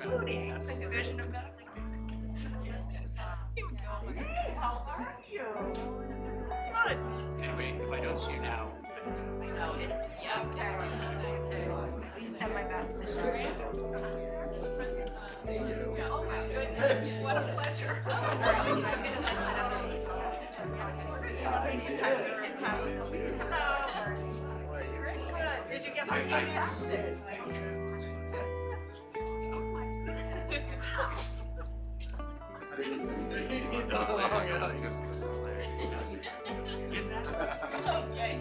Including the Division of Medical. Hey, how are you? Good. Anyway, if I don't see you now. Oh, it's okay. Will you send my best to Sherry? Oh my goodness, what a pleasure. Good. Did you get my contact? Okay.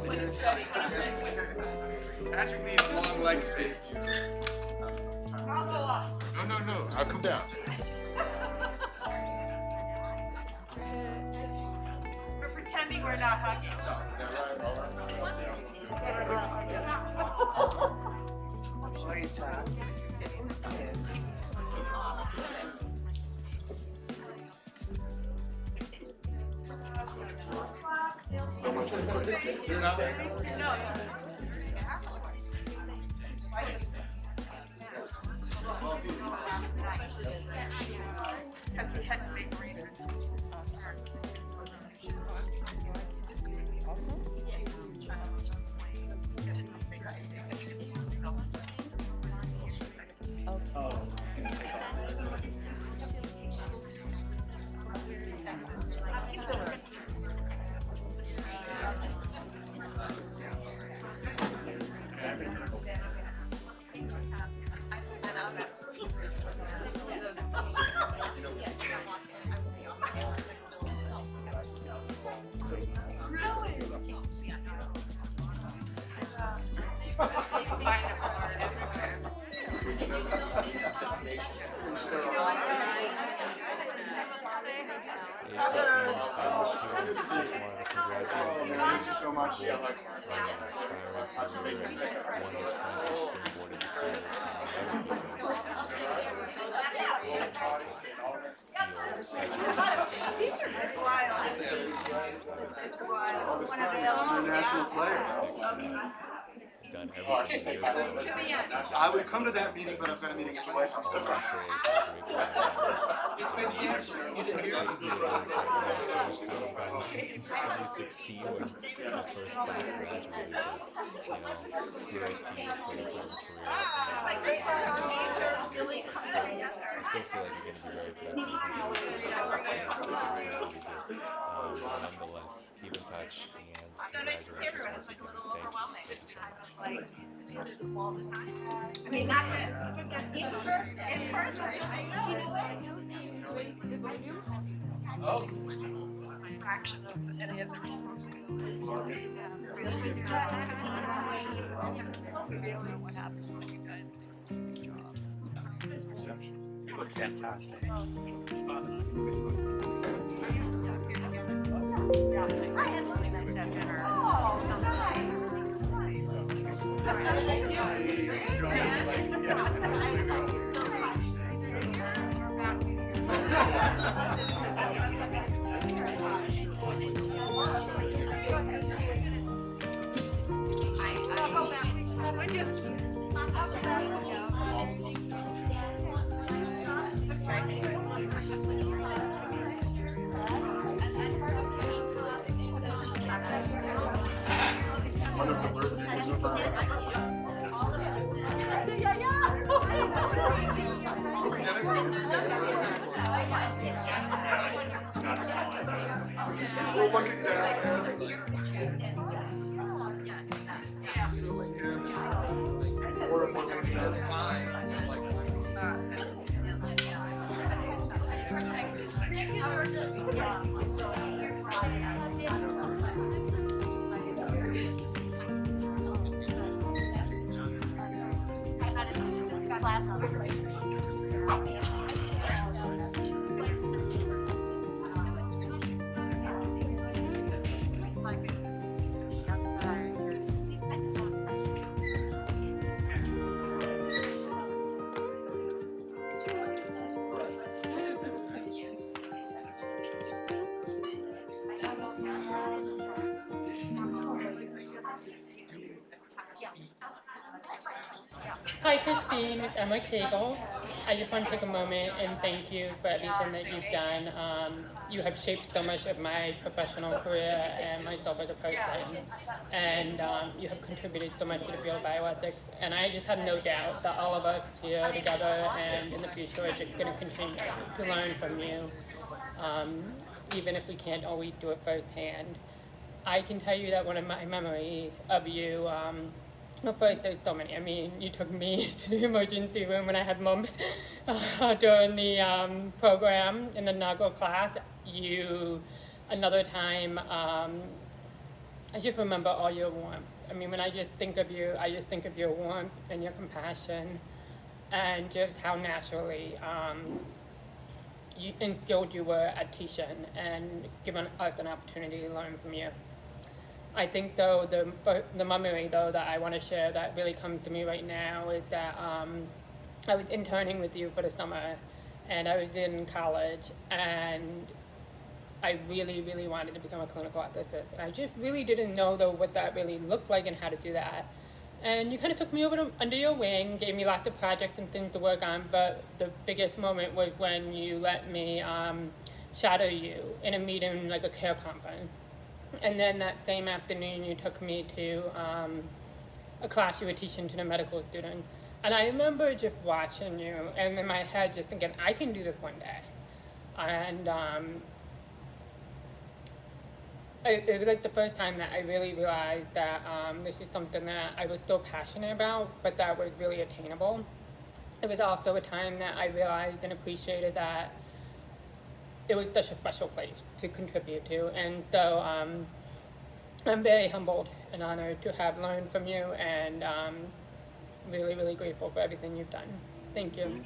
When it's ready. Patrick needs long leg space. I'll go up. No. I'll come down. We're pretending we're not hugging. You're not there. No. Because he had to make arrangements. Thank you so much. International player. Done everything. I would come to that meeting, but I've got a meeting at the White House. It's been canceled. You didn't hear it. Crazy it is that so much things gone on since 2016 when the first class graduated. Kudos to you for your career. I still feel like you're going to be very productive nonetheless, keep in touch and So nice to see everyone. It's like a little overwhelming. It's just like all the time. I mean, not this, but in person. In person. I know. Oh. Fraction of any of the what happens when you guys jobs. You look fantastic. Nice to have dinner. Oh, so nice. One of the worst things I've ever We're looking down. Hi, Christine. It's Emma Cagle. I just want to take a moment and thank you for everything that you've done. You have shaped so much of my professional career and myself as a person. And you have contributed so much to the field of bioethics. And I just have no doubt that all of us here together and in the future are just going to continue to learn from you, even if we can't always do it firsthand. I can tell you that one of my memories of you, well, first, there's so many. I mean, you took me to the emergency room when I had mumps during the program in the NAGO class. Another time, I just remember all your warmth. I mean, when I just think of you, I just think of your warmth and your compassion and just how naturally you instilled you were at Tishan and given us an opportunity to learn from you. I think though the memory though that I want to share that really comes to me right now is that I was interning with you for the summer, and I was in college, and I really wanted to become a clinical ethicist, and I just really didn't know though what that really looked like and how to do that. And you kind of took me under your wing, gave me lots of projects and things to work on, but the biggest moment was when you let me shadow you in a meeting, like a care conference. And then that same afternoon, you took me to a class you were teaching to the medical students. And I remember just watching you, and in my head just thinking, I can do this one day. And it was like the first time that I really realized that this is something that I was so passionate about, but that was really attainable. It was also a time that I realized and appreciated that it was such a special place to contribute to. And so I'm very humbled and honored to have learned from you, and really grateful for everything you've done. Thank you.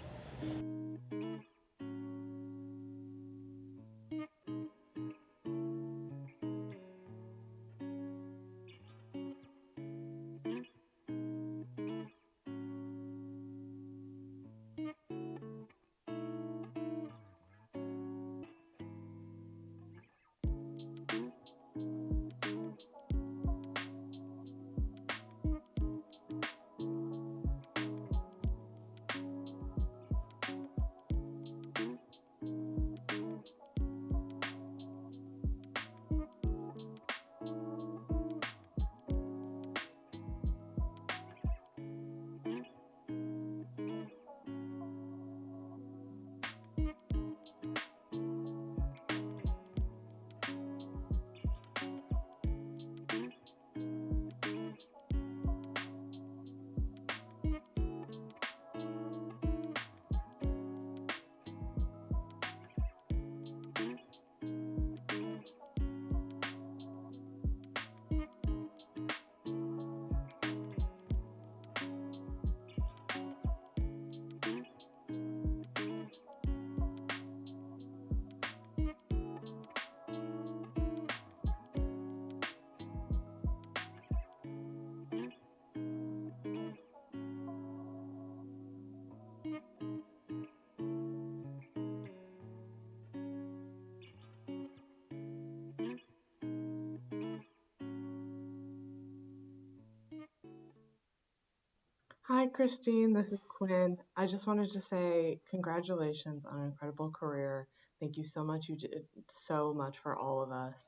Hi, Christine. This is Quinn. I just wanted to say congratulations on an incredible career. Thank you so much. You did so much for all of us.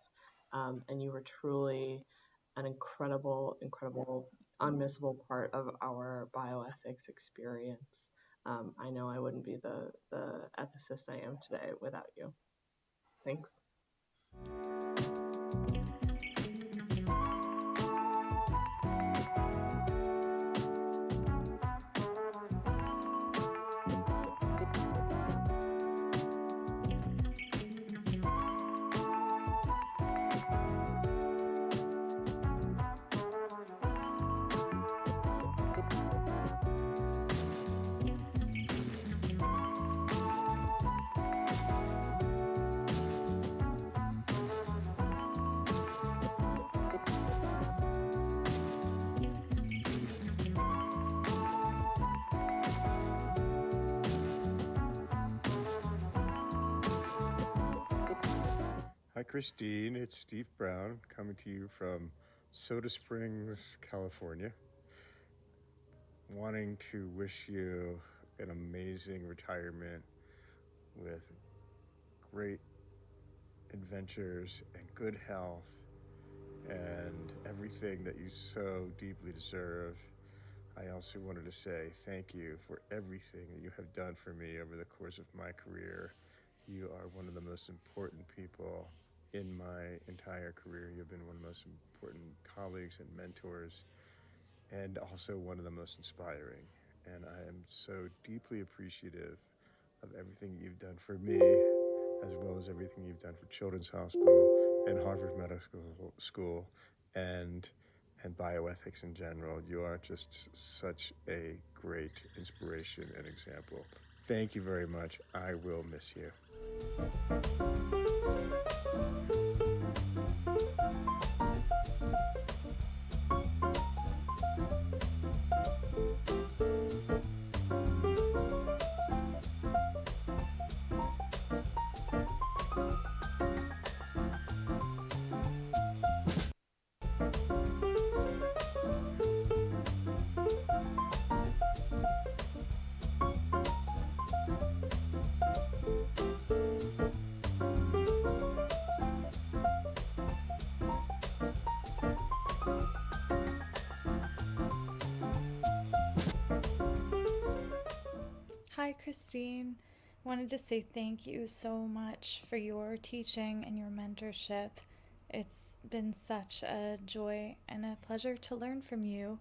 And you were truly an incredible, unmissable part of our bioethics experience. I know I wouldn't be the ethicist I am today without you. Thanks. Hi, Christine. It's Steve Brown coming to you from Soda Springs, California. wanting to wish you an amazing retirement with great adventures and good health and everything that you so deeply deserve. I also wanted to say thank you for everything that you have done for me over the course of my career. You are one of the most important people in my entire career. You've been one of the most important colleagues and mentors, and also one of the most inspiring. And I am so deeply appreciative of everything you've done for me, as well as everything you've done for Children's Hospital and Harvard Medical School and bioethics in general. You are just such a great inspiration and example. Thank you very much. I will miss you. Hi, Christine. Wanted to say thank you so much for your teaching and your mentorship. It's been such a joy and a pleasure to learn from you.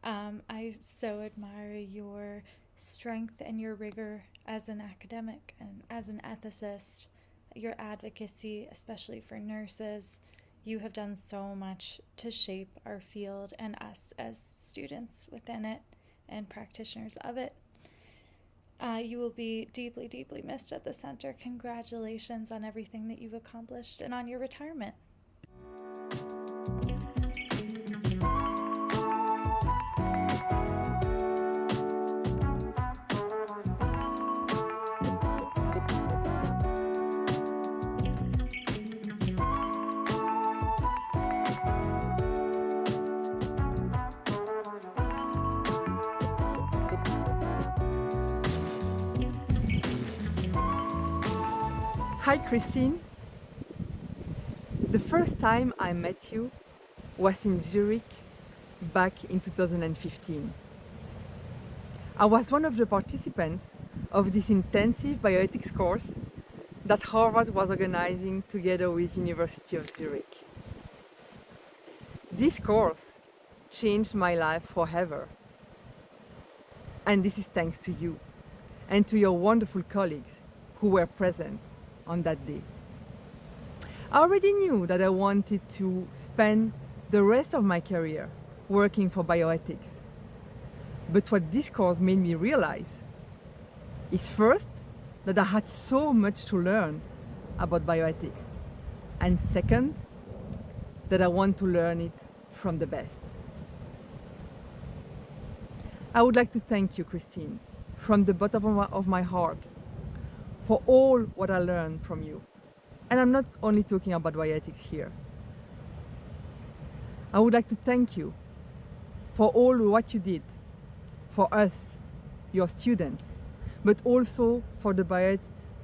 I so admire your strength and your rigor as an academic and as an ethicist, your advocacy, especially for nurses. You have done so much to shape our field and us as students within it and practitioners of it. You will be deeply, deeply missed at the center. Congratulations on everything that you've accomplished and on your retirement. Hi, Christine. The first time I met you was in Zurich back in 2015. I was one of the participants of this intensive bioethics course that Harvard was organizing together with University of Zurich. This course changed my life forever. And this is thanks to you and to your wonderful colleagues who were present on that day. I already knew that I wanted to spend the rest of my career working for bioethics. But what this course made me realize is first, that I had so much to learn about bioethics. And second, that I want to learn it from the best. I would like to thank you, Christine, from the bottom of my heart, for all what I learned from you. And I'm not only talking about bioethics here. I would like to thank you for all what you did for us, your students, but also for the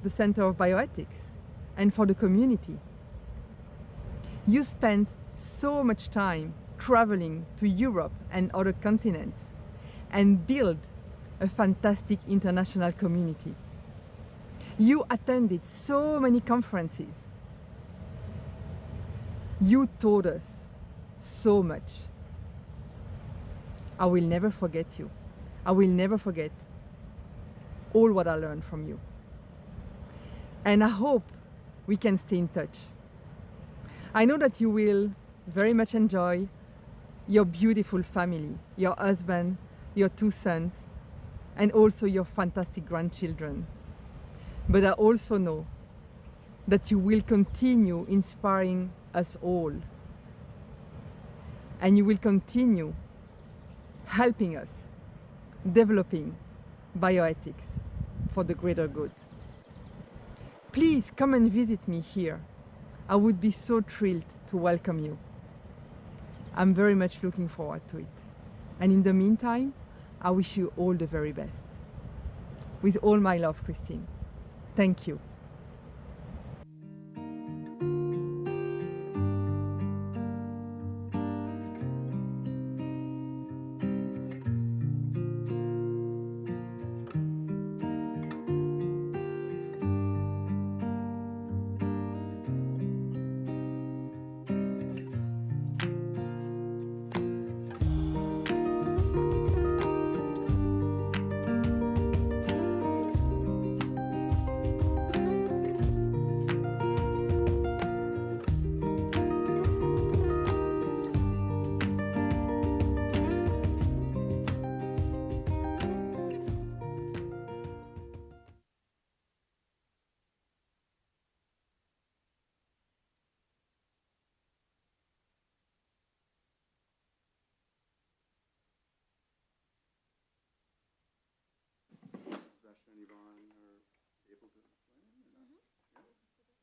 Center of Bioethics and for the community. You spent so much time traveling to Europe and other continents and built a fantastic international community. You attended so many conferences. You taught us so much. I will never forget you. I will never forget all what I learned from you. And I hope we can stay in touch. I know that you will very much enjoy your beautiful family, your husband, your 2 sons, and also your fantastic grandchildren. But I also know that you will continue inspiring us all. And you will continue helping us developing bioethics for the greater good. Please come and visit me here. I would be so thrilled to welcome you. I'm very much looking forward to it. And in the meantime, I wish you all the very best. With all my love, Christine. Thank you.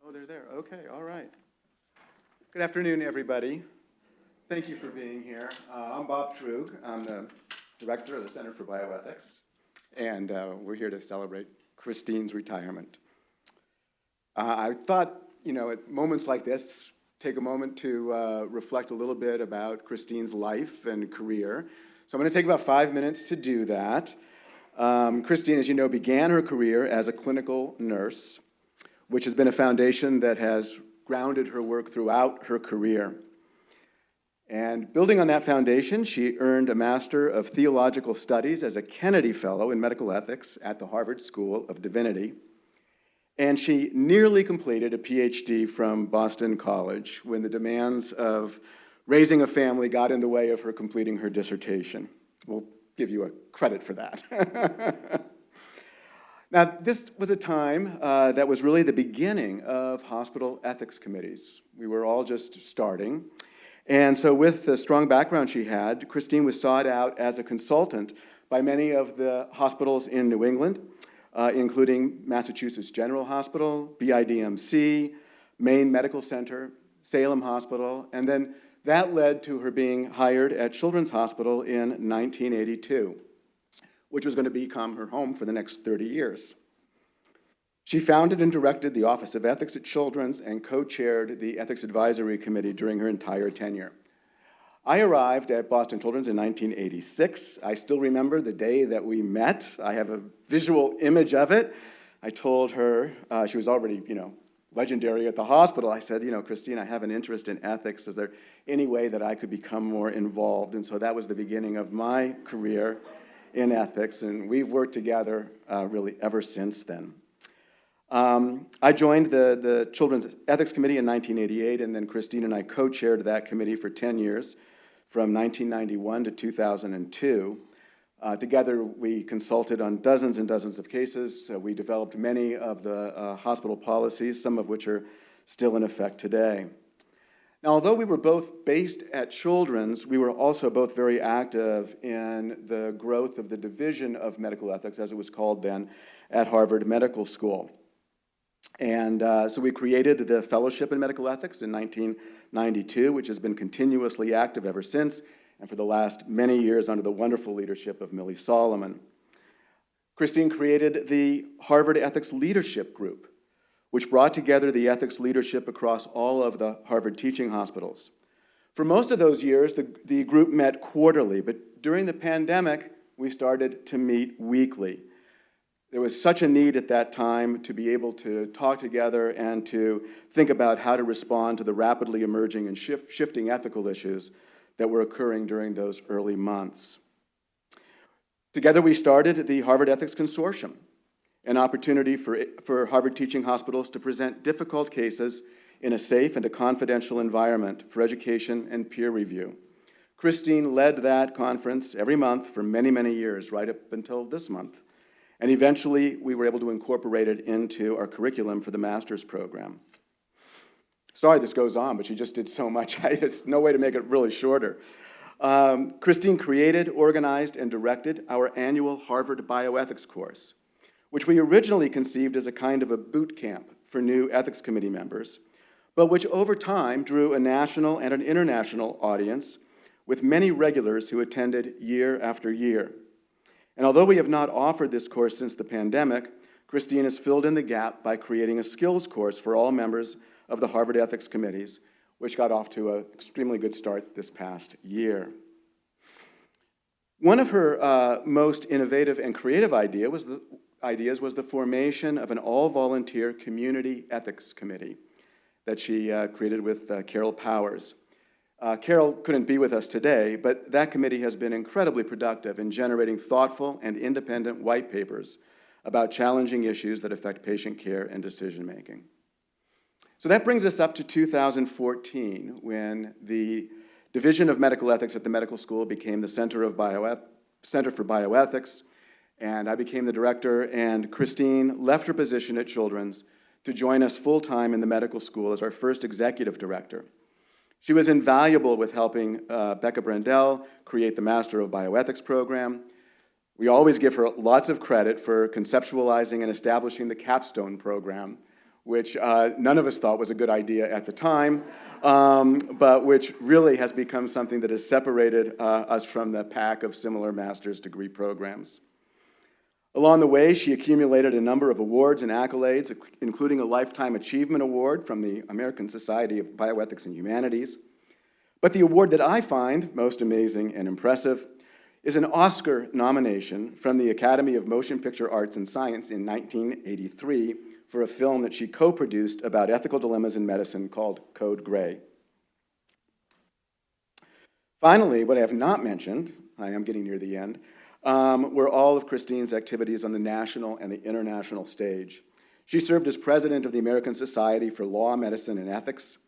Oh, they're there. Okay, all right. Good afternoon, everybody. Thank you for being here. I'm Bob Trug. I'm the director of the Center for Bioethics, and we're here to celebrate Christine's retirement. I thought, at moments like this, take a moment to reflect a little bit about Christine's life and career. So I'm going to take about 5 minutes to do that. Christine, as you know, began her career as a clinical nurse, which has been a foundation that has grounded her work throughout her career. And building on that foundation, she earned a Master of Theological Studies as a Kennedy Fellow in Medical Ethics at the Harvard School of Divinity. And she nearly completed a PhD from Boston College when the demands of raising a family got in the way of her completing her dissertation. We'll give you a credit for that. Now, this was a time that was really the beginning of hospital ethics committees. We were all just starting. And so with the strong background she had, Christine was sought out as a consultant by many of the hospitals in New England, including Massachusetts General Hospital, BIDMC, Maine Medical Center, Salem Hospital, and then that led to her being hired at Children's Hospital in 1982. Which was going to become her home for the next 30 years. She founded and directed the Office of Ethics at Children's and co-chaired the Ethics Advisory Committee during her entire tenure. I arrived at Boston Children's in 1986. I still remember the day that we met. I have a visual image of it. I told her, she was already, legendary at the hospital. I said, Christine, I have an interest in ethics. Is there any way that I could become more involved? And so that was the beginning of my career in ethics, and we've worked together really ever since then. I joined the Children's Ethics Committee in 1988, and then Christine and I co-chaired that committee for 10 years, from 1991 to 2002. Together, we consulted on dozens and dozens of cases. We developed many of the hospital policies, some of which are still in effect today. Now, although we were both based at Children's, we were also both very active in the growth of the Division of Medical Ethics, as it was called then, at Harvard Medical School. And so we created the Fellowship in Medical Ethics in 1992, which has been continuously active ever since, and for the last many years under the wonderful leadership of Millie Solomon. Christine created the Harvard Ethics Leadership Group, which brought together the ethics leadership across all of the Harvard teaching hospitals. For most of those years, the group met quarterly, but during the pandemic, we started to meet weekly. There was such a need at that time to be able to talk together and to think about how to respond to the rapidly emerging and shifting ethical issues that were occurring during those early months. Together, we started the Harvard Ethics Consortium, an opportunity for Harvard teaching hospitals to present difficult cases in a safe and a confidential environment for education and peer review. Christine led that conference every month for many, many years, right up until this month. And eventually, we were able to incorporate it into our curriculum for the master's program. Sorry this goes on, but she just did so much. There's no way to make it really shorter. Christine created, organized, and directed our annual Harvard Bioethics course, which we originally conceived as a kind of a boot camp for new ethics committee members, but which over time drew a national and an international audience with many regulars who attended year after year. And although we have not offered this course since the pandemic, Christine has filled in the gap by creating a skills course for all members of the Harvard Ethics Committees, which got off to an extremely good start this past year. One of her most innovative and creative ideas was the formation of an all-volunteer community ethics committee that she created with Carol Powers. Carol couldn't be with us today, but that committee has been incredibly productive in generating thoughtful and independent white papers about challenging issues that affect patient care and decision-making. So that brings us up to 2014, when the Division of Medical Ethics at the medical school became the Center for Bioethics, and I became the director, and Christine left her position at Children's to join us full-time in the medical school as our first executive director. She was invaluable with helping Becca Brandel create the Master of Bioethics program. We always give her lots of credit for conceptualizing and establishing the Capstone program, which none of us thought was a good idea at the time, but which really has become something that has separated us from the pack of similar master's degree programs. Along the way, she accumulated a number of awards and accolades, including a Lifetime Achievement Award from the American Society of Bioethics and Humanities. But the award that I find most amazing and impressive is an Oscar nomination from the Academy of Motion Picture Arts and Science in 1983 for a film that she co-produced about ethical dilemmas in medicine called Code Gray. Finally, what I have not mentioned, I am getting near the end, were all of Christine's activities on the national and the international stage. She served as president of the American Society for Law, Medicine, and Ethics.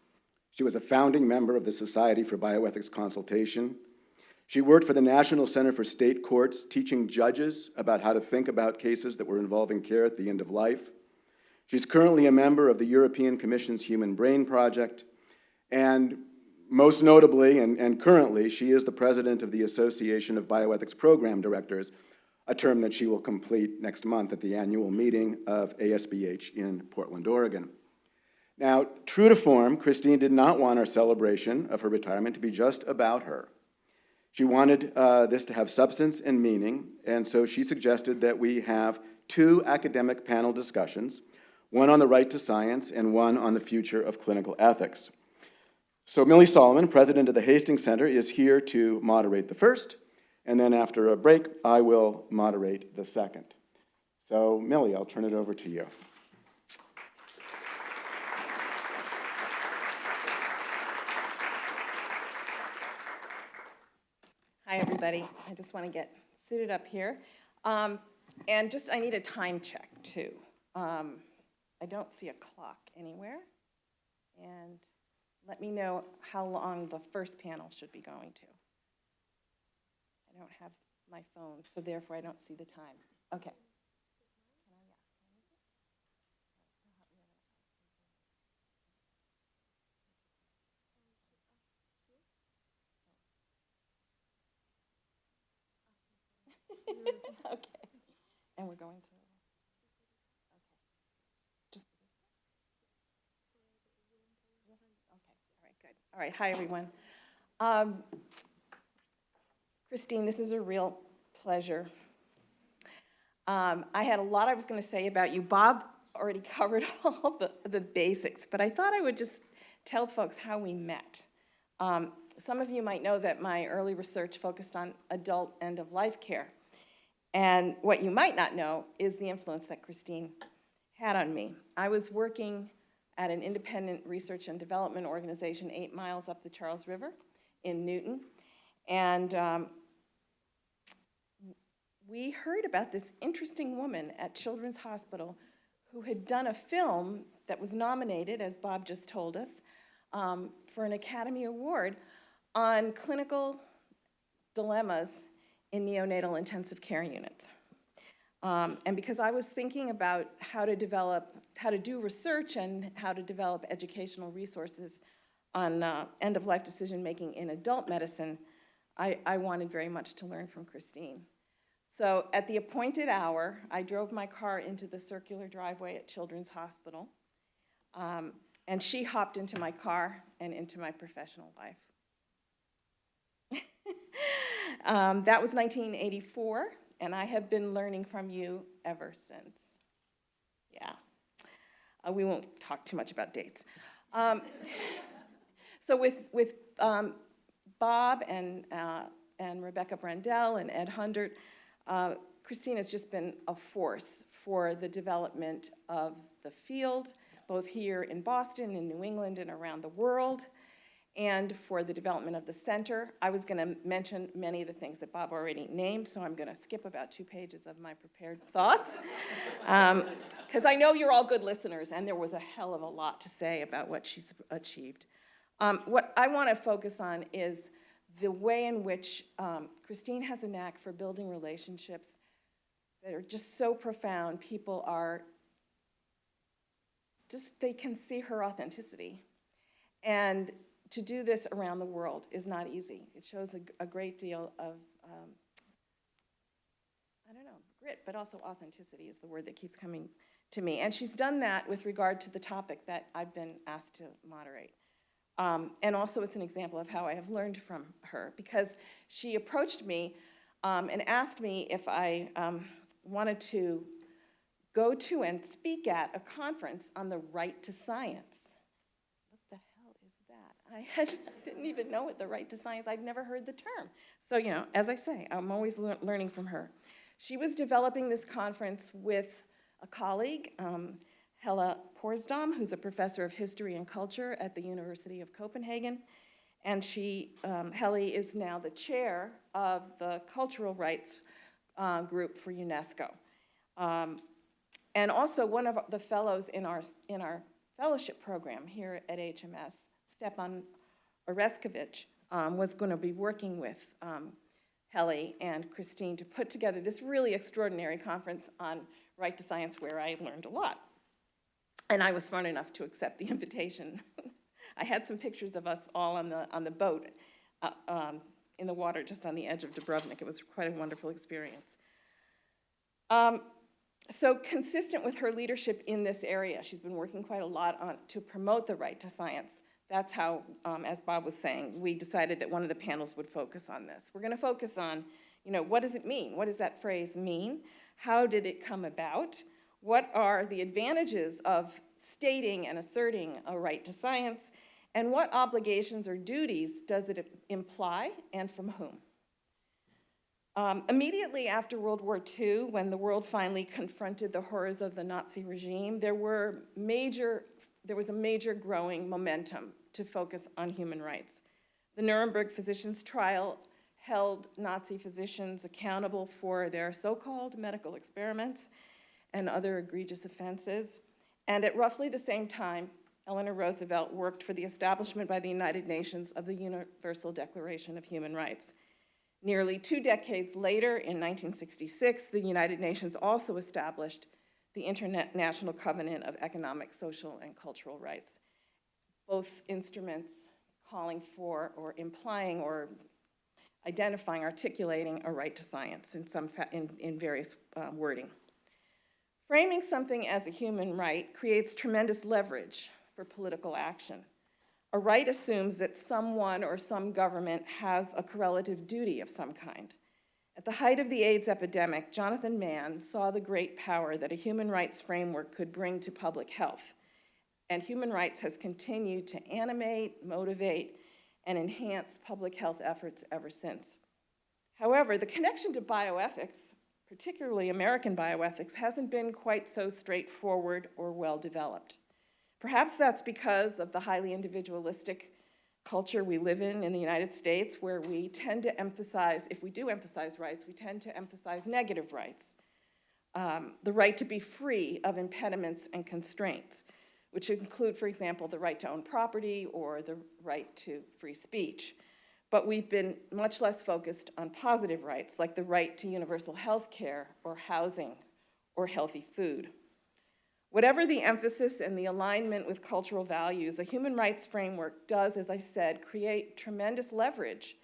She was a founding member of the Society for Bioethics Consultation. She worked for the National Center for State Courts, teaching judges about how to think about cases that were involving care at the end of life. She's currently a member of the European Commission's Human Brain Project, and most notably and currently, she is the president of the Association of Bioethics Program Directors, a term that she will complete next month at the annual meeting of ASBH in Portland, Oregon. Now, true to form, Christine did not want our celebration of her retirement to be just about her. She wanted this to have substance and meaning, and so she suggested that we have 2 academic panel discussions, one on the right to science and one on the future of clinical ethics. So Millie Solomon, president of the Hastings Center, is here to moderate the first, and then after a break, I will moderate the second. So Millie, I'll turn it over to you. Hi, everybody. I just want to get suited up here. And I need a time check, too. I don't see a clock anywhere. And let me know how long the first panel should be going to. I don't have my phone, so therefore I don't see the time. Okay. Okay. And we're going to. All right, hi everyone. Christine, this is a real pleasure. I had a lot I was going to say about you. Bob already covered all the basics, but I thought I would just tell folks how we met. Some of you might know that my early research focused on adult end-of-life care. And what you might not know is the influence that Christine had on me. I was working at an independent research and development organization 8 miles up the Charles River in Newton. And we heard about this interesting woman at Children's Hospital who had done a film that was nominated, as Bob just told us, for an Academy Award on clinical dilemmas in neonatal intensive care units. And because I was thinking about how to do research and how to develop educational resources on end-of-life decision-making in adult medicine, I wanted very much to learn from Christine. So at the appointed hour, I drove my car into the circular driveway at Children's Hospital, and she hopped into my car and into my professional life. That was 1984, and I have been learning from you ever since. Yeah. We won't talk too much about dates. So with Bob and Rebecca Brendel and Ed Hundert, Christine has just been a force for the development of the field, both here in Boston, in New England, and around the world, and for the development of the center. I was going to mention many of the things that Bob already named, so I'm going to skip about 2 pages of my prepared thoughts, because I know you're all good listeners, and there was a hell of a lot to say about what she's achieved. What I want to focus on is the way in which Christine has a knack for building relationships that are just so profound. People are just, they can see her authenticity. And to do this around the world is not easy. It shows a great deal of, I don't know, grit, but also authenticity is the word that keeps coming to me. And she's done that with regard to the topic that I've been asked to moderate. And also it's an example of how I have learned from her, because she approached me and asked me if I wanted to go to and speak at a conference on the right to science. What the hell is that? I didn't even know what the right to science, I'd never heard the term. So, you know, as I say, I'm always learning from her. She was developing this conference with a colleague, Helle Porsdam, who's a professor of history and culture at the University of Copenhagen. And Helle is now the chair of the cultural rights group for UNESCO. And also one of the fellows in our fellowship program here at HMS, Stepan Oreskevich, was going to be working with Helle and Christine to put together this really extraordinary conference on right to science, where I learned a lot. And I was smart enough to accept the invitation. I had some pictures of us all on the boat in the water just on the edge of Dubrovnik. It was quite a wonderful experience. So consistent with her leadership in this area, she's been working quite a lot to promote the right to science. That's how, as Bob was saying, we decided that one of the panels would focus on this. We're going to focus on, you know, what does it mean? What does that phrase mean? How did it come about? What are the advantages of stating and asserting a right to science? And what obligations or duties does it imply, and from whom? Immediately after World War II, when the world finally confronted the horrors of the Nazi regime, there was a major growing momentum to focus on human rights. The Nuremberg physicians' trial held Nazi physicians accountable for their so-called medical experiments and other egregious offenses. And at roughly the same time, Eleanor Roosevelt worked for the establishment by the United Nations of the Universal Declaration of Human Rights. Nearly 2 decades later, in 1966, the United Nations also established the International Covenant of Economic, Social, and Cultural Rights, both instruments calling for or implying or identifying, articulating a right to science in various wording. Framing something as a human right creates tremendous leverage for political action. A right assumes that someone or some government has a correlative duty of some kind. At the height of the AIDS epidemic, Jonathan Mann saw the great power that a human rights framework could bring to public health. And human rights has continued to animate, motivate, and enhance public health efforts ever since. However, the connection to bioethics, particularly American bioethics, hasn't been quite so straightforward or well developed. Perhaps that's because of the highly individualistic culture we live in the United States, where we tend to emphasize, if we do emphasize rights, we tend to emphasize negative rights. The right to be free of impediments and constraints, which include, for example, the right to own property or the right to free speech. But we've been much less focused on positive rights, like the right to universal health care or housing or healthy food. Whatever the emphasis and the alignment with cultural values, a human rights framework does, as I said, create tremendous leverage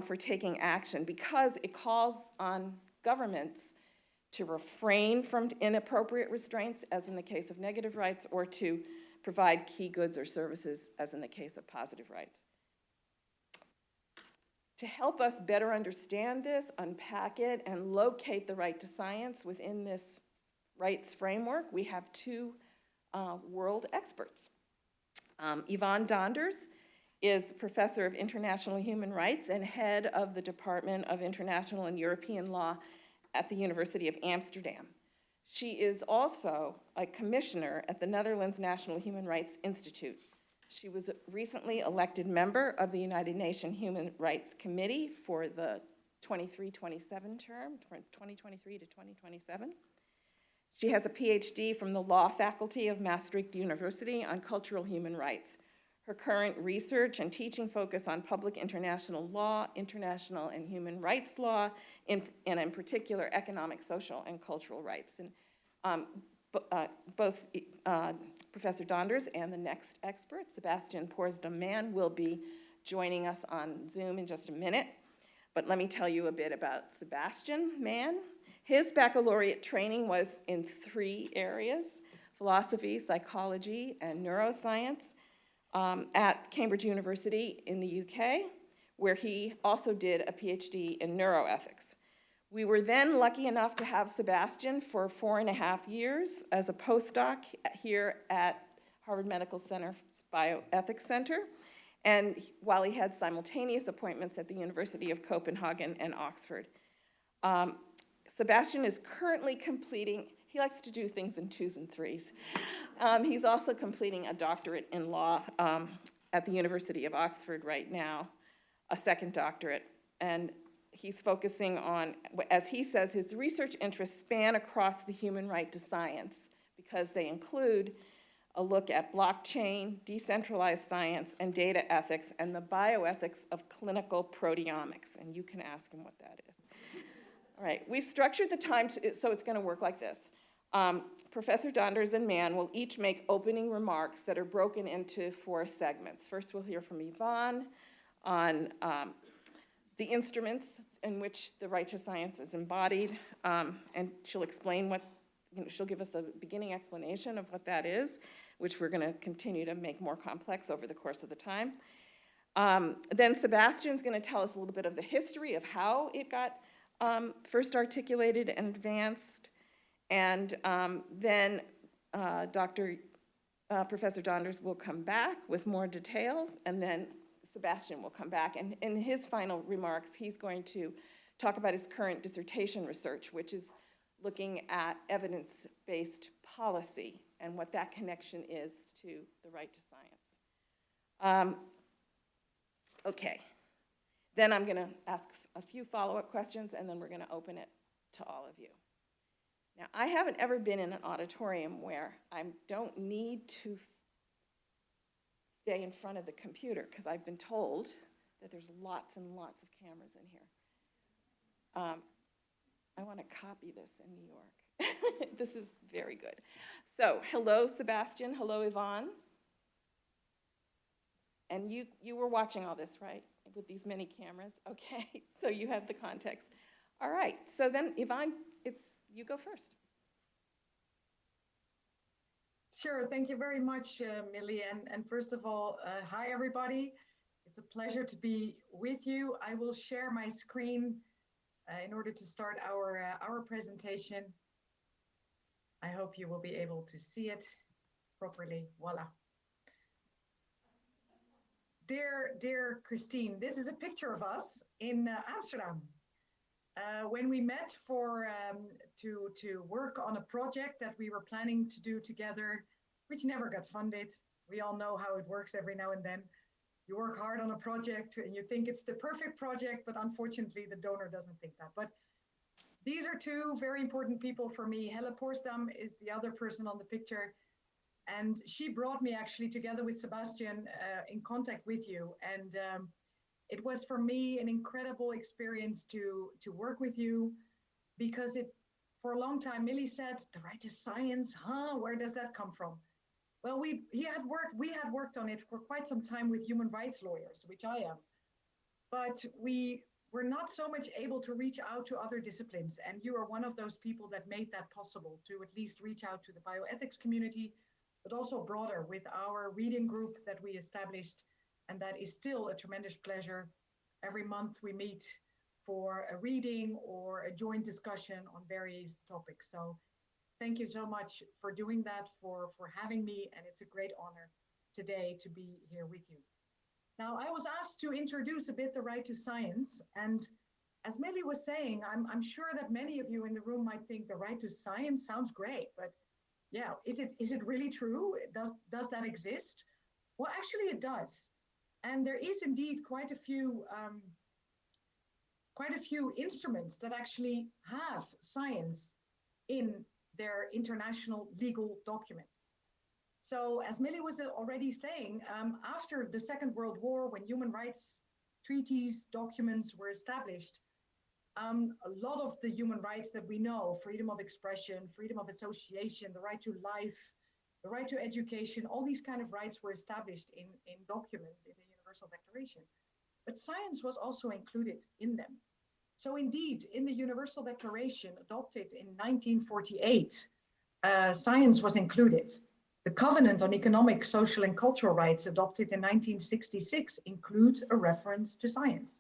for taking action, because it calls on governments to refrain from inappropriate restraints, as in the case of negative rights, or to provide key goods or services, as in the case of positive rights. To help us better understand this, unpack it, and locate the right to science within this rights framework, we have two world experts. Yvonne Donders is Professor of International Human Rights and head of the Department of International and European Law at the University of Amsterdam. She is also a commissioner at the Netherlands National Human Rights Institute. She was a recently elected member of the United Nations Human Rights Committee for the 23-27 term, 2023 to 2027. She has a PhD from the law faculty of Maastricht University on cultural human rights. Her current research and teaching focus on public international law, international and human rights law, and in particular economic, social, and cultural rights. And both Professor Donders and the next expert, Sebastian Porsdam-Mann, will be joining us on Zoom in just a minute. But let me tell you a bit about Sebastian Mann. His baccalaureate training was in 3 areas: philosophy, psychology, and neuroscience at Cambridge University in the UK, where he also did a PhD in neuroethics. We were then lucky enough to have Sebastian for 4.5 years as a postdoc here at Harvard Medical Center's Bioethics Center, and while he had simultaneous appointments at the University of Copenhagen and Oxford. Sebastian is currently completing, he likes to do things in 2s and 3s. He's also completing a doctorate in law at the University of Oxford right now, a second doctorate, and he's focusing on, as he says, his research interests span across the human right to science because they include a look at blockchain, decentralized science, and data ethics, and the bioethics of clinical proteomics, and you can ask him what that is. All right, we've structured the time so it's going to work like this. Professor Donders and Mann will each make opening remarks that are broken into 4 segments. First, we'll hear from Yvonne on the instruments in which the right to science is embodied, and she'll explain what, she'll give us a beginning explanation of what that is, which we're going to continue to make more complex over the course of the time. Then Sebastian's going to tell us a little bit of the history of how it got first articulated and advanced, and then Professor Donders will come back with more details, and then Sebastian will come back, and in his final remarks, he's going to talk about his current dissertation research, which is looking at evidence-based policy and what that connection is to the right to science. Okay. Then I'm going to ask a few follow-up questions, and then we're going to open it to all of you. Now, I haven't ever been in an auditorium where I don't need to stay in front of the computer, because I've been told that there's lots and lots of cameras in here. I want to copy this in New York. This is very good. So, hello, Sebastian. Hello, Yvonne. And you were watching all this, right? With these many cameras? Okay, so you have the context. All right, so then Yvonne, you go first. Sure, thank you very much, Millie. And first of all, hi everybody. It's a pleasure to be with you. I will share my screen in order to start our presentation. I hope you will be able to see it properly. Voila. Dear Christine, this is a picture of us in Amsterdam. When we met to work on a project that we were planning to do together, which never got funded. We all know how it works every now and then. You work hard on a project and you think it's the perfect project, but unfortunately the donor doesn't think that. But these are 2 very important people for me. Helle Porsdam is the other person on the picture. And she brought me actually together with Sebastian in contact with you. And it was for me an incredible experience to work with you, because for a long time, Millie said, the right to science, where does that come from? Well, we had worked on it for quite some time with human rights lawyers, which I am. But we were not so much able to reach out to other disciplines. And you are one of those people that made that possible, to at least reach out to the bioethics community, but also broader with our reading group that we established. And that is still a tremendous pleasure. every month we meet for a reading or a joint discussion on various topics. So thank you so much for doing that, for having me, and it's a great honor today to be here with you. Now, I was asked to introduce a bit the right to science, and as Millie was saying, I'm sure that many of you in the room might think the right to science sounds great, but yeah, is it really true? Does that exist? Well, actually, it does, and there is indeed quite a few instruments that actually have science in their international legal document. So, as Millie was already saying, after the Second World War, when human rights treaties, documents were established, a lot of the human rights that we know, freedom of expression, freedom of association, the right to life, the right to education, all these kind of rights were established in documents in the Universal Declaration. But science was also included in them. So indeed, in the Universal Declaration adopted in 1948, science was included. The Covenant on Economic, Social, and Cultural Rights adopted in 1966 includes a reference to science.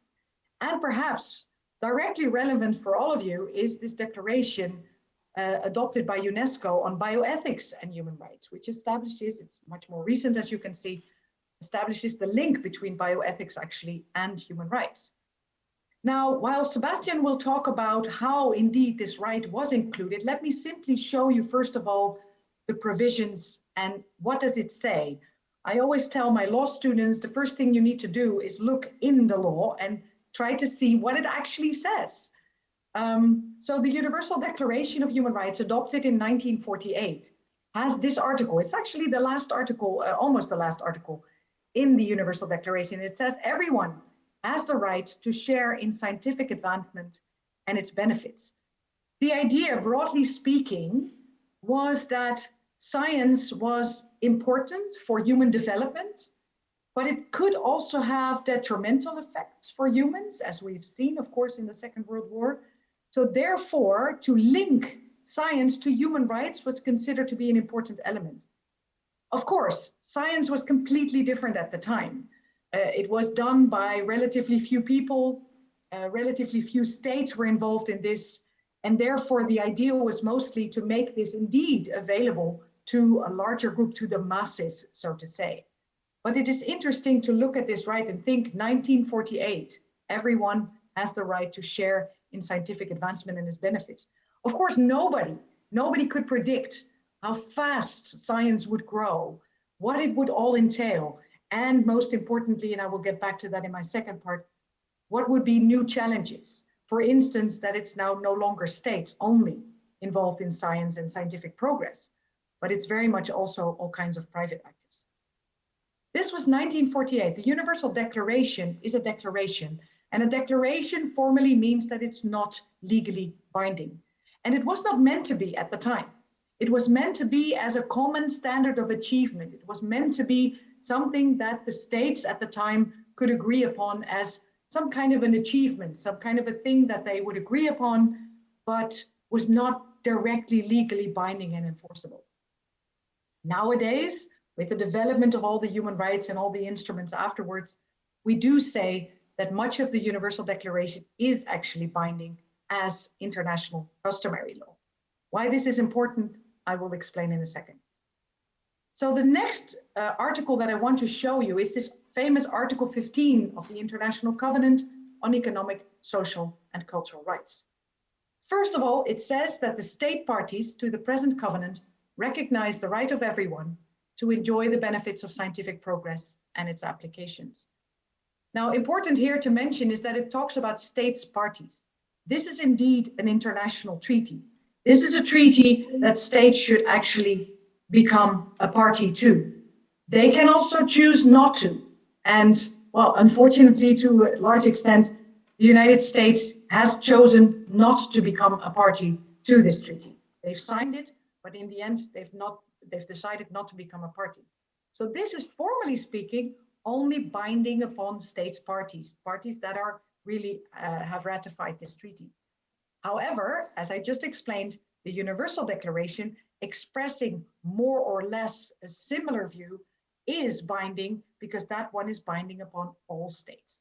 And perhaps directly relevant for all of you is this declaration adopted by UNESCO on bioethics and human rights, which establishes, it's much more recent as you can see, establishes the link between bioethics actually and human rights. Now, while Sebastian will talk about how indeed this right was included, let me simply show you first of all the provisions and what does it say. I always tell my law students the first thing you need to do is look in the law and try to see what it actually says. So the Universal Declaration of Human Rights adopted in 1948 has this article. It's actually the last article, almost the last article in the Universal Declaration. It says everyone has the right to share in scientific advancement and its benefits. The idea, broadly speaking, was that science was important for human development, but it could also have detrimental effects for humans, as we've seen, of course, in the Second World War. So therefore, to link science to human rights was considered to be an important element. Of course, science was completely different at the time. It was done by relatively few people, relatively few states were involved in this, and therefore the idea was mostly to make this indeed available to a larger group, to the masses, so to say. But it is interesting to look at this right and think 1948, everyone has the right to share in scientific advancement and its benefits. Of course, nobody could predict how fast science would grow, what it would all entail, and most importantly, and I will get back to that in my second part, what would be new challenges? For instance, that it's now no longer states only involved in science and scientific progress, but it's very much also all kinds of private actors. This was 1948. The Universal Declaration is a declaration, and a declaration formally means that it's not legally binding. And it was not meant to be at the time. It was meant to be as a common standard of achievement. It was meant to be something that the states at the time could agree upon as some kind of an achievement, some kind of a thing that they would agree upon, but was not directly legally binding and enforceable. Nowadays, with the development of all the human rights and all the instruments afterwards, we do say that much of the Universal Declaration is actually binding as international customary law. Why this is important, I will explain in a second. So the next article that I want to show you is this famous Article 15 of the International Covenant on Economic, Social, and Cultural Rights. First of all, it says that the state parties to the present covenant recognize the right of everyone to enjoy the benefits of scientific progress and its applications. Now, important here to mention is that it talks about states parties. This is indeed an international treaty. This is a treaty that states should actually become a party to. They can also choose not to. And, well, unfortunately, to a large extent, the United States has chosen not to become a party to this treaty. They've signed it, but in the end, they've decided not to become a party. So this is, formally speaking, only binding upon states parties that are really have ratified this treaty. However, as I just explained, the Universal Declaration, expressing more or less a similar view, is binding because that one is binding upon all states.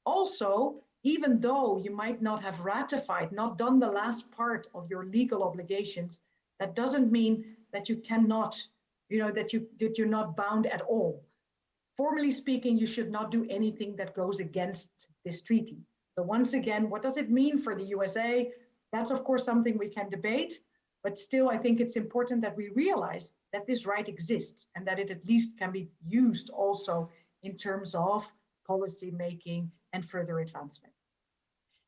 Also, even though you might not have ratified, not done the last part of your legal obligations, that doesn't mean that you cannot, that you're not bound at all. Formally speaking, you should not do anything that goes against this treaty. So once again, what does it mean for the USA? That's of course something we can debate, but still I think it's important that we realize that this right exists and that it at least can be used also in terms of policy making and further advancement.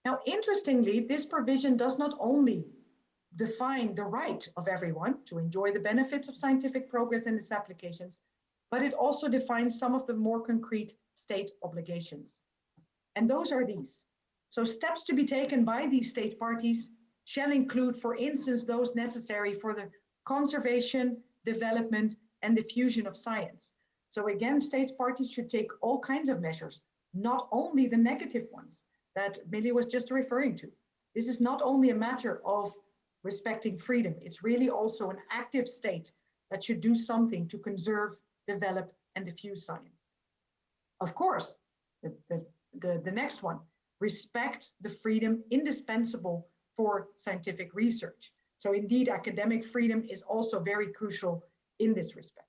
Now, interestingly, this provision does not only define the right of everyone to enjoy the benefits of scientific progress and its applications, but it also defines some of the more concrete state obligations. And those are these. So steps to be taken by these state parties shall include, for instance, those necessary for the conservation, development, and diffusion of science. So again, state parties should take all kinds of measures, not only the negative ones that Millie was just referring to. This is not only a matter of respecting freedom, it's really also an active state that should do something to conserve, develop, and diffuse science. Of course, the next one, respect the freedom indispensable for scientific research. So indeed, academic freedom is also very crucial in this respect.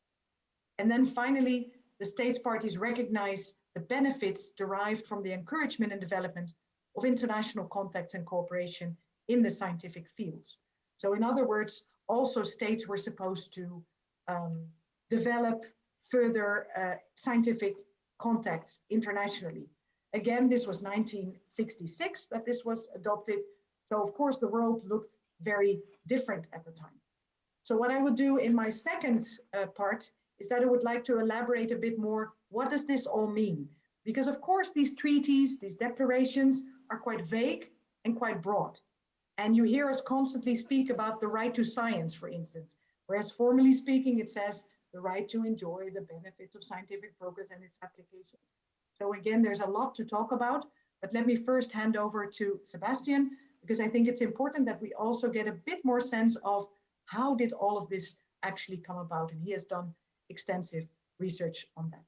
And then finally, the states parties recognize the benefits derived from the encouragement and development of international contacts and cooperation in the scientific fields. So in other words, also states were supposed to develop further scientific contacts internationally. Again, this was 1966 that this was adopted. So of course the world looked very different at the time. So what I would do in my second part is that I would like to elaborate a bit more. What does this all mean? Because of course these treaties, these declarations are quite vague and quite broad. And you hear us constantly speak about the right to science, for instance, whereas formally speaking, it says the right to enjoy the benefits of scientific progress and its applications. So again, there's a lot to talk about, but let me first hand over to Sebastian, because I think it's important that we also get a bit more sense of how did all of this actually come about, and he has done extensive research on that.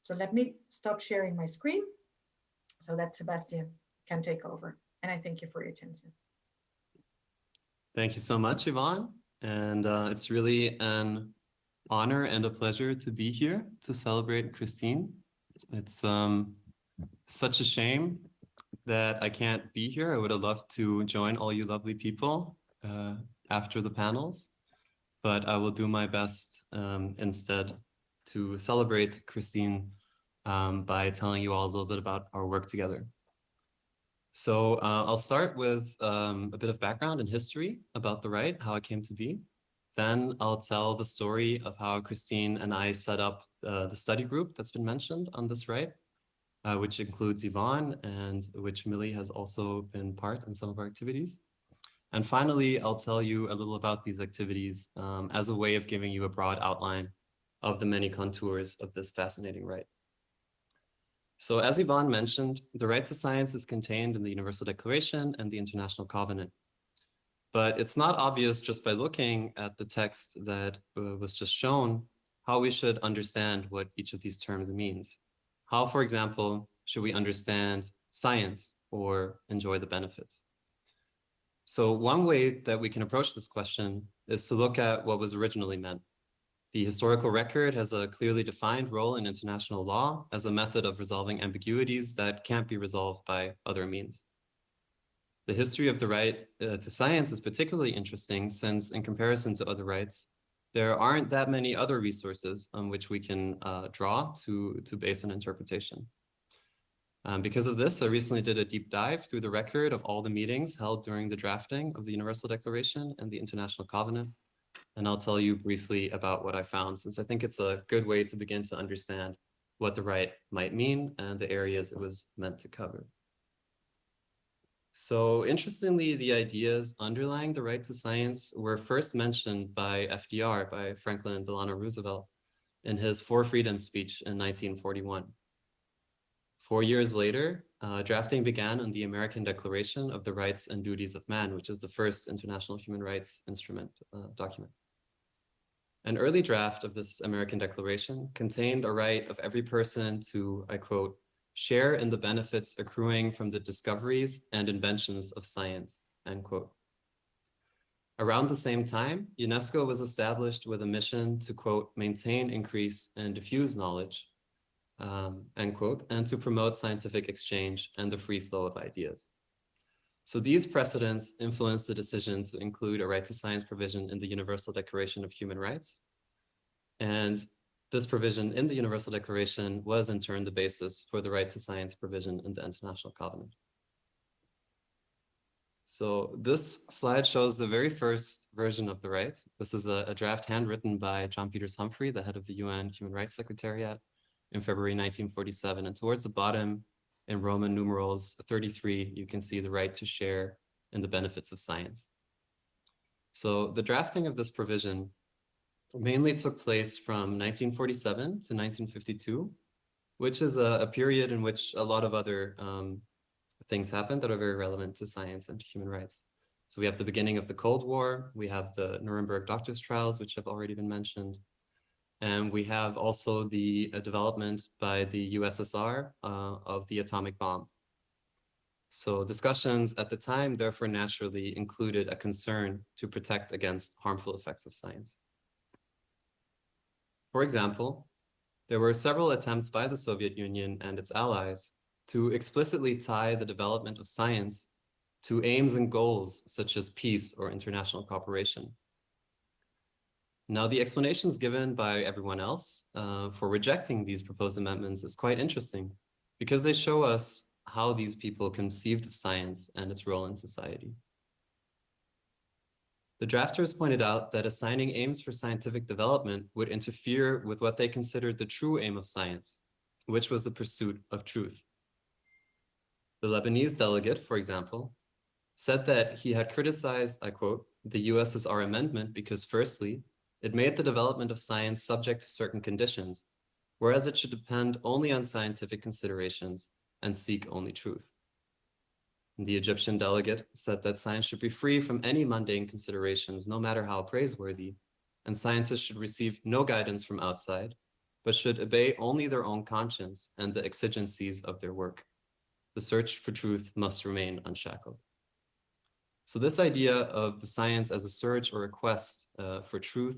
So let me stop sharing my screen so that Sebastian can take over, and I thank you for your attention. Thank you so much, Yvonne, and it's really an honor and a pleasure to be here to celebrate Christine. It's such a shame that I can't be here. I would have loved to join all you lovely people after the panels, but I will do my best instead to celebrate Christine by telling you all a little bit about our work together. So I'll start with a bit of background and history about the right, how it came to be. Then I'll tell the story of how Christine and I set up the study group that's been mentioned on this right, which includes Yvonne and which Millie has also been part in some of our activities. And finally, I'll tell you a little about these activities as a way of giving you a broad outline of the many contours of this fascinating right. So as Yvonne mentioned, the right to science is contained in the Universal Declaration and the International Covenant. But it's not obvious just by looking at the text that was just shown how we should understand what each of these terms means. How, for example, should we understand science or enjoy the benefits? So one way that we can approach this question is to look at what was originally meant. The historical record has a clearly defined role in international law as a method of resolving ambiguities that can't be resolved by other means. The history of the right to science is particularly interesting since, in comparison to other rights, there aren't that many other resources on which we can draw to base an interpretation. Because of this, I recently did a deep dive through the record of all the meetings held during the drafting of the Universal Declaration and the International Covenant. And I'll tell you briefly about what I found, since I think it's a good way to begin to understand what the right might mean and the areas it was meant to cover. So interestingly, the ideas underlying the right to science were first mentioned by FDR, by Franklin Delano Roosevelt, in his Four Freedoms speech in 1941. 4 years later, drafting began on the American Declaration of the Rights and Duties of Man, which is the first international human rights instrument document. An early draft of this American Declaration contained a right of every person to, I quote, share in the benefits accruing from the discoveries and inventions of science, end quote. Around the same time, UNESCO was established with a mission to, quote, maintain, increase, and diffuse knowledge, end quote, and to promote scientific exchange and the free flow of ideas. So these precedents influenced the decision to include a right to science provision in the Universal Declaration of Human Rights. And this provision in the Universal Declaration was in turn the basis for the right to science provision in the International Covenant. So this slide shows the very first version of the right. This is a draft handwritten by John Peters Humphrey, the head of the UN Human Rights Secretariat, in February 1947. And towards the bottom, in Roman numerals 33, you can see the right to share in the benefits of science. So the drafting of this provision mainly took place from 1947 to 1952, which is a period in which a lot of other things happened that are very relevant to science and to human rights. So we have the beginning of the Cold War, we have the Nuremberg doctors' trials, which have already been mentioned, and we have also the development by the USSR of the atomic bomb. So discussions at the time, therefore, naturally included a concern to protect against harmful effects of science. For example, there were several attempts by the Soviet Union and its allies to explicitly tie the development of science to aims and goals such as peace or international cooperation. Now, the explanations given by everyone else for rejecting these proposed amendments is quite interesting because they show us how these people conceived of science and its role in society. The drafters pointed out that assigning aims for scientific development would interfere with what they considered the true aim of science, which was the pursuit of truth. The Lebanese delegate, for example, said that he had criticized, I quote, the USSR amendment because firstly, it made the development of science subject to certain conditions, whereas it should depend only on scientific considerations and seek only truth. The Egyptian delegate said that science should be free from any mundane considerations, no matter how praiseworthy, and scientists should receive no guidance from outside, but should obey only their own conscience and the exigencies of their work. The search for truth must remain unshackled. So this idea of the science as a search or a quest for truth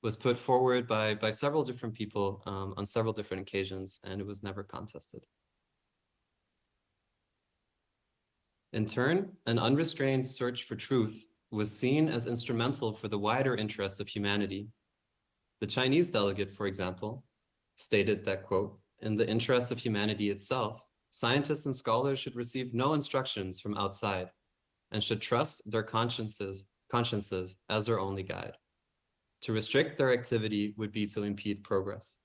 was put forward by several different people on several different occasions, and it was never contested. In turn, an unrestrained search for truth was seen as instrumental for the wider interests of humanity. The Chinese delegate, for example, stated that, quote, in the interests of humanity itself, scientists and scholars should receive no instructions from outside and should trust their consciences as their only guide. To restrict their activity would be to impede progress.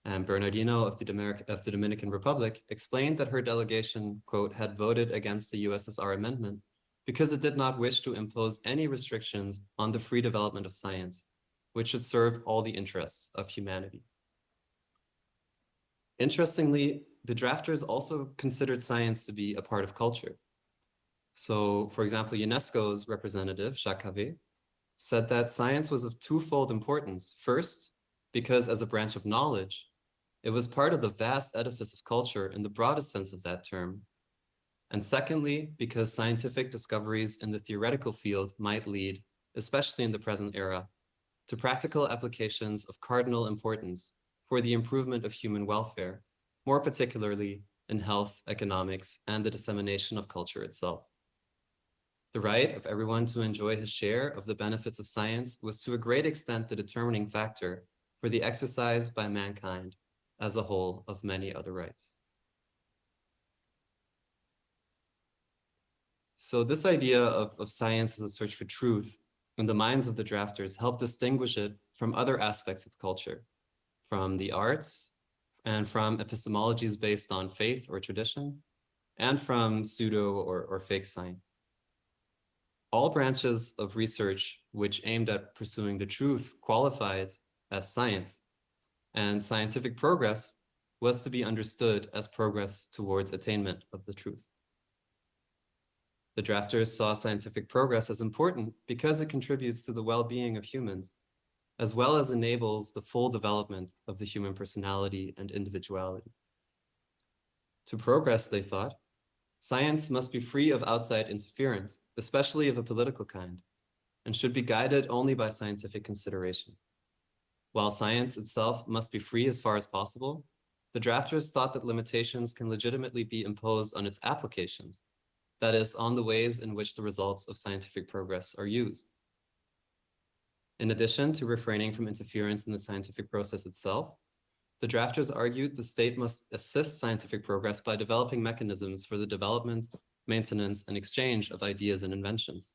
And Bernardino of the Dominican Republic explained that her delegation, quote, had voted against the USSR amendment because it did not wish to impose any restrictions on the free development of science, which should serve all the interests of humanity. Interestingly, the drafters also considered science to be a part of culture. So, for example, UNESCO's representative, Jacques Havet, said that science was of twofold importance. First, because as a branch of knowledge, it was part of the vast edifice of culture in the broadest sense of that term. And secondly, because scientific discoveries in the theoretical field might lead, especially in the present era, to practical applications of cardinal importance for the improvement of human welfare, more particularly in health, economics, and the dissemination of culture itself. The right of everyone to enjoy his share of the benefits of science was to a great extent the determining factor for the exercise by mankind as a whole of many other rights. So this idea of science as a search for truth in the minds of the drafters helped distinguish it from other aspects of culture, from the arts and from epistemologies based on faith or tradition, and from pseudo or fake science. All branches of research which aimed at pursuing the truth qualified as science, and scientific progress was to be understood as progress towards attainment of the truth. The drafters saw scientific progress as important because it contributes to the well-being of humans, as well as enables the full development of the human personality and individuality. To progress, they thought, science must be free of outside interference, especially of a political kind, and should be guided only by scientific considerations. While science itself must be free as far as possible, the drafters thought that limitations can legitimately be imposed on its applications, that is, on the ways in which the results of scientific progress are used. In addition to refraining from interference in the scientific process itself, the drafters argued the state must assist scientific progress by developing mechanisms for the development, maintenance, and exchange of ideas and inventions.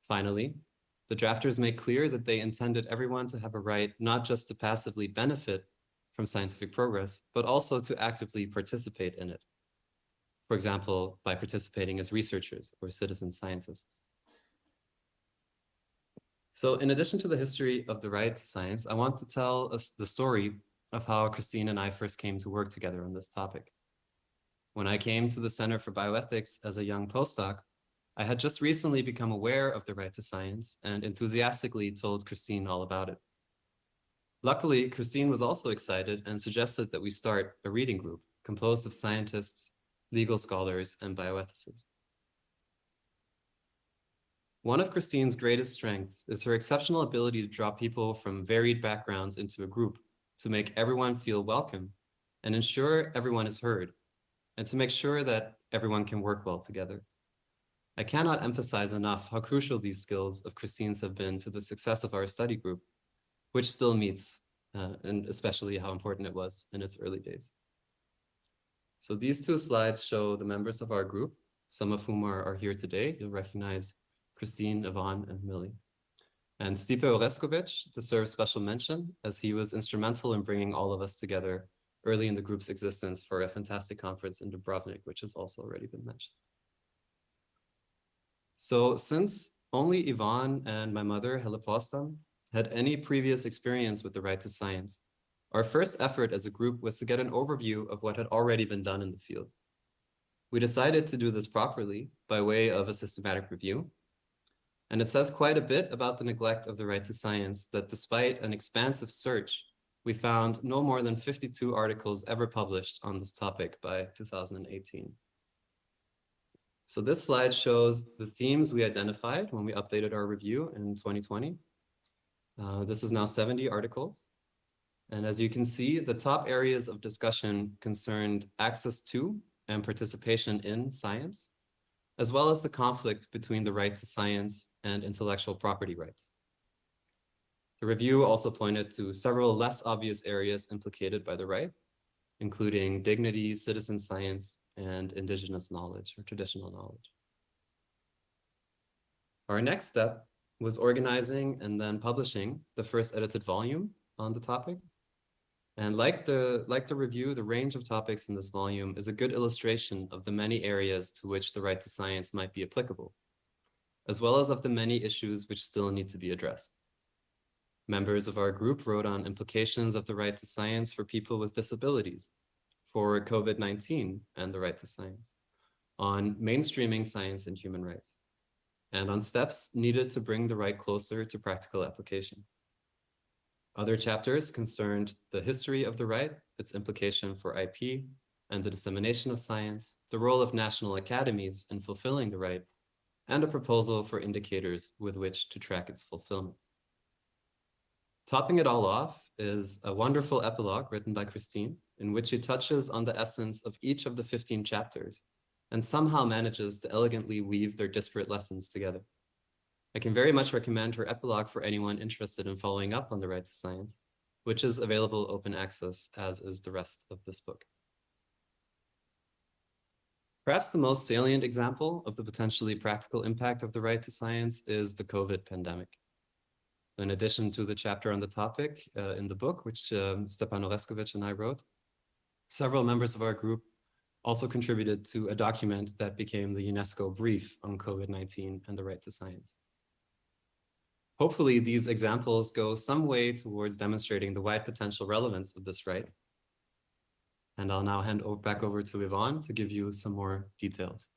Finally, the drafters make clear that they intended everyone to have a right not just to passively benefit from scientific progress, but also to actively participate in it. For example, by participating as researchers or citizen scientists. So in addition to the history of the right to science, I want to tell us the story of how Christine and I first came to work together on this topic. When I came to the Center for Bioethics as a young postdoc, I had just recently become aware of the right to science and enthusiastically told Christine all about it. Luckily, Christine was also excited and suggested that we start a reading group composed of scientists, legal scholars, and bioethicists. One of Christine's greatest strengths is her exceptional ability to draw people from varied backgrounds into a group to make everyone feel welcome and ensure everyone is heard, and to make sure that everyone can work well together. I cannot emphasize enough how crucial these skills of Christine's have been to the success of our study group, which still meets, and especially how important it was in its early days. So these two slides show the members of our group, some of whom are here today. You'll recognize Christine, Yvonne, and Millie. And Stipe Oreskovic deserves special mention, as he was instrumental in bringing all of us together early in the group's existence for a fantastic conference in Dubrovnik, which has also already been mentioned. So since only Yvonne and my mother, Helle Postam, had any previous experience with the right to science, our first effort as a group was to get an overview of what had already been done in the field. We decided to do this properly by way of a systematic review. And it says quite a bit about the neglect of the right to science that despite an expansive search, we found no more than 52 articles ever published on this topic by 2018. So this slide shows the themes we identified when we updated our review in 2020. This is now 70 articles. And as you can see, the top areas of discussion concerned access to and participation in science, as well as the conflict between the right to science and intellectual property rights. The review also pointed to several less obvious areas implicated by the right, including dignity, citizen science, and indigenous knowledge or traditional knowledge. Our next step was organizing and then publishing the first edited volume on the topic. And like the review, the range of topics in this volume is a good illustration of the many areas to which the right to science might be applicable, as well as of the many issues which still need to be addressed. Members of our group wrote on implications of the right to science for people with disabilities, for COVID-19 and the right to science, on mainstreaming science and human rights, and on steps needed to bring the right closer to practical application. Other chapters concerned the history of the right, its implication for IP, and the dissemination of science, the role of national academies in fulfilling the right, and a proposal for indicators with which to track its fulfillment. Topping it all off is a wonderful epilogue written by Christine, in which she touches on the essence of each of the 15 chapters and somehow manages to elegantly weave their disparate lessons together. I can very much recommend her epilogue for anyone interested in following up on the right to science, which is available open access, as is the rest of this book. Perhaps the most salient example of the potentially practical impact of the right to science is the COVID pandemic. In addition to the chapter on the topic in the book, which Stepan Oreskovic and I wrote, several members of our group also contributed to a document that became the UNESCO brief on COVID-19 and the right to science. Hopefully, these examples go some way towards demonstrating the wide potential relevance of this right. And I'll now hand back over to Yvonne to give you some more details.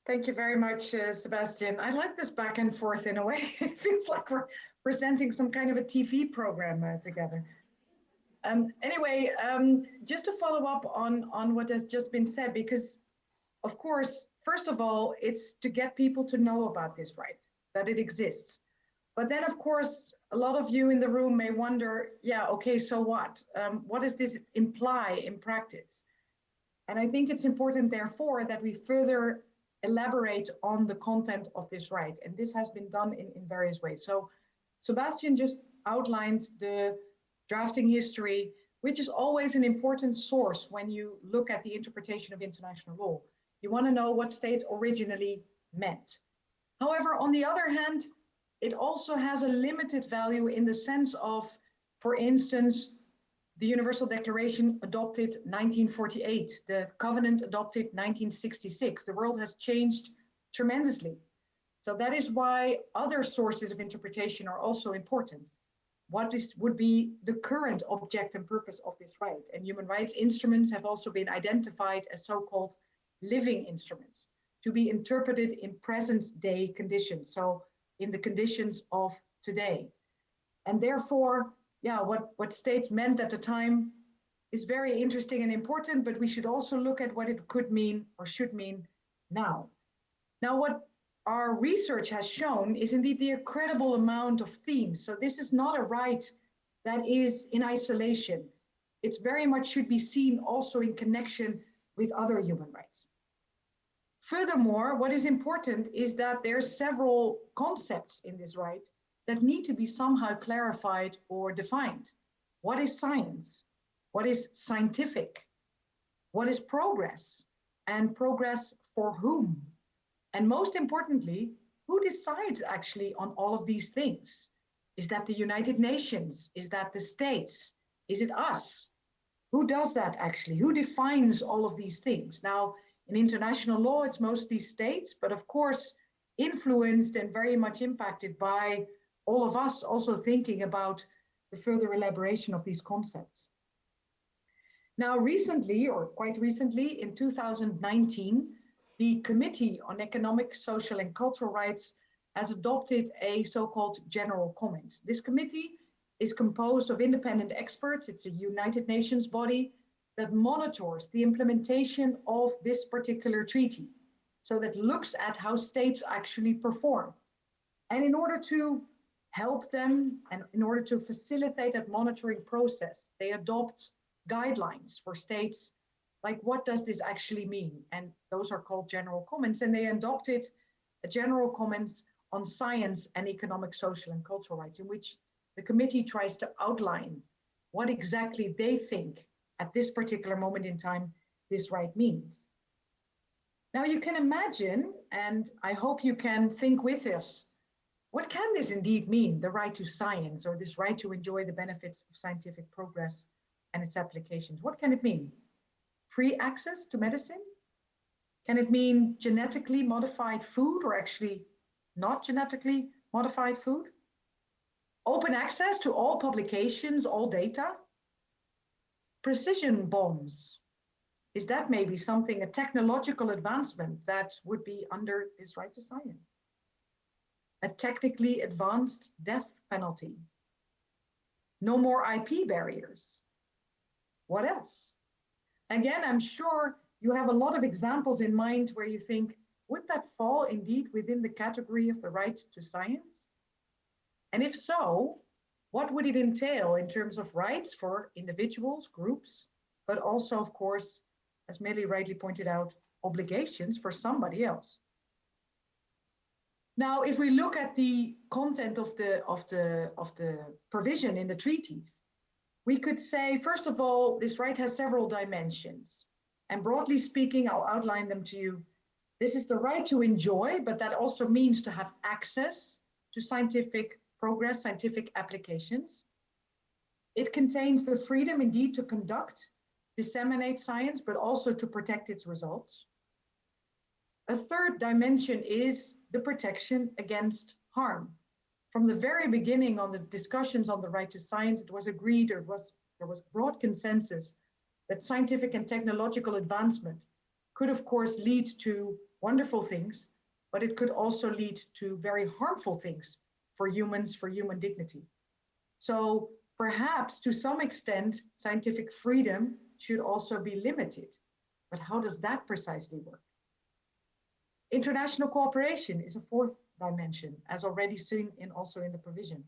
Thank you very much, Sebastian. I like this back and forth in a way. It feels like we're presenting some kind of a TV program together. Anyway, just to follow up on what has just been said, because of course, first of all, it's to get people to know about this right, that it exists. But then, of course, a lot of you in the room may wonder, yeah, okay, so what? What does this imply in practice? And I think it's important, therefore, that we further elaborate on the content of this right. And this has been done in various ways. So Sebastian just outlined the drafting history, which is always an important source when you look at the interpretation of international law. You want to know what states originally meant. However, on the other hand, it also has a limited value in the sense of, for instance, the Universal Declaration adopted 1948, the Covenant adopted 1966. The world has changed tremendously. So that is why other sources of interpretation are also important. What would be the current object and purpose of this right? And human rights instruments have also been identified as so-called living instruments to be interpreted in present day conditions. So in the conditions of today. And therefore, yeah, what states meant at the time is very interesting and important, but we should also look at what it could mean or should mean now. Now, what our research has shown is indeed the incredible amount of themes. So this is not a right that is in isolation. It's very much should be seen also in connection with other human rights. Furthermore, what is important is that there are several concepts in this right that need to be somehow clarified or defined. What is science? What is scientific? What is progress? And progress for whom? And most importantly, who decides actually on all of these things? Is that the United Nations? Is that the states? Is it us? Who does that actually? Who defines all of these things? Now, in international law, it's mostly states, but of course, influenced and very much impacted by all of us also thinking about the further elaboration of these concepts. Now, recently, or quite recently, in 2019, the Committee on Economic, Social and Cultural Rights has adopted a so-called general comment. This committee is composed of independent experts. It's a United Nations body that monitors the implementation of this particular treaty. So that looks at how states actually perform. And in order to help them and in order to facilitate that monitoring process, they adopt guidelines for states, like what does this actually mean? And those are called general comments. And they adopted a general comments on science and economic, social, and cultural rights, in which the committee tries to outline what exactly they think at this particular moment in time this right means. Now you can imagine, and I hope you can think with us, what can this indeed mean, the right to science, or this right to enjoy the benefits of scientific progress and its applications? What can it mean? Free access to medicine? Can it mean genetically modified food, or actually not genetically modified food? Open access to all publications, all data? Precision bombs? Is that maybe something, a technological advancement that would be under this right to science? A technically advanced death penalty? No more IP barriers? What else? Again, I'm sure you have a lot of examples in mind where you think, would that fall indeed within the category of the right to science? And if so, what would it entail in terms of rights for individuals, groups, but also, of course, as Millie rightly pointed out, obligations for somebody else? Now, if we look at the content of the provision in the treaties, we could say, first of all, this right has several dimensions. And broadly speaking, I'll outline them to you. This is the right to enjoy, but that also means to have access to scientific progress, scientific applications. It contains the freedom indeed to conduct, disseminate science, but also to protect its results. A third dimension is the protection against harm. From the very beginning on the discussions on the right to science, it was agreed, there was broad consensus that scientific and technological advancement could, of course, lead to wonderful things, but it could also lead to very harmful things for humans, for human dignity. So perhaps to some extent, scientific freedom should also be limited. But how does that precisely work? International cooperation is a fourth dimension, as already seen also in the provision.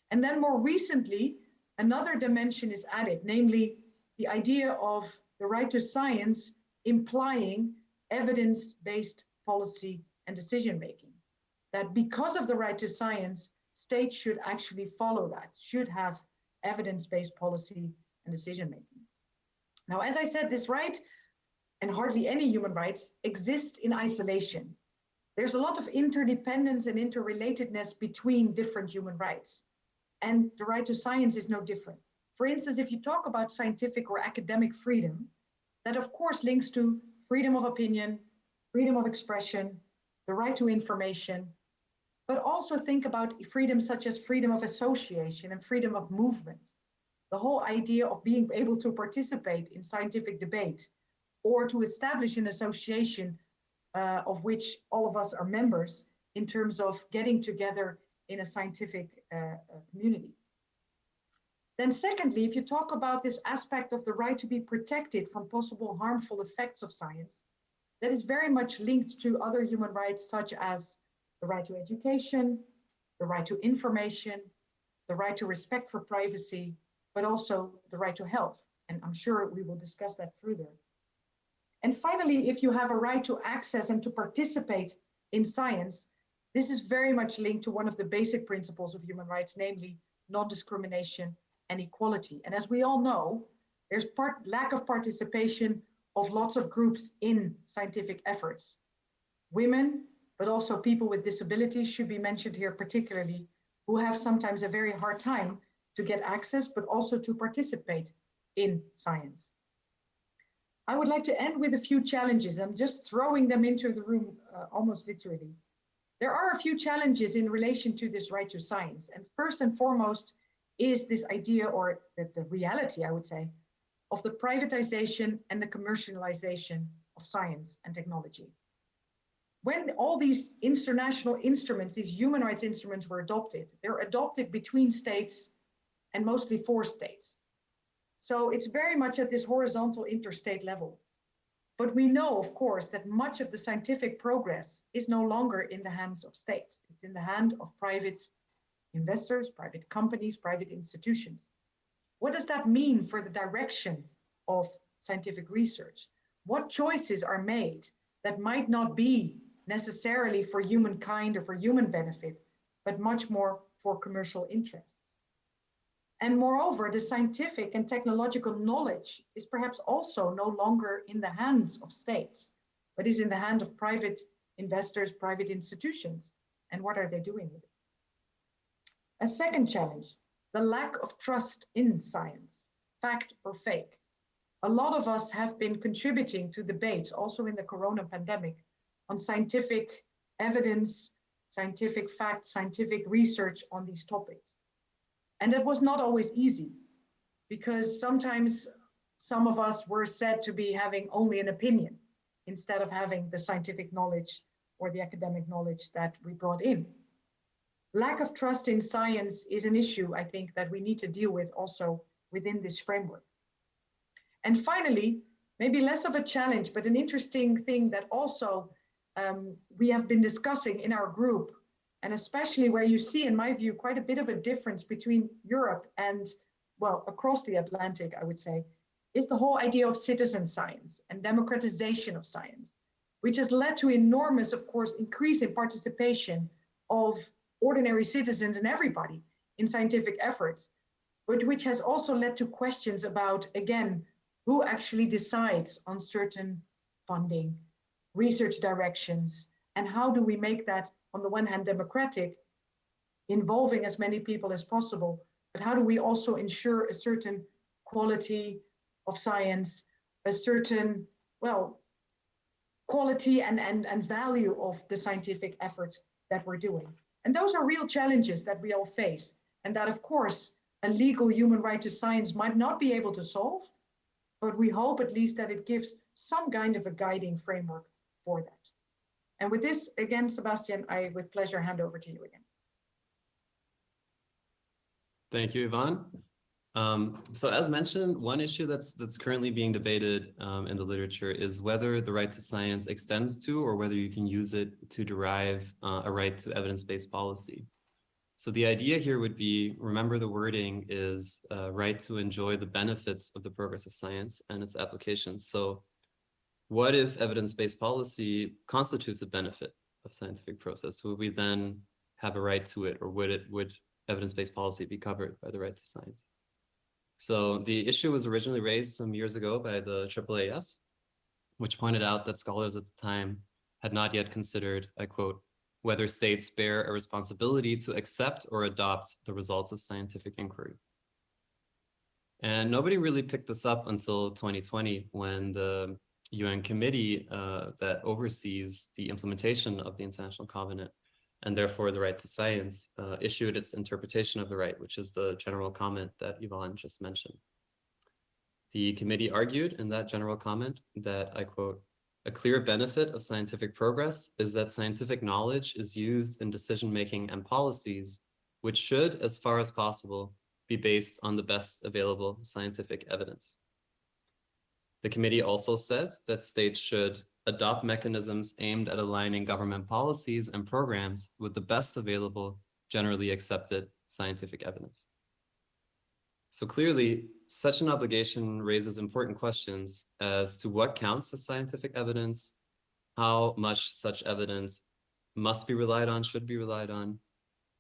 And then more recently, another dimension is added, namely the idea of the right to science implying evidence-based policy and decision-making. That because of the right to science, states should actually follow that, should have evidence-based policy and decision-making. Now, as I said, this right, and hardly any human rights, exist in isolation. There's a lot of interdependence and interrelatedness between different human rights. And the right to science is no different. For instance, if you talk about scientific or academic freedom, that of course links to freedom of opinion, freedom of expression, the right to information, but also think about freedom such as freedom of association and freedom of movement. The whole idea of being able to participate in scientific debate or to establish an association of which all of us are members in terms of getting together in a scientific community. Then secondly, if you talk about this aspect of the right to be protected from possible harmful effects of science, that is very much linked to other human rights such as the right to education, the right to information, the right to respect for privacy, but also the right to health. And I'm sure we will discuss that further. And finally, if you have a right to access and to participate in science, this is very much linked to one of the basic principles of human rights, namely non-discrimination and equality. And as we all know, there's lack of participation of lots of groups in scientific efforts. Women, but also people with disabilities should be mentioned here particularly, who have sometimes a very hard time to get access, but also to participate in science. I would like to end with a few challenges. I'm just throwing them into the room almost literally. There are a few challenges in relation to this right to science. And first and foremost is this idea, or the reality, I would say, of the privatization and the commercialization of science and technology. When all these international instruments, these human rights instruments were adopted, they're adopted between states and mostly for states. So it's very much at this horizontal interstate level. But we know, of course, that much of the scientific progress is no longer in the hands of states. It's in the hand of private investors, private companies, private institutions. What does that mean for the direction of scientific research? What choices are made that might not be necessarily for humankind or for human benefit, but much more for commercial interests? And moreover, the scientific and technological knowledge is perhaps also no longer in the hands of states, but is in the hand of private investors, private institutions. And what are they doing with it? A second challenge, the lack of trust in science, fact or fake. A lot of us have been contributing to debates, also in the corona pandemic, on scientific evidence, scientific facts, scientific research on these topics. And it was not always easy, because sometimes some of us were said to be having only an opinion instead of having the scientific knowledge or the academic knowledge that we brought in. Lack of trust in science is an issue, I think, that we need to deal with also within this framework. And finally, maybe less of a challenge, but an interesting thing that also we have been discussing in our group, and especially where you see, in my view, quite a bit of a difference between Europe and, well, across the Atlantic, I would say, is the whole idea of citizen science and democratization of science, which has led to enormous, of course, increase in participation of ordinary citizens and everybody in scientific efforts, but which has also led to questions about, again, who actually decides on certain funding, research directions, and how do we make that, on the one hand, democratic, involving as many people as possible, but how do we also ensure a certain quality of science, a certain, well, quality and value of the scientific efforts that we're doing. And those are real challenges that we all face, and that, of course, a legal human right to science might not be able to solve, but we hope at least that it gives some kind of a guiding framework for that. And with this, again, Sebastian, I with pleasure hand over to you again. Thank you, Yvonne. So as mentioned, one issue that's currently being debated in the literature is whether the right to science extends to, or whether you can use it to derive a right to evidence-based policy. So the idea here would be, remember the wording is right to enjoy the benefits of the progress of science and its applications. So what if evidence-based policy constitutes a benefit of scientific process? Would we then have a right to it, or would evidence-based policy be covered by the right to science? So the issue was originally raised some years ago by the AAAS, which pointed out that scholars at the time had not yet considered, I quote, whether states bear a responsibility to accept or adopt the results of scientific inquiry. And nobody really picked this up until 2020, when the UN committee that oversees the implementation of the International Covenant, and therefore the right to science, issued its interpretation of the right, which is the general comment that Yvonne just mentioned. The committee argued in that general comment that, I quote, a clear benefit of scientific progress is that scientific knowledge is used in decision-making and policies, which should, as far as possible, be based on the best available scientific evidence. The committee also said that states should adopt mechanisms aimed at aligning government policies and programs with the best available, generally accepted scientific evidence. So clearly, such an obligation raises important questions as to what counts as scientific evidence, how much such evidence must be relied on, should be relied on,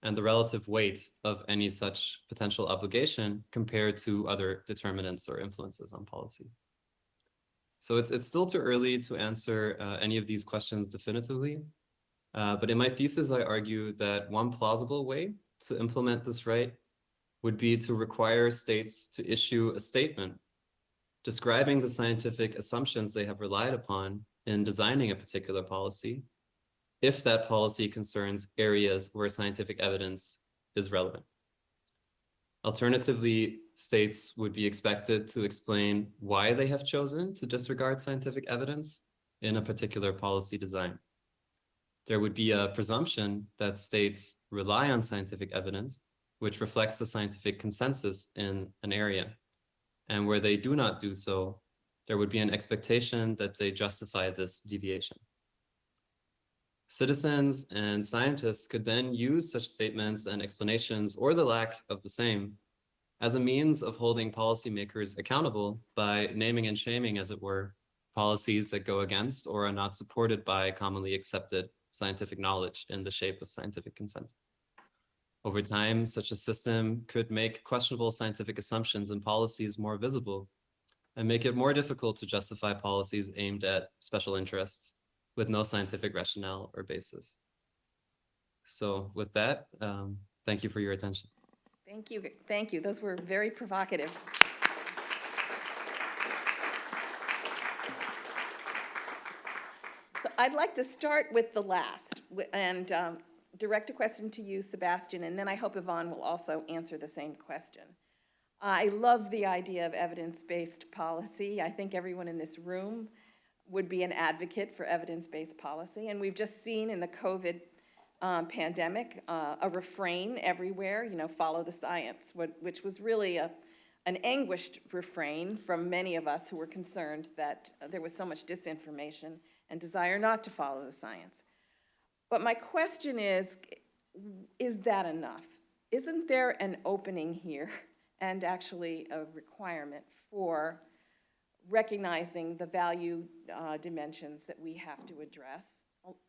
and the relative weight of any such potential obligation compared to other determinants or influences on policy. So it's still too early to answer any of these questions definitively, but in my thesis, I argue that one plausible way to implement this right would be to require states to issue a statement describing the scientific assumptions they have relied upon in designing a particular policy, if that policy concerns areas where scientific evidence is relevant. Alternatively, states would be expected to explain why they have chosen to disregard scientific evidence in a particular policy design. There would be a presumption that states rely on scientific evidence, which reflects the scientific consensus in an area. And where they do not do so, there would be an expectation that they justify this deviation. Citizens and scientists could then use such statements and explanations, or the lack of the same, as a means of holding policymakers accountable by naming and shaming, as it were, policies that go against or are not supported by commonly accepted scientific knowledge in the shape of scientific consensus. Over time, such a system could make questionable scientific assumptions and policies more visible and make it more difficult to justify policies aimed at special interests with no scientific rationale or basis. So with that, thank you for your attention. Thank you. Thank you. Those were very provocative. So I'd like to start with the last and direct a question to you, Sebastian, and then I hope Yvonne will also answer the same question. I love the idea of evidence-based policy. I think everyone in this room would be an advocate for evidence-based policy, and we've just seen in the COVID pandemic a refrain everywhere, you know, follow the science, which was really an anguished refrain from many of us who were concerned that there was so much disinformation and desire not to follow the science. But my question is that enough? Isn't there an opening here and actually a requirement for recognizing the value dimensions that we have to address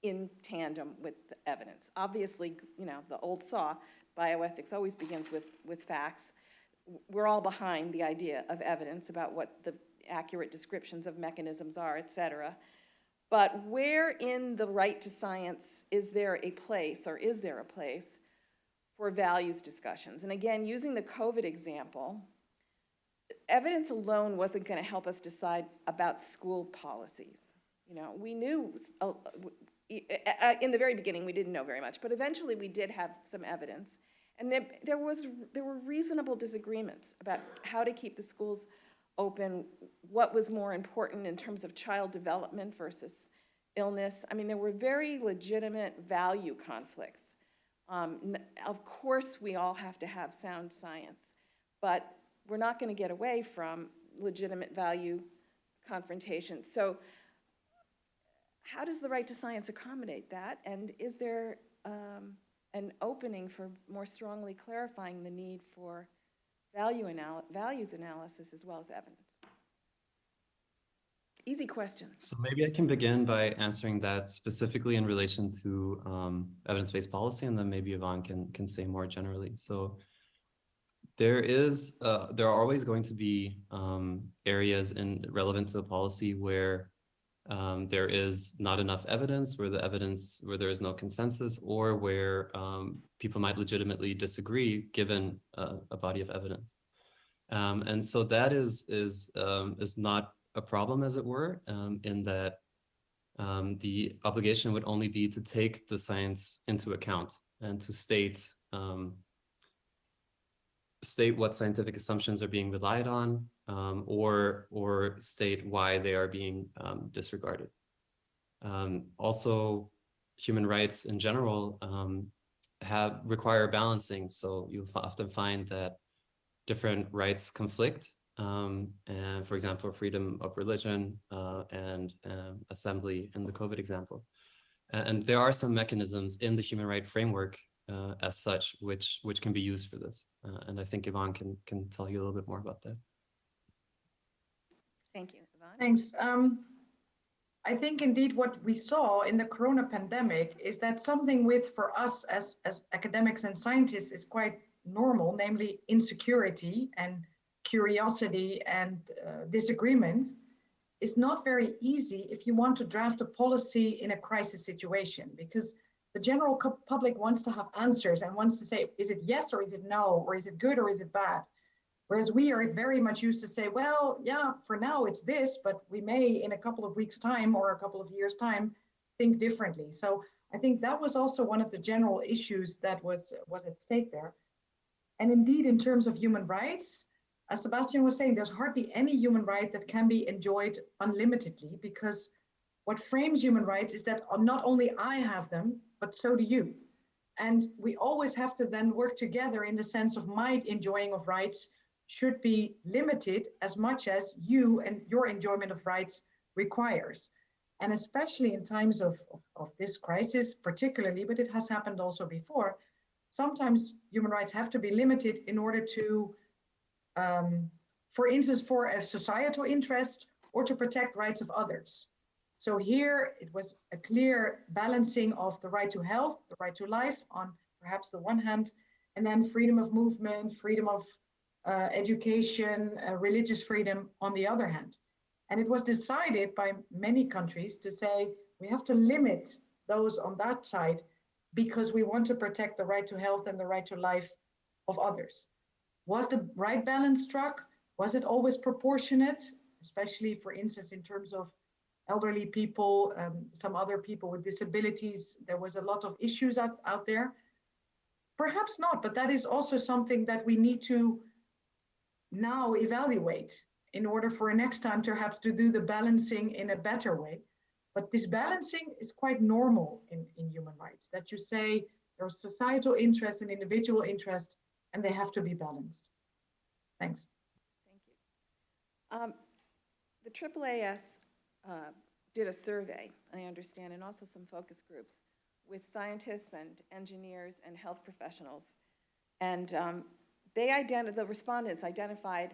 in tandem with the evidence? Obviously, you know, the old saw, bioethics always begins with facts. We're all behind the idea of evidence about what the accurate descriptions of mechanisms are, et cetera. But where in the right to science is there a place for values discussions? And again, using the COVID example, evidence alone wasn't going to help us decide about school policies. You know, we knew, in the very beginning, we didn't know very much, but eventually we did have some evidence. And there were reasonable disagreements about how to keep the schools open what was more important in terms of child development versus illness. I mean, there were very legitimate value conflicts. Of course, we all have to have sound science, but we're not going to get away from legitimate value confrontation. So how does the right to science accommodate that? And is there an opening for more strongly clarifying the need for values analysis as well as evidence? Easy question. So maybe I can begin by answering that specifically in relation to evidence-based policy, and then maybe Yvonne can say more generally. So there are always going to be areas relevant to the policy where there is not enough evidence, where there is no consensus, or where people might legitimately disagree given a body of evidence. And so that is not a problem, as it were, in that the obligation would only be to take the science into account and to state what scientific assumptions are being relied on, or state why they are being disregarded. Also, human rights in general require balancing. So you'll often find that different rights conflict, and for example, freedom of religion and assembly in the COVID example. And there are some mechanisms in the human rights framework as such, which can be used for this. And I think Yvonne can tell you a little bit more about that. Thank you, Yvonne. Thanks. I think indeed what we saw in the corona pandemic is that something for us as academics and scientists is quite normal, namely insecurity and curiosity and disagreement, is not very easy if you want to draft a policy in a crisis situation, because the general public wants to have answers and wants to say, is it yes or is it no, or is it good or is it bad? Whereas we are very much used to say, well, yeah, for now it's this, but we may in a couple of weeks' time or a couple of years' time think differently. So I think that was also one of the general issues that was at stake there. And indeed, in terms of human rights, as Sebastian was saying, there's hardly any human right that can be enjoyed unlimitedly, because what frames human rights is that not only I have them, but so do you. And we always have to then work together in the sense of my enjoying of rights should be limited as much as you and your enjoyment of rights requires. And especially in times of this crisis, particularly, but it has happened also before, sometimes human rights have to be limited in order to, for instance, for a societal interest or to protect rights of others. So here it was a clear balancing of the right to health, the right to life on perhaps the one hand, and then freedom of movement, freedom of education, religious freedom on the other hand. And it was decided by many countries to say we have to limit those on that side because we want to protect the right to health and the right to life of others. Was the right balance struck? Was it always proportionate, especially, for instance, in terms of elderly people, some other people with disabilities? There was a lot of issues out there. Perhaps not, but that is also something that we need to now evaluate in order for next time perhaps to do the balancing in a better way. But this balancing is quite normal in human rights, that you say there's societal interest and individual interest, and they have to be balanced. Thanks. Thank you. The AAAS did a survey, I understand, and also some focus groups with scientists and engineers and health professionals. And the respondents identified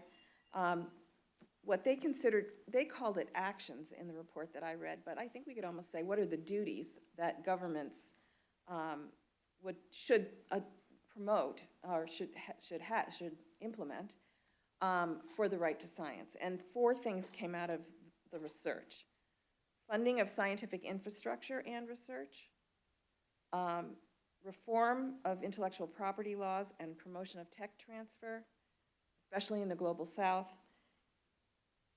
what they considered, they called it actions in the report that I read, but I think we could almost say, what are the duties that governments should promote or should implement for the right to science? And 4 things came out of the research: funding of scientific infrastructure and research, reform of intellectual property laws and promotion of tech transfer, especially in the global south,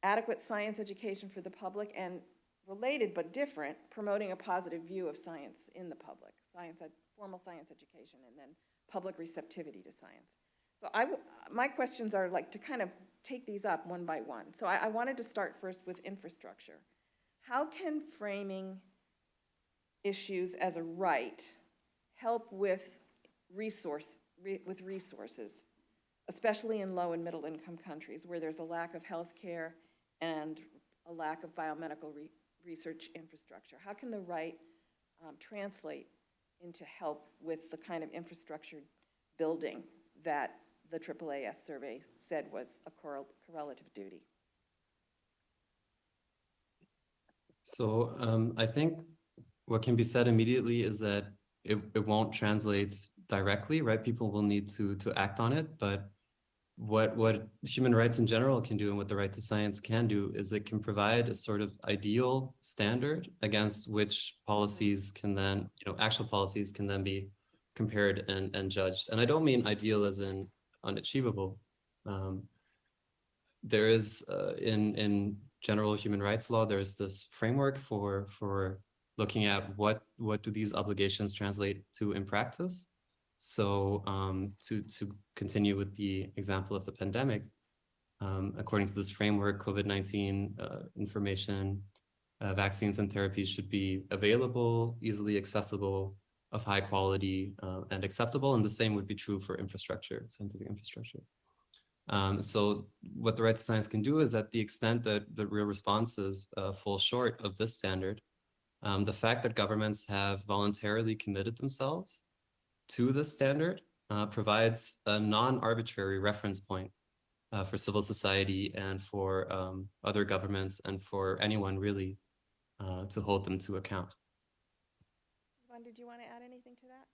adequate science education for the public, and related but different, promoting a positive view of science in the public, formal science education, and then public receptivity to science. So my questions are like to kind of take these up one by one. So I wanted to start first with infrastructure. How can framing issues as a right help with resources, especially in low and middle income countries where there's a lack of health care and a lack of biomedical research infrastructure? How can the right translate into help with the kind of infrastructure building that the AAAS survey said was a correlative duty? So I think what can be said immediately is that it won't translate directly, right? People will need to act on it, but what human rights in general can do and what the right to science can do is it can provide a sort of ideal standard against which policies can then, actual policies can then be compared and judged. And I don't mean ideal as in unachievable. There is in general human rights law, there's this framework for looking at what do these obligations translate to in practice. So to continue with the example of the pandemic, according to this framework, COVID-19 information, vaccines and therapies should be available, easily accessible, of high quality, and acceptable. And the same would be true for infrastructure, scientific infrastructure. So what the right to science can do is, at the extent that the real responses fall short of this standard, the fact that governments have voluntarily committed themselves to this standard provides a non-arbitrary reference point for civil society and for other governments and for anyone really to hold them to account. Yvonne, did you want to add anything to that?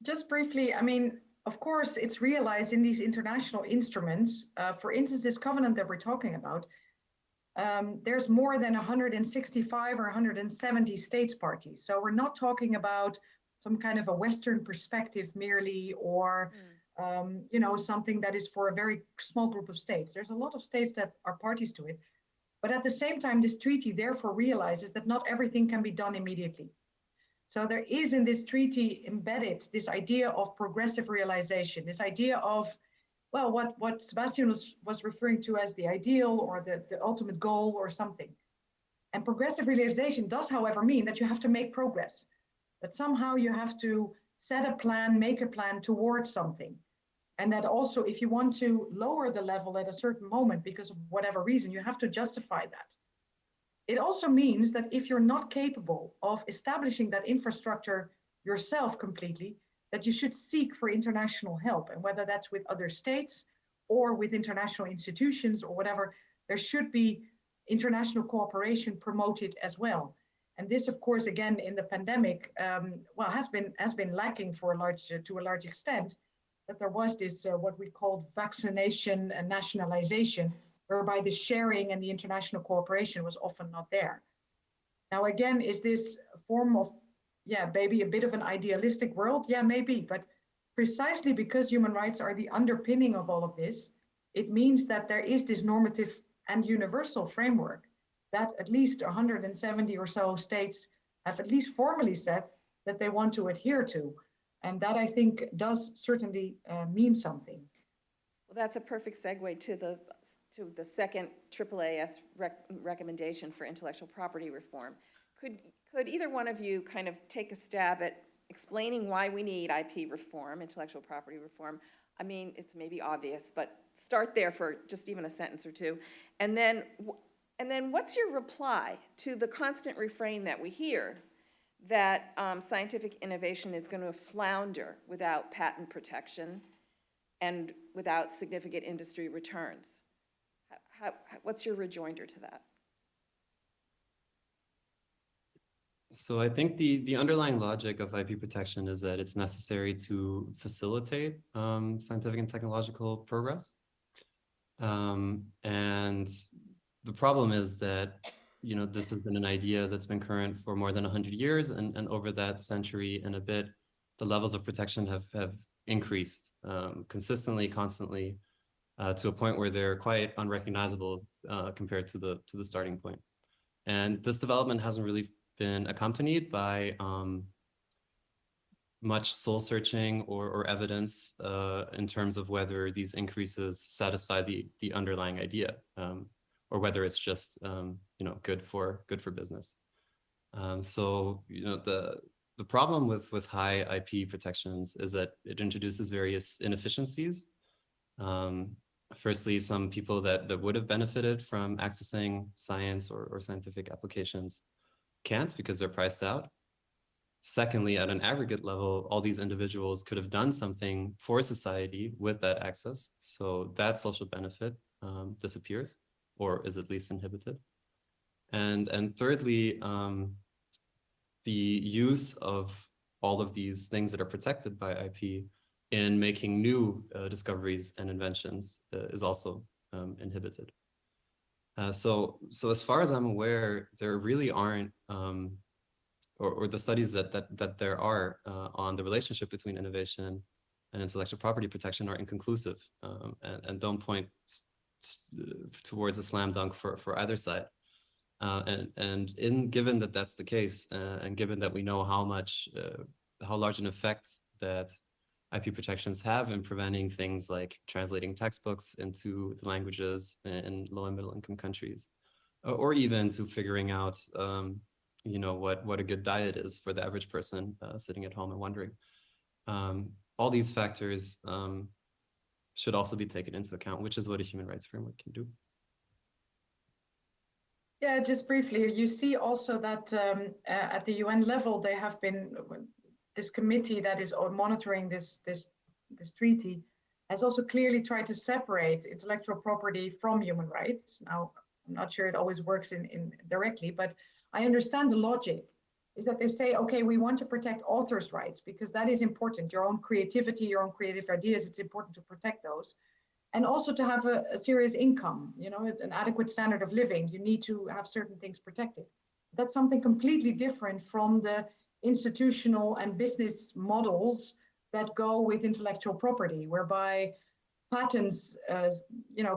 Just briefly, I mean, of course, it's realized in these international instruments, for instance, this covenant that we're talking about, there's more than 165 or 170 states parties. So we're not talking about some kind of a Western perspective merely, or something that is for a very small group of states. There's a lot of states that are parties to it. But at the same time, this treaty therefore realizes that not everything can be done immediately. So there is in this treaty embedded this idea of progressive realization, this idea of, well, what Sebastian was referring to as the ideal or the ultimate goal or something. And progressive realization does, however, mean that you have to make progress, that somehow you have to set a plan, make a plan towards something. And that also, if you want to lower the level at a certain moment because of whatever reason, you have to justify that. It also means that if you're not capable of establishing that infrastructure yourself completely, that you should seek for international help. And whether that's with other states or with international institutions or whatever, there should be international cooperation promoted as well. And this, of course, again, in the pandemic, has been lacking to a large extent, that there was this, what we called vaccination and nationalization, whereby the sharing and the international cooperation was often not there. Now, again, is this a form of, maybe a bit of an idealistic world? Yeah, maybe, but precisely because human rights are the underpinning of all of this, it means that there is this normative and universal framework that at least 170 or so states have at least formally said that they want to adhere to. And that, I think, does certainly mean something. Well, that's a perfect segue to the second AAAS recommendation for intellectual property reform. Could either one of you kind of take a stab at explaining why we need IP reform, intellectual property reform? I mean, it's maybe obvious, but start there for just even a sentence or two. And then what's your reply to the constant refrain that we hear that scientific innovation is going to flounder without patent protection and without significant industry returns? What's your rejoinder to that? So I think the underlying logic of IP protection is that it's necessary to facilitate scientific and technological progress. And the problem is that, this has been an idea that's been current for more than 100 years, and over that century and a bit, the levels of protection have increased consistently, constantly, to a point where they're quite unrecognizable compared to the starting point. And this development hasn't really been accompanied by much soul searching or evidence in terms of whether these increases satisfy the underlying idea, or whether it's just good for business. So the problem with high IP protections is that it introduces various inefficiencies. Firstly, some people that would have benefited from accessing science or scientific applications can't because they're priced out. Secondly, at an aggregate level, all these individuals could have done something for society with that access. So that social benefit disappears or is at least inhibited. And thirdly, the use of all of these things that are protected by IP in making new discoveries and inventions is also inhibited. So as far as I'm aware, there really aren't, or the studies that there are on the relationship between innovation and intellectual property protection are inconclusive and don't point towards a slam dunk for either side. Given that that's the case, and given that we know how large an effect that IP protections have in preventing things like translating textbooks into the languages in low and middle income countries, or even to figuring out, what a good diet is for the average person sitting at home and wondering. All these factors should also be taken into account, which is what a human rights framework can do. Yeah, just briefly, you see also that at the UN level, they have been, this committee that is monitoring this treaty has also clearly tried to separate intellectual property from human rights. Now, I'm not sure it always works in directly, but I understand the logic is that they say, okay, we want to protect authors' rights because that is important. Your own creativity, your own creative ideas, it's important to protect those. And also to have a serious income, an adequate standard of living, you need to have certain things protected. That's something completely different from the institutional and business models that go with intellectual property, whereby patents,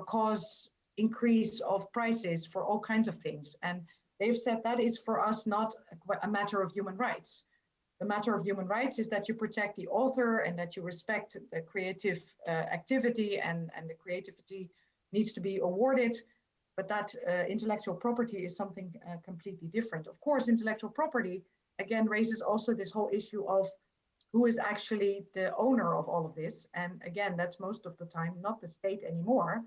cause increase of prices for all kinds of things. And they've said that is for us not a matter of human rights. The matter of human rights is that you protect the author and that you respect the creative activity, and the creativity needs to be awarded. But that intellectual property is something completely different. Of course, intellectual property, again, raises also this whole issue of who is actually the owner of all of this. And again, that's most of the time not the state anymore,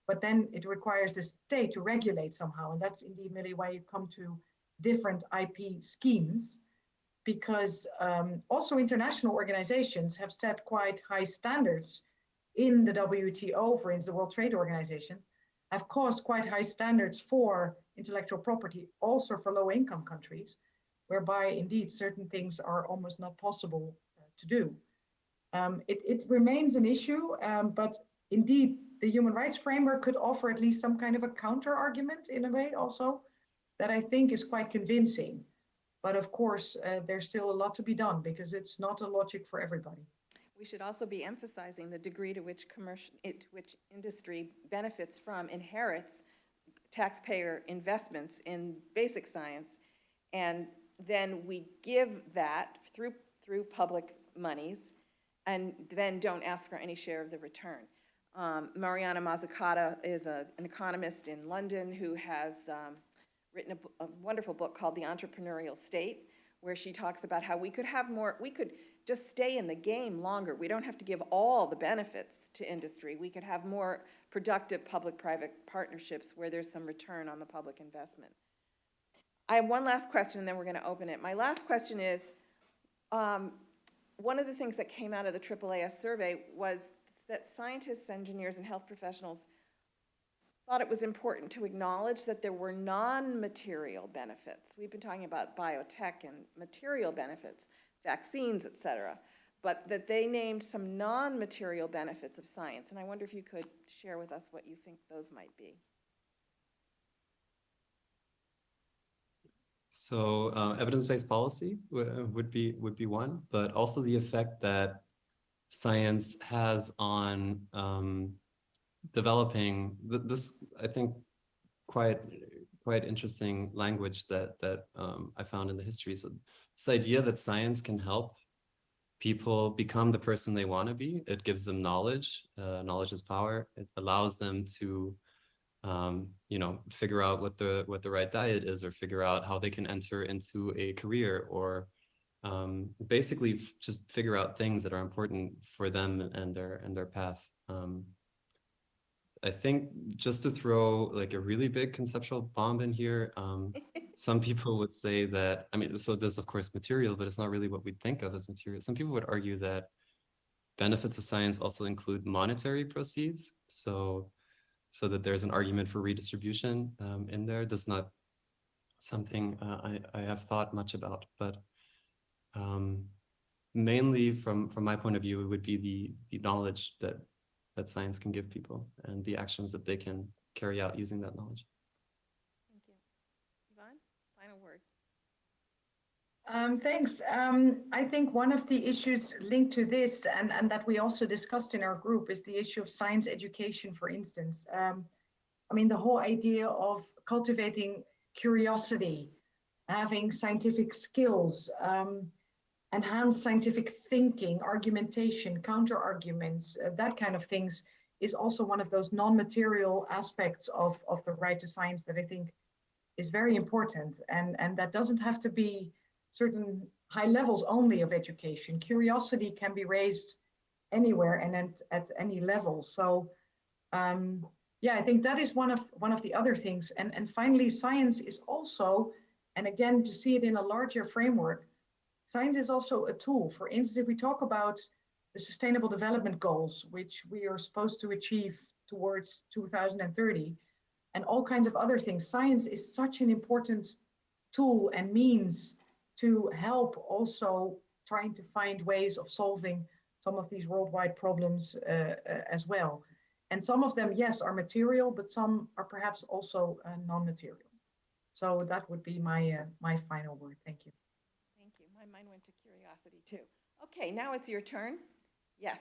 but then it requires the state to regulate somehow. And that's indeed really why you come to different IP schemes, because also international organizations have set quite high standards in the WTO, for instance, the World Trade Organization, have caused quite high standards for intellectual property, also for low income countries, whereby indeed certain things are almost not possible to do. It remains an issue, but indeed the human rights framework could offer at least some kind of a counter argument in a way also that I think is quite convincing. But of course, there's still a lot to be done because it's not a logic for everybody. We should also be emphasizing the degree to which which industry benefits from, inherits taxpayer investments in basic science, and then we give that through public monies, and then don't ask for any share of the return. Mariana Mazzucata is an economist in London who has written a wonderful book called The Entrepreneurial State, where she talks about how we could have more, we could just stay in the game longer. We don't have to give all the benefits to industry. We could have more productive public-private partnerships where there's some return on the public investment. I have one last question, and then we're going to open it. My last question is, one of the things that came out of the AAAS survey was that scientists, engineers, and health professionals thought it was important to acknowledge that there were non-material benefits. We've been talking about biotech and material benefits, vaccines, et cetera, but that they named some non-material benefits of science. And I wonder if you could share with us what you think those might be. So evidence-based policy would be one, but also the effect that science has on developing this, I think, quite interesting language that I found in the history. So this idea that science can help people become the person they want to be. It gives them knowledge. Knowledge is power. It allows them to, you know, figure out what the right diet is, or figure out how they can enter into a career, or basically just figure out things that are important for them and their path. I think just to throw like a really big conceptual bomb in here, some people would say that, I mean, so there's of course material, but it's not really what we think of as material. Some people would argue that benefits of science also include monetary proceeds. So that there's an argument for redistribution in there. That's not something I have thought much about, but mainly from my point of view, it would be the knowledge that science can give people and the actions that they can carry out using that knowledge. Thank you. Yvonne, final word. Thanks. I think one of the issues linked to this, and that we also discussed in our group, is the issue of science education, for instance. I mean, the whole idea of cultivating curiosity, having scientific skills, enhanced scientific thinking, argumentation, counter arguments, that kind of things is also one of those non-material aspects of the right to science that I think is very important. And that doesn't have to be certain high levels only of education. Curiosity can be raised anywhere and at any level. So yeah, I think that is one of the other things. And finally, science is also, and again, to see it in a larger framework, science is also a tool. For instance, if we talk about the Sustainable Development Goals, which we are supposed to achieve towards 2030, and all kinds of other things, science is such an important tool and means to help also trying to find ways of solving some of these worldwide problems as well. And some of them, yes, are material, but some are perhaps also non-material. So that would be my final word. Thank you. Thank you. My mind went to curiosity too. Okay, now it's your turn. Yes.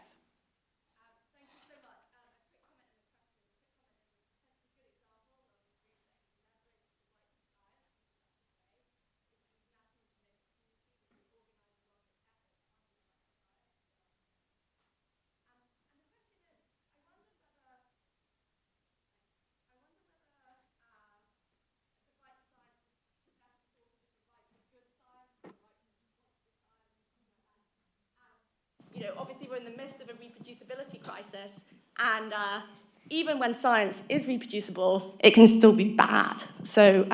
You know, obviously we're in the midst of a reproducibility crisis, and even when science is reproducible, it can still be bad. So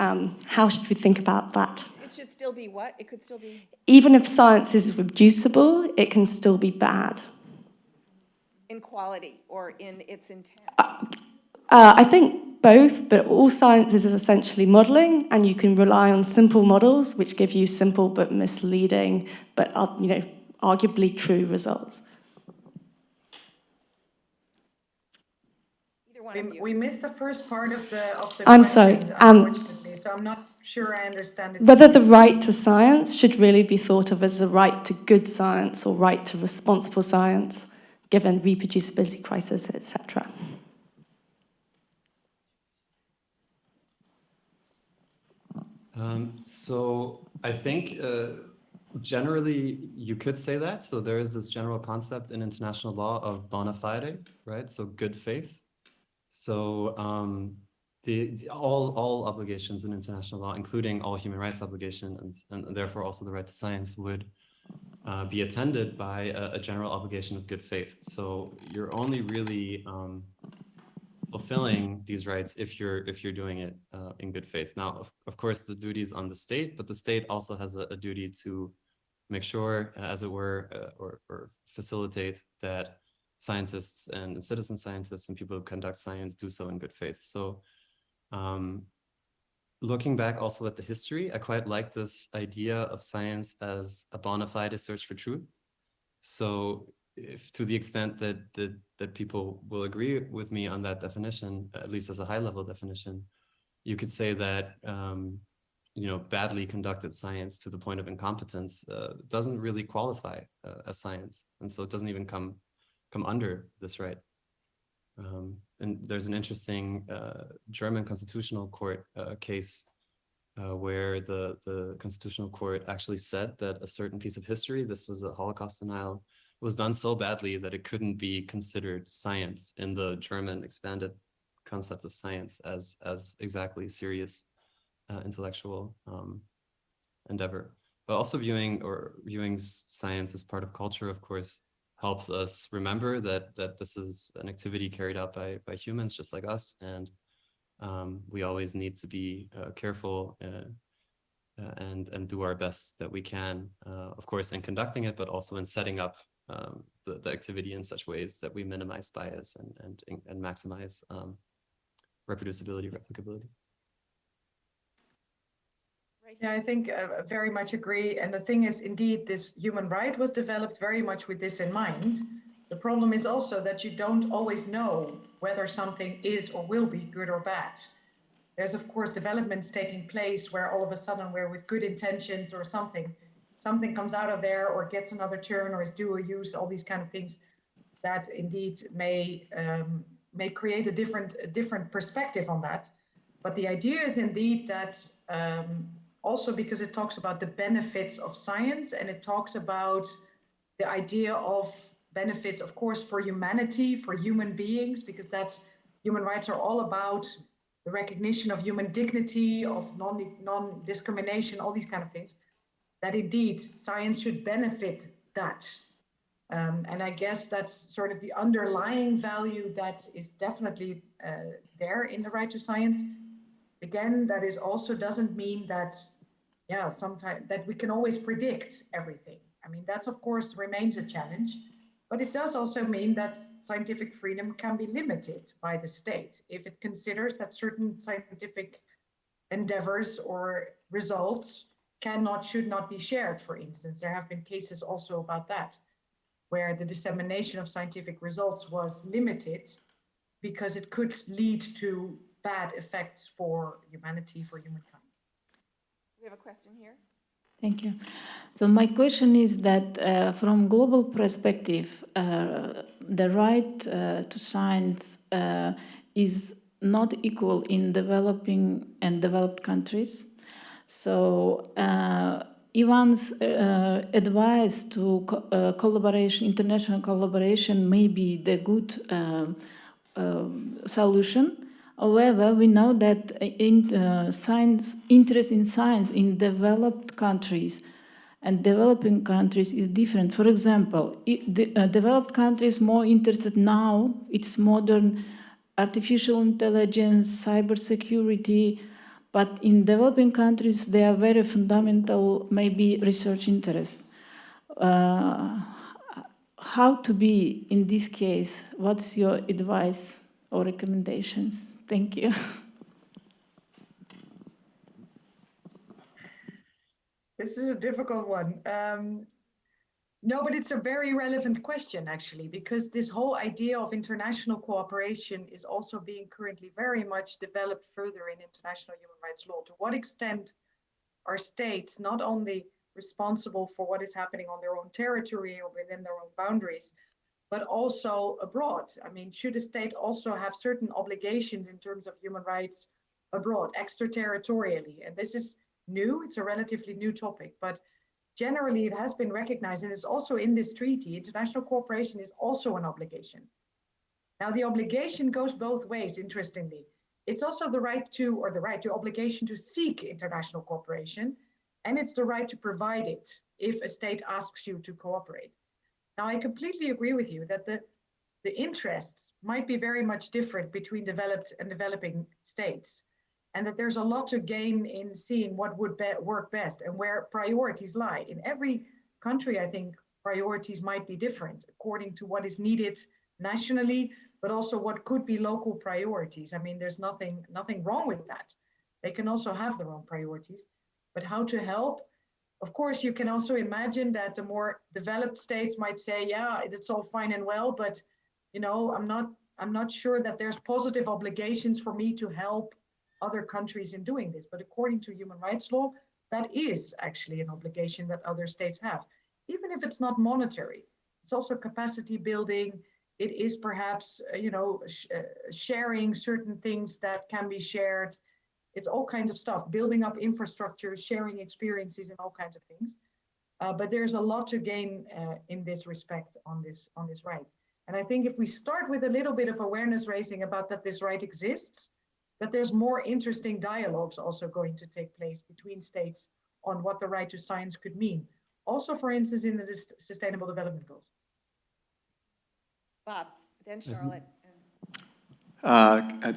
how should we think about that? It should still be what? It could still be? Even if science is reproducible, it can still be bad. In quality or in its intent? I think both, but all science is essentially modeling, and you can rely on simple models, which give you simple but misleading, but you know, arguably true results. Either one of you. We missed the first part of the I'm question, sorry. Unfortunately, so I'm not sure I understand it. Whether the right to science should really be thought of as a right to good science or right to responsible science, given reproducibility crisis, etc. So I think generally you could say that. So there is this general concept in international law of bona fide, right? So good faith. So all obligations in international law, including all human rights obligations, and therefore also the right to science, would be attended by a general obligation of good faith. So you're only really fulfilling these rights if you're doing it in good faith. Now, of course, the duty is on the state, but the state also has a duty to make sure, as it were, or facilitate that scientists and citizen scientists and people who conduct science do so in good faith. So looking back also at the history, I quite like this idea of science as a bona fide search for truth. So if to the extent that people will agree with me on that definition, at least as a high level definition, you could say that you know, badly conducted science to the point of incompetence doesn't really qualify as science, and so it doesn't even come under this right. And there's an interesting German constitutional court case where the Constitutional Court actually said that a certain piece of history, this was a Holocaust denial, was done so badly that it couldn't be considered science in the German expanded concept of science as exactly serious intellectual endeavor. But also viewing science as part of culture, of course, helps us remember that this is an activity carried out by humans just like us, and we always need to be careful and do our best that we can, of course, in conducting it, but also in setting up the activity in such ways that we minimize bias and maximize reproducibility, replicability. Yeah, I think very much agree. And the thing is, indeed, this human right was developed very much with this in mind. The problem is also that you don't always know whether something is or will be good or bad. There's, of course, developments taking place where all of a sudden we're with good intentions or something comes out of there or gets another turn or is dual use, all these kind of things that indeed may create a different perspective on that. But the idea is indeed that also because it talks about the benefits of science and it talks about the idea of benefits, of course, for humanity, for human beings, because that's human rights are all about the recognition of human dignity, of non-discrimination, all these kind of things, that indeed science should benefit that. And I guess that's sort of the underlying value that is definitely there in the right to science. Again, that is also doesn't mean that, yeah, sometimes that we can always predict everything. I mean, that's of course remains a challenge, but it does also mean that scientific freedom can be limited by the state if it considers that certain scientific endeavors or results should not be shared, for instance. There have been cases also about that, where the dissemination of scientific results was limited because it could lead to bad effects for humanity, for humankind. We have a question here. Thank you. So my question is that from global perspective, the right to science is not equal in developing and developed countries. So Ivan's advice to collaboration, international collaboration, may be the good solution. However, we know that interest in science in developed countries and developing countries is different. For example, developed countries more interested now, it's modern artificial intelligence, cybersecurity, but in developing countries, they are very fundamental, maybe research interests. How to be in this case? What's your advice or recommendations? Thank you. This is a difficult one. No, but it's a very relevant question, actually, because this whole idea of international cooperation is also being currently very much developed further in international human rights law. To what extent are states not only responsible for what is happening on their own territory or within their own boundaries, but also abroad? I mean, should a state also have certain obligations in terms of human rights abroad, extraterritorially? And this is new, it's a relatively new topic, but generally it has been recognized, and it's also in this treaty. International cooperation is also an obligation. Now, the obligation goes both ways, interestingly. It's also the obligation to seek international cooperation, and it's the right to provide it if a state asks you to cooperate. Now, I completely agree with you that the interests might be very much different between developed and developing states, and that there's a lot to gain in seeing what would work best and where priorities lie. In every country, I think priorities might be different according to what is needed nationally, but also what could be local priorities. I mean, there's nothing wrong with that. They can also have their own priorities, but how to help? Of course, you can also imagine that the more developed states might say, yeah, it's all fine and well, but you know, I'm not sure that there's positive obligations for me to help other countries in doing this. But according to human rights law, that is actually an obligation that other states have, even if it's not monetary. It's also capacity building. It is perhaps, sharing certain things that can be shared. It's all kinds of stuff, building up infrastructure, sharing experiences, and all kinds of things. But there's a lot to gain in this respect on this right. And I think if we start with a little bit of awareness raising about that this right exists, that there's more interesting dialogues also going to take place between states on what the right to science could mean. Also, for instance, in the Sustainable Development Goals. Bob, then Charlotte.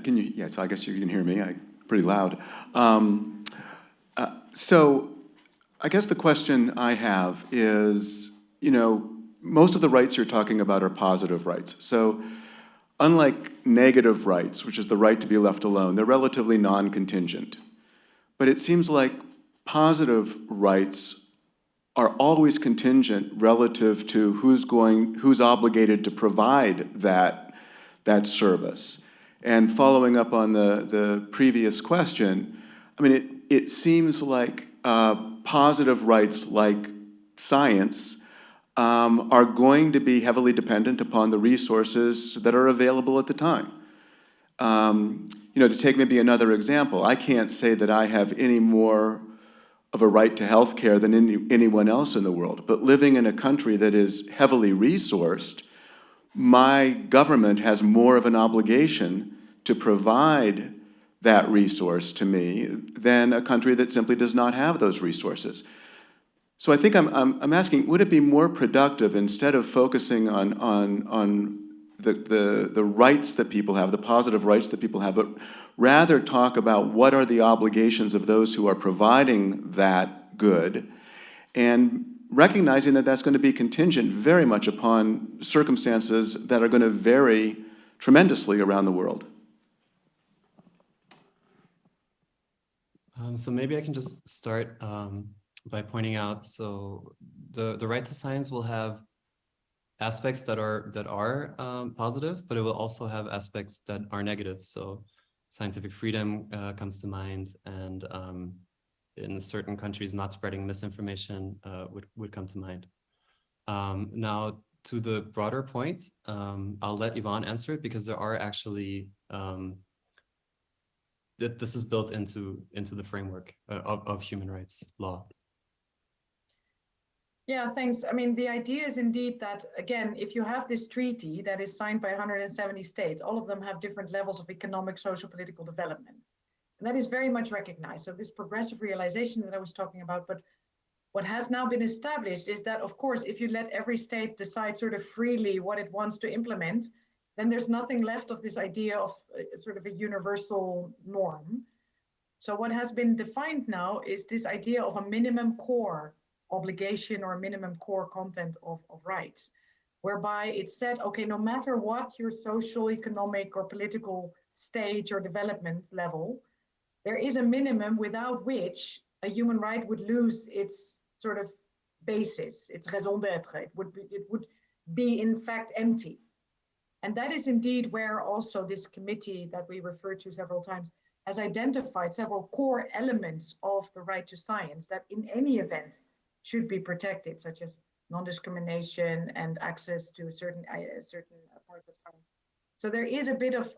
Can you? Yeah, so I guess you can hear me. Pretty loud. So I guess the question I have is, most of the rights you're talking about are positive rights. So unlike negative rights, which is the right to be left alone, they're relatively non-contingent. But it seems like positive rights are always contingent relative to who's obligated to provide that service. And following up on the previous question, I mean, it seems like positive rights like science are going to be heavily dependent upon the resources that are available at the time. To take maybe another example, I can't say that I have any more of a right to health care than anyone else in the world, but living in a country that is heavily resourced, my government has more of an obligation to provide that resource to me than a country that simply does not have those resources. So I think I'm asking, would it be more productive, instead of focusing on the rights that people have, the positive rights that people have, but rather talk about what are the obligations of those who are providing that good, and recognizing that that's going to be contingent very much upon circumstances that are going to vary tremendously around the world. So maybe I can just start by pointing out, so the right to science will have aspects that are positive, but it will also have aspects that are negative. So scientific freedom comes to mind, and in certain countries, not spreading misinformation would come to mind. Now, to the broader point, I'll let Yvonne answer it, because there are actually this is built into the framework of human rights law. Yeah, thanks. I mean, the idea is indeed that, again, if you have this treaty that is signed by 170 states, all of them have different levels of economic, social, political development. And that is very much recognized. So this progressive realization that I was talking about, but what has now been established is that, of course, if you let every state decide sort of freely what it wants to implement, then there's nothing left of this idea of sort of a universal norm. So what has been defined now is this idea of a minimum core obligation or minimum core content of rights, whereby it's said, okay, no matter what your social, economic, or political stage or development level, there is a minimum without which a human right would lose its sort of basis, its raison d'etre. It would be in fact empty. And that is indeed where also this committee that we referred to several times has identified several core elements of the right to science that in any event should be protected, such as non-discrimination and access to certain parts of science. So there is a bit of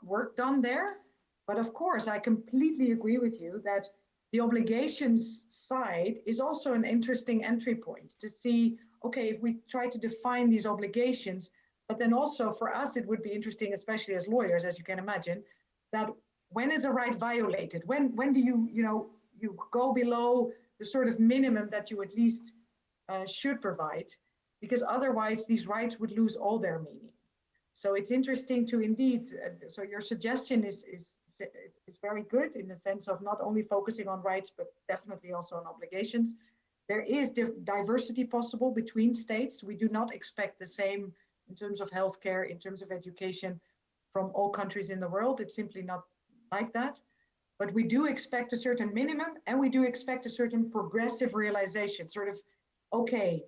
work done there, but of course I completely agree with you that the obligations side is also an interesting entry point to see, okay, if we try to define these obligations, but then also for us it would be interesting, especially as lawyers, as you can imagine, that when is a right violated? When do you go below the sort of minimum that you at least should provide, because otherwise these rights would lose all their meaning. So it's interesting to indeed, so your suggestion is very good in the sense of not only focusing on rights, but definitely also on obligations. There is diversity possible between states. We do not expect the same in terms of healthcare, in terms of education from all countries in the world. It's simply not like that. But we do expect a certain minimum, and we do expect a certain progressive realization, sort of, okay,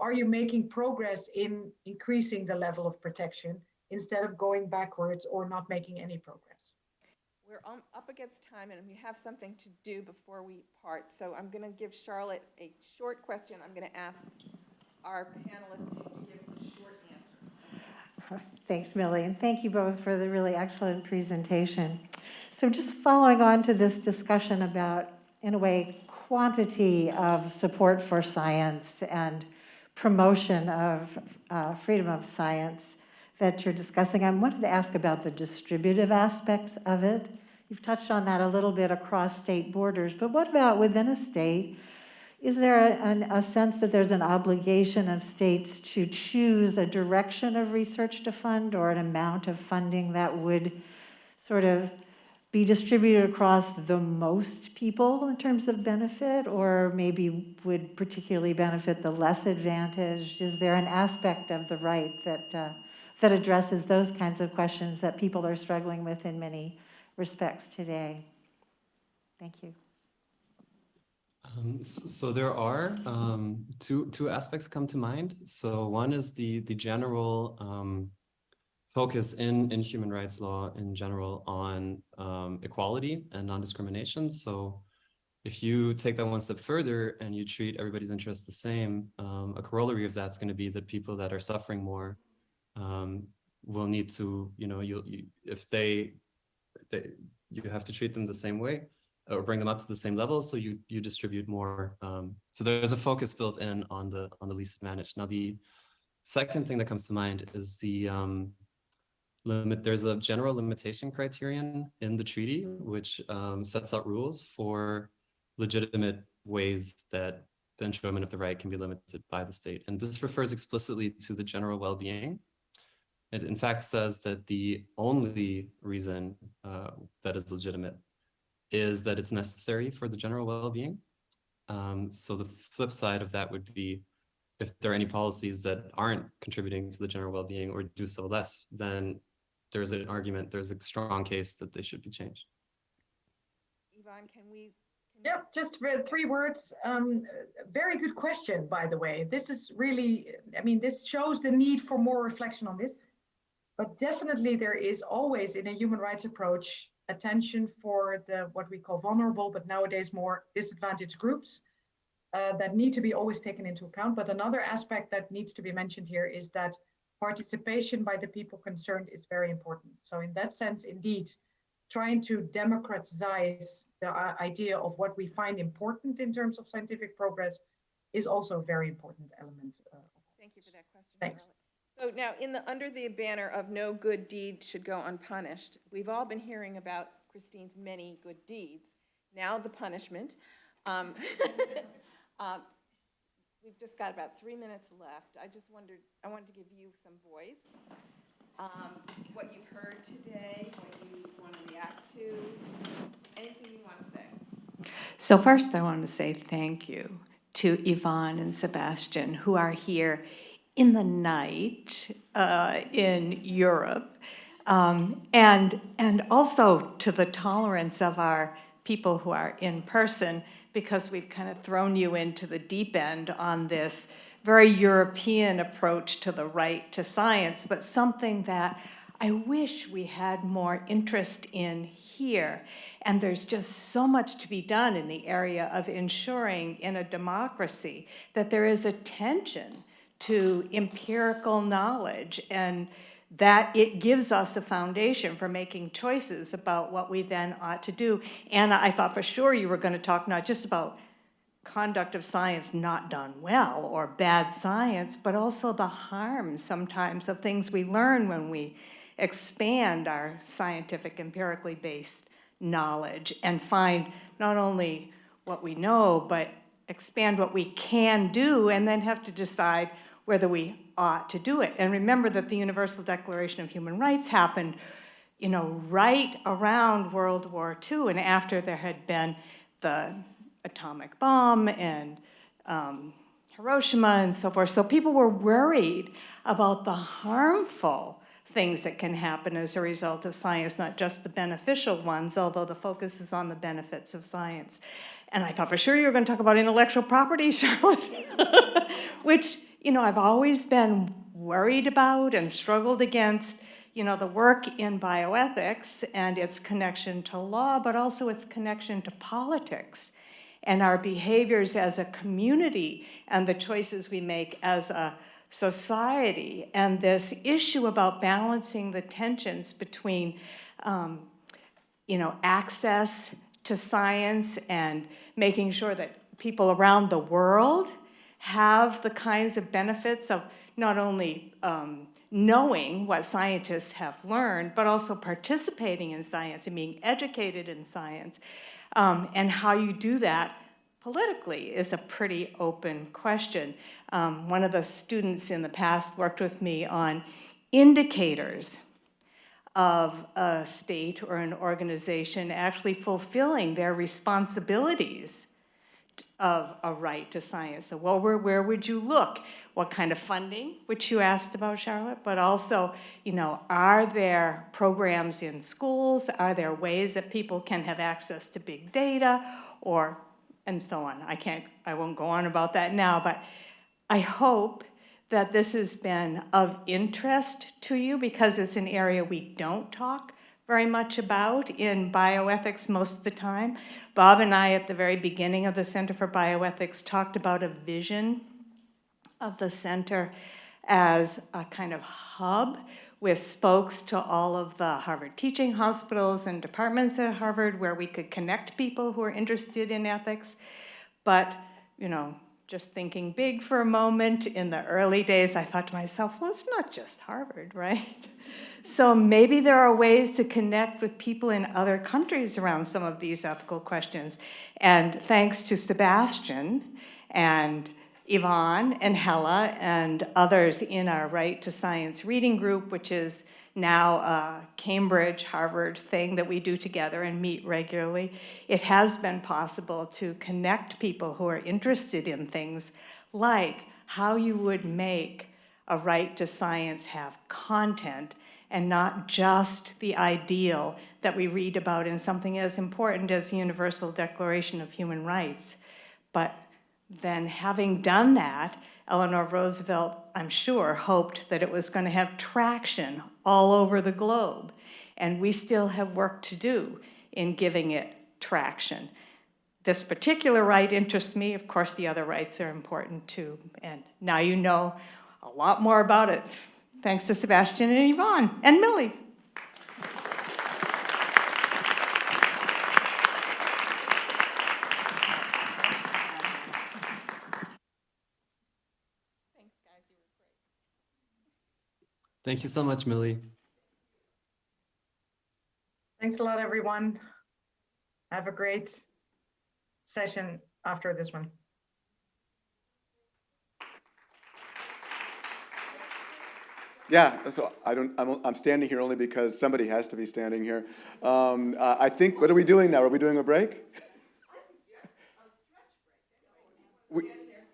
are you making progress in increasing the level of protection instead of going backwards or not making any progress? We're up against time, and we have something to do before we part. So I'm going to give Charlotte a short question. I'm going to ask our panelists to give a short answer. Thanks, Millie, and thank you both for the really excellent presentation. So just following on to this discussion about, in a way, quantity of support for science and promotion of freedom of science that you're discussing, I wanted to ask about the distributive aspects of it. You've touched on that a little bit across state borders, but what about within a state? Is there a sense that there's an obligation of states to choose a direction of research to fund or an amount of funding that would sort of be distributed across the most people in terms of benefit, or maybe would particularly benefit the less advantaged? Is there an aspect of the right that addresses those kinds of questions that people are struggling with in many respects today? Thank you. So there are two aspects come to mind. So one is the general focus in human rights law in general on equality and non-discrimination. So if you take that one step further and you treat everybody's interests the same, a corollary of that's going to be that people that are suffering more will need to, you have to treat them the same way or bring them up to the same level, so you distribute more. So there's a focus built in on the least advantaged. Now, the second thing that comes to mind is the there's a general limitation criterion in the treaty, which sets out rules for legitimate ways that the enjoyment of the right can be limited by the state. And this refers explicitly to the general well-being. It in fact says that the only reason that is legitimate is that it's necessary for the general well-being. So the flip side of that would be if there are any policies that aren't contributing to the general well-being or do so less, then there's an argument, there's a strong case that they should be changed. Yvonne, can we? Yeah, just 3 words. Very good question, by the way. This is really, I mean, this shows the need for more reflection on this. But definitely there is always in a human rights approach attention for the what we call vulnerable, but nowadays more disadvantaged groups that need to be always taken into account. But another aspect that needs to be mentioned here is that participation by the people concerned is very important. So in that sense, indeed, trying to democratize the idea of what we find important in terms of scientific progress is also a very important element. Thank you for that question, Thanks. Charlotte. So now, under the banner of no good deed should go unpunished, we've all been hearing about Christine's many good deeds. Now the punishment. We've just got about 3 minutes left. I wanted to give you some voice. What you've heard today, what you want to react to, anything you want to say. So first I want to say thank you to Yvonne and Sebastian, who are here in the night in Europe, and also to the tolerance of our people who are in person, because we've kind of thrown you into the deep end on this very European approach to the right to science, but something that I wish we had more interest in here. And there's just so much to be done in the area of ensuring in a democracy that there is attention to empirical knowledge, and that it gives us a foundation for making choices about what we then ought to do. And I thought for sure you were going to talk not just about conduct of science not done well or bad science, but also the harm sometimes of things we learn when we expand our scientific, empirically based knowledge and find not only what we know, but expand what we can do, and then have to decide whether we ought to do it. And remember that the Universal Declaration of Human Rights happened, right around World War II, and after there had been the atomic bomb and Hiroshima and so forth. So people were worried about the harmful things that can happen as a result of science, not just the beneficial ones, although the focus is on the benefits of science. And I thought for sure you were going to talk about intellectual property, Charlotte, which, I've always been worried about and struggled against, the work in bioethics and its connection to law, but also its connection to politics and our behaviors as a community and the choices we make as a society, and this issue about balancing the tensions between access to science and making sure that people around the world have the kinds of benefits of not only knowing what scientists have learned, but also participating in science and being educated in science. And how you do that politically is a pretty open question. One of the students in the past worked with me on indicators of a state or an organization actually fulfilling their responsibilities of a right to science. So where would you look? What kind of funding, which you asked about, Charlotte, but also, are there programs in schools? Are there ways that people can have access to big data, and so on? I won't go on about that now, but I hope that this has been of interest to you because it's an area we don't talk very much about in bioethics most of the time. Bob and I, at the very beginning of the Center for Bioethics, talked about a vision of the center as a kind of hub with spokes to all of the Harvard teaching hospitals and departments at Harvard where we could connect people who are interested in ethics. But, just thinking big for a moment, in the early days, I thought to myself, well, it's not just Harvard, right? So maybe there are ways to connect with people in other countries around some of these ethical questions. And thanks to Sebastian and Yvonne and Hella and others in our Right to Science reading group, which is now a Cambridge, Harvard thing that we do together and meet regularly, it has been possible to connect people who are interested in things like how you would make a right to science have content and not just the ideal that we read about in something as important as the Universal Declaration of Human Rights. But then having done that, Eleanor Roosevelt, I'm sure, hoped that it was going to have traction all over the globe. And we still have work to do in giving it traction. This particular right interests me. Of course, the other rights are important too. And now you know a lot more about it. Thanks to Sebastian and Yvonne and Millie. Thank you so much, Millie. Thanks a lot, everyone. Have a great session after this one. Yeah, so I'm standing here only because somebody has to be standing here. I think, what are we doing now? Are we doing a break?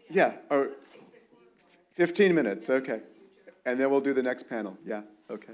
Yeah, or 15 minutes, okay. And then we'll do the next panel, yeah, okay.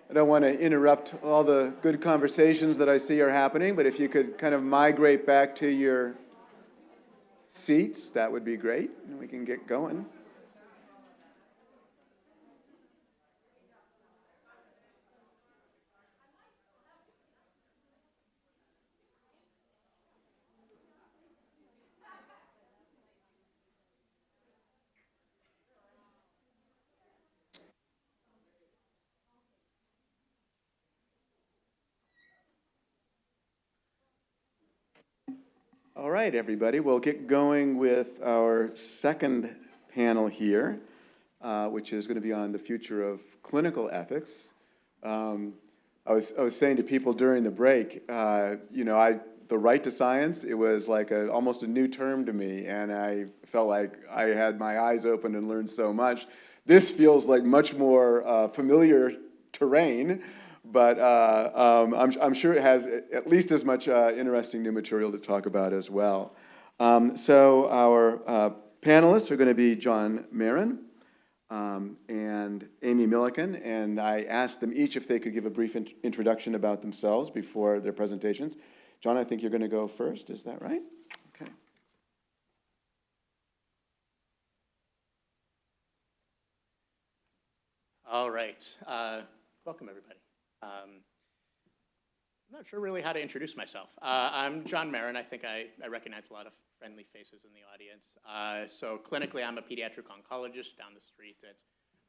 I don't want to interrupt all the good conversations that I see are happening, but if you could kind of migrate back to your seats, that would be great, and we can get going. All right, everybody, we'll get going with our second panel here, which is going to be on the future of clinical ethics. I was saying to people during the break, you know, the right to science, it was like almost a new term to me, and I felt like I had my eyes open and learned so much. This feels like much more familiar terrain, but I'm sure it has at least as much interesting new material to talk about as well. So our panelists are going to be John Marin and Amy Milliken, and I asked them each if they could give a brief introduction about themselves before their presentations. John, I think you're going to go first, is that right? Okay. All right. Welcome, everybody. I'm not sure really how to introduce myself. I'm John Marin. I think I recognize a lot of friendly faces in the audience. So clinically, I'm a pediatric oncologist down the street at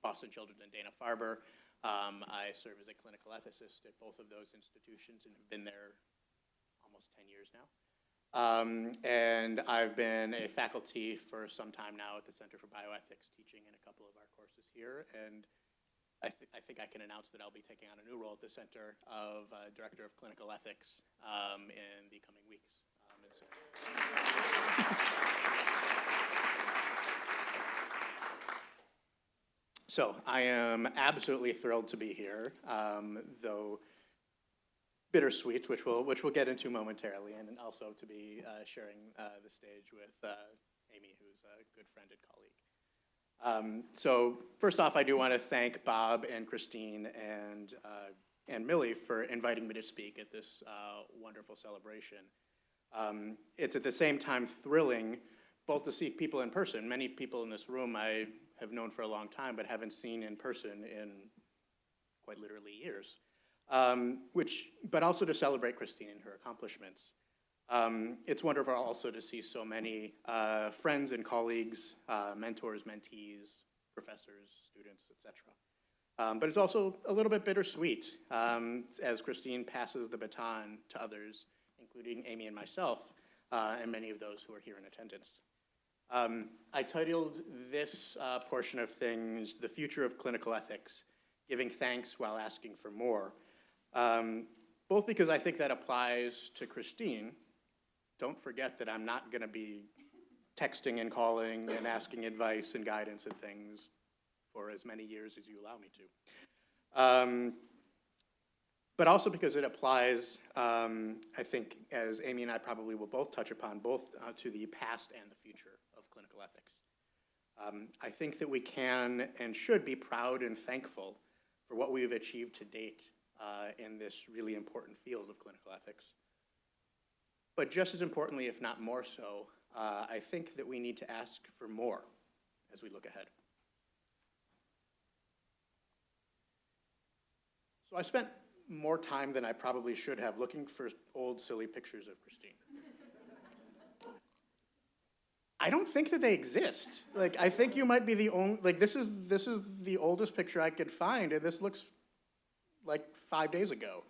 Boston Children's and Dana-Farber. I serve as a clinical ethicist at both of those institutions and have been there almost 10 years now. And I've been a faculty for some time now at the Center for Bioethics, teaching in a couple of our courses here. And I think I can announce that I'll be taking on a new role at the Center of Director of Clinical Ethics in the coming weeks. So I am absolutely thrilled to be here, though bittersweet, which we'll get into momentarily, and also to be sharing the stage with Amy, who's a good friend and colleague. So first off, I do want to thank Bob and Christine and Millie for inviting me to speak at this wonderful celebration. It's at the same time thrilling both to see people in person. Many people in this room I have known for a long time, but haven't seen in person in quite literally years. But also to celebrate Christine and her accomplishments. It's wonderful also to see so many friends and colleagues, mentors, mentees, professors, students, etc. But it's also a little bit bittersweet as Christine passes the baton to others, including Amy and myself, and many of those who are here in attendance. I titled this portion of things, "The Future of Clinical Ethics, Giving Thanks While Asking for More," both because I think that applies to Christine. Don't forget that I'm not going to be texting and calling and asking advice and guidance and things for as many years as you allow me to. But also because it applies, I think, as Amy and I probably will both touch upon, both to the past and the future of clinical ethics. I think that we can and should be proud and thankful for what we've achieved to date in this really important field of clinical ethics. But just as importantly, if not more so, I think that we need to ask for more as we look ahead. So I spent more time than I probably should have looking for old, silly pictures of Christine. I don't think that they exist. Like, I think you might be the only, like, this is the oldest picture I could find, and this looks like 5 days ago.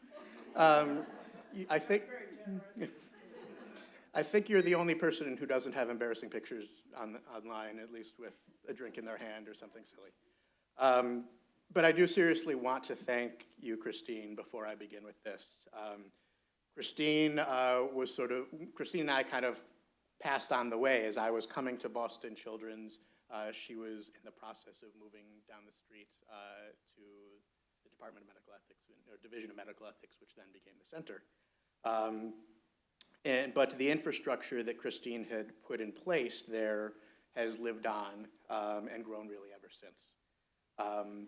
I think you're the only person who doesn't have embarrassing pictures online, at least with a drink in their hand or something silly. But I do seriously want to thank you, Christine, before I begin with this. Christine and I kind of passed on the way as I was coming to Boston Children's. She was in the process of moving down the street to the Department of Medical Ethics, or Division of Medical Ethics, which then became the center. But the infrastructure that Christine had put in place there has lived on and grown really ever since.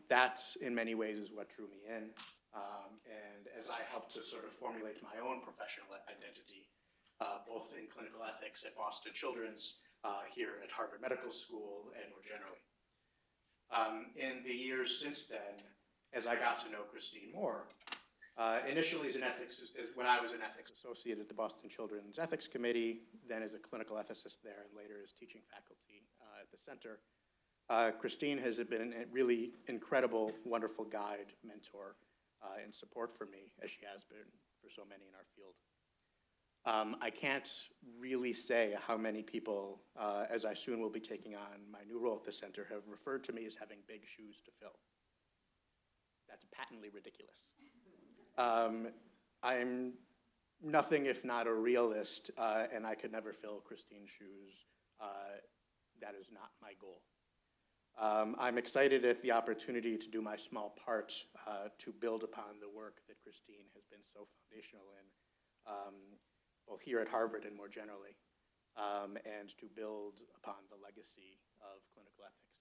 That, in many ways, is what drew me in. And as I helped to sort of formulate my own professional identity, both in clinical ethics at Boston Children's, here at Harvard Medical School, and more generally. In the years since then, as I got to know Christine more, initially when I was an ethics associate at the Boston Children's Ethics Committee, then as a clinical ethicist there, and later as teaching faculty at the center, Christine has been a really incredible, wonderful guide, mentor, and support for me, as she has been for so many in our field. I can't really say how many people, as I soon will be taking on my new role at the center, have referred to me as having big shoes to fill. That's patently ridiculous. I'm nothing if not a realist, and I could never fill Christine's shoes. That is not my goal. I'm excited at the opportunity to do my small part to build upon the work that Christine has been so foundational in, both here at Harvard and more generally, and to build upon the legacy of clinical ethics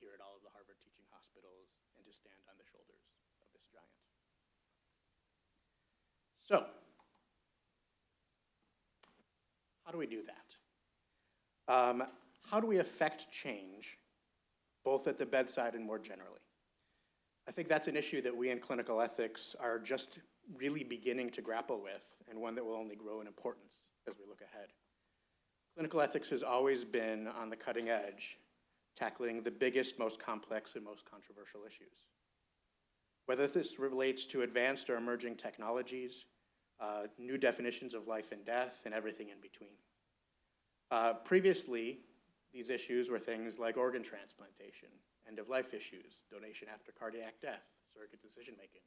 here at all of the Harvard teaching hospitals, and to stand on the shoulders of this giant. So, how do we do that? How do we affect change, both at the bedside and more generally? I think that's an issue that we in clinical ethics are just really beginning to grapple with, and one that will only grow in importance as we look ahead. Clinical ethics has always been on the cutting edge, tackling the biggest, most complex, and most controversial issues. Whether this relates to advanced or emerging technologies, new definitions of life and death, and everything in between. Previously, these issues were things like organ transplantation, end-of-life issues, donation after cardiac death, surrogate decision-making.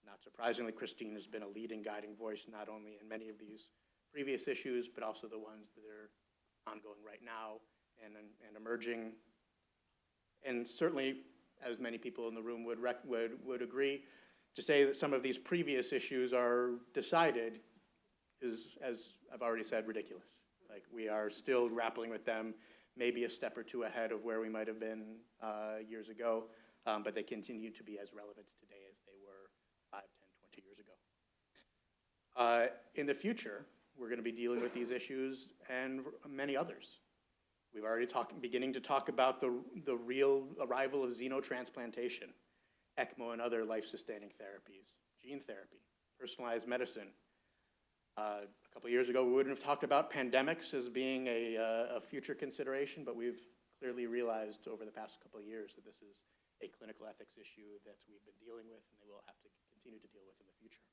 Not surprisingly, Christine has been a leading guiding voice not only in many of these previous issues, but also the ones that are ongoing right now and emerging. And certainly, as many people in the room would agree, to say that some of these previous issues are decided is, as I've already said, ridiculous. Like, we are still grappling with them, maybe a step or two ahead of where we might have been years ago, but they continue to be as relevant today as they were 5, 10, 20 years ago. In the future, we're going to be dealing with these issues and many others. We've already beginning to talk about the real arrival of xenotransplantation, ECMO and other life-sustaining therapies, gene therapy, personalized medicine. A couple of years ago, we wouldn't have talked about pandemics as being a future consideration, but we've clearly realized over the past couple of years that this is a clinical ethics issue that we've been dealing with and they will have to continue to deal with in the future.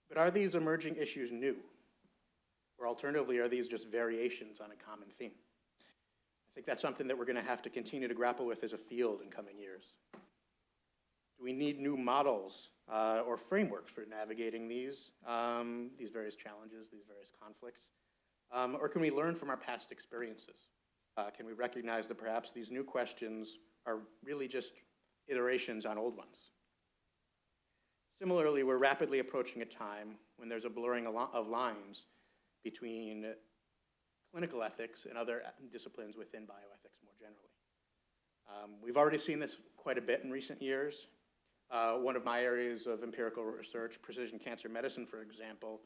But are these emerging issues new? Or alternatively, are these just variations on a common theme? I think that's something that we're going to have to continue to grapple with as a field in coming years. Do we need new models or frameworks for navigating these various challenges, these various conflicts? Or can we learn from our past experiences? Can we recognize that perhaps these new questions are really just iterations on old ones? Similarly, we're rapidly approaching a time when there's a blurring of lines between clinical ethics and other disciplines within bioethics more generally. We've already seen this quite a bit in recent years. One of my areas of empirical research, precision cancer medicine, for example,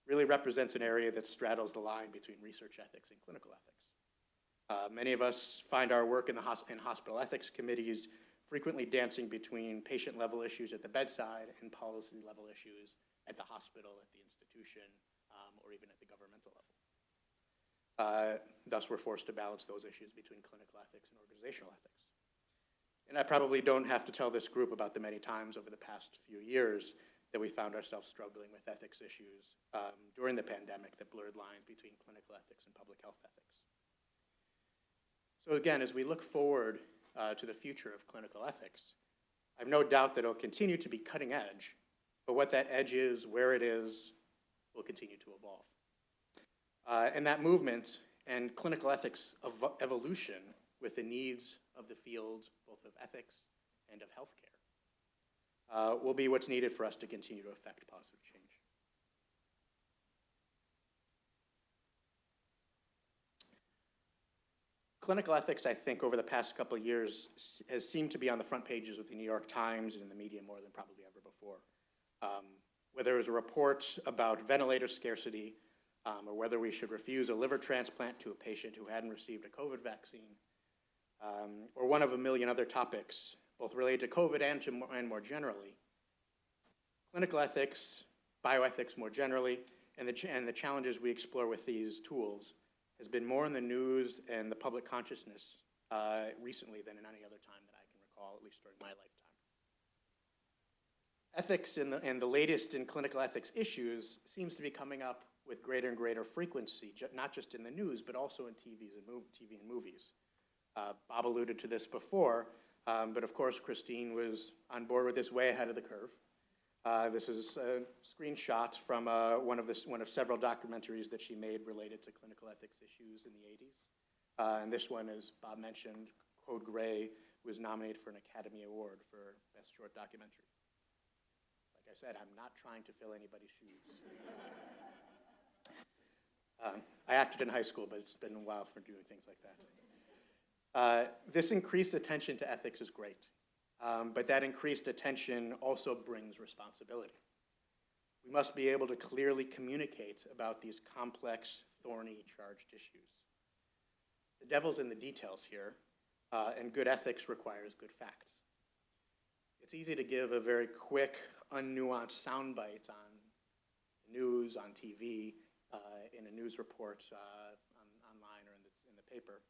really represents an area that straddles the line between research ethics and clinical ethics. Many of us find our work in hospital ethics committees frequently dancing between patient-level issues at the bedside and policy-level issues at the hospital, at the institution, or even at the governmental level. Thus, we're forced to balance those issues between clinical ethics and organizational ethics. And I probably don't have to tell this group about the many times over the past few years that we found ourselves struggling with ethics issues during the pandemic that blurred lines between clinical ethics and public health ethics. So again, as we look forward to the future of clinical ethics, I have no doubt that it'll continue to be cutting edge, but what that edge is, where it is, will continue to evolve. And that movement and clinical ethics evolution with the needs of the field, both of ethics and of healthcare, will be what's needed for us to continue to affect positive change. clinical ethics, I think, over the past couple of years has seemed to be on the front pages of the New York Times and in the media more than probably ever before. Whether it was a report about ventilator scarcity, or whether we should refuse a liver transplant to a patient who hadn't received a COVID vaccine, or one of a million other topics, both related to COVID and more generally. Clinical ethics, bioethics more generally, and the challenges we explore with these tools has been more in the news and the public consciousness recently than in any other time that I can recall, at least during my lifetime. Ethics and the latest in clinical ethics issues seems to be coming up with greater and greater frequency, not just in the news, but also in TV and movies. Bob alluded to this before, but of course Christine was on board with this way ahead of the curve. This is a screenshot from one of several documentaries that she made related to clinical ethics issues in the 80s. And this one, as Bob mentioned, Code Gray, was nominated for an Academy Award for Best Short Documentary. Like I said, I'm not trying to fill anybody's shoes. I acted in high school, but it's been a while for doing things like that. This increased attention to ethics is great. But that increased attention also brings responsibility. We must be able to clearly communicate about these complex, thorny, charged issues. The devil's in the details here, and good ethics requires good facts. It's easy to give a very quick, unnuanced soundbite on the news, on TV, in a news report online or in the paper.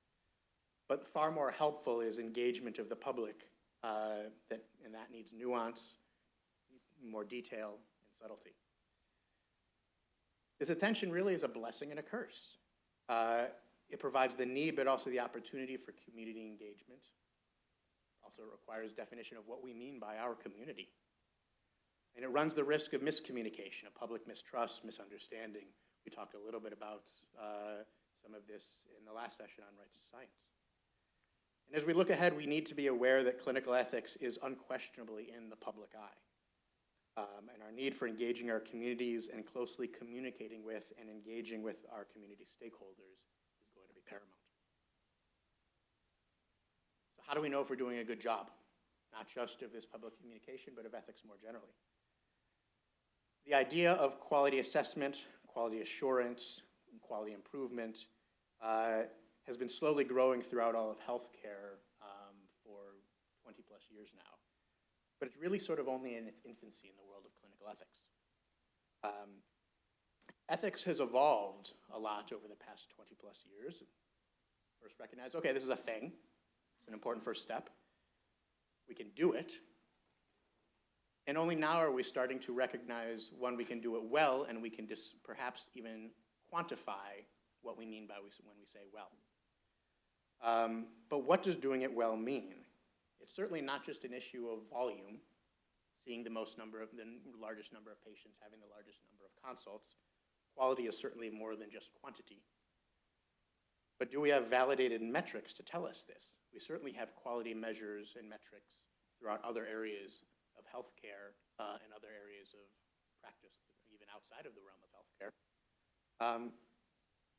But far more helpful is engagement of the public. And that needs nuance, more detail, and subtlety. This attention really is a blessing and a curse. It provides the need, but also the opportunity for community engagement. Also requires definition of what we mean by our community. And it runs the risk of miscommunication, of public mistrust, misunderstanding. We talked a little bit about some of this in the last session on rights to science. And as we look ahead, we need to be aware that clinical ethics is unquestionably in the public eye. And our need for engaging our communities and closely communicating with and engaging with our community stakeholders is going to be paramount. So how do we know if we're doing a good job? Not just of this public communication, but of ethics more generally. The idea of quality assessment, quality assurance, and quality improvement has been slowly growing throughout all of healthcare for 20 plus years now. But it's really sort of only in its infancy in the world of clinical ethics. Ethics has evolved a lot over the past 20 plus years. First recognize, okay, this is a thing. It's an important first step. We can do it. And only now are we starting to recognize, one, we can do it well, and we can perhaps even quantify what we mean by when we say well. But what does doing it well mean? It's certainly not just an issue of volume, seeing the largest number of patients, having the largest number of consults. Quality is certainly more than just quantity. But do we have validated metrics to tell us this? We certainly have quality measures and metrics throughout other areas of healthcare and other areas of practice, even outside of the realm of healthcare.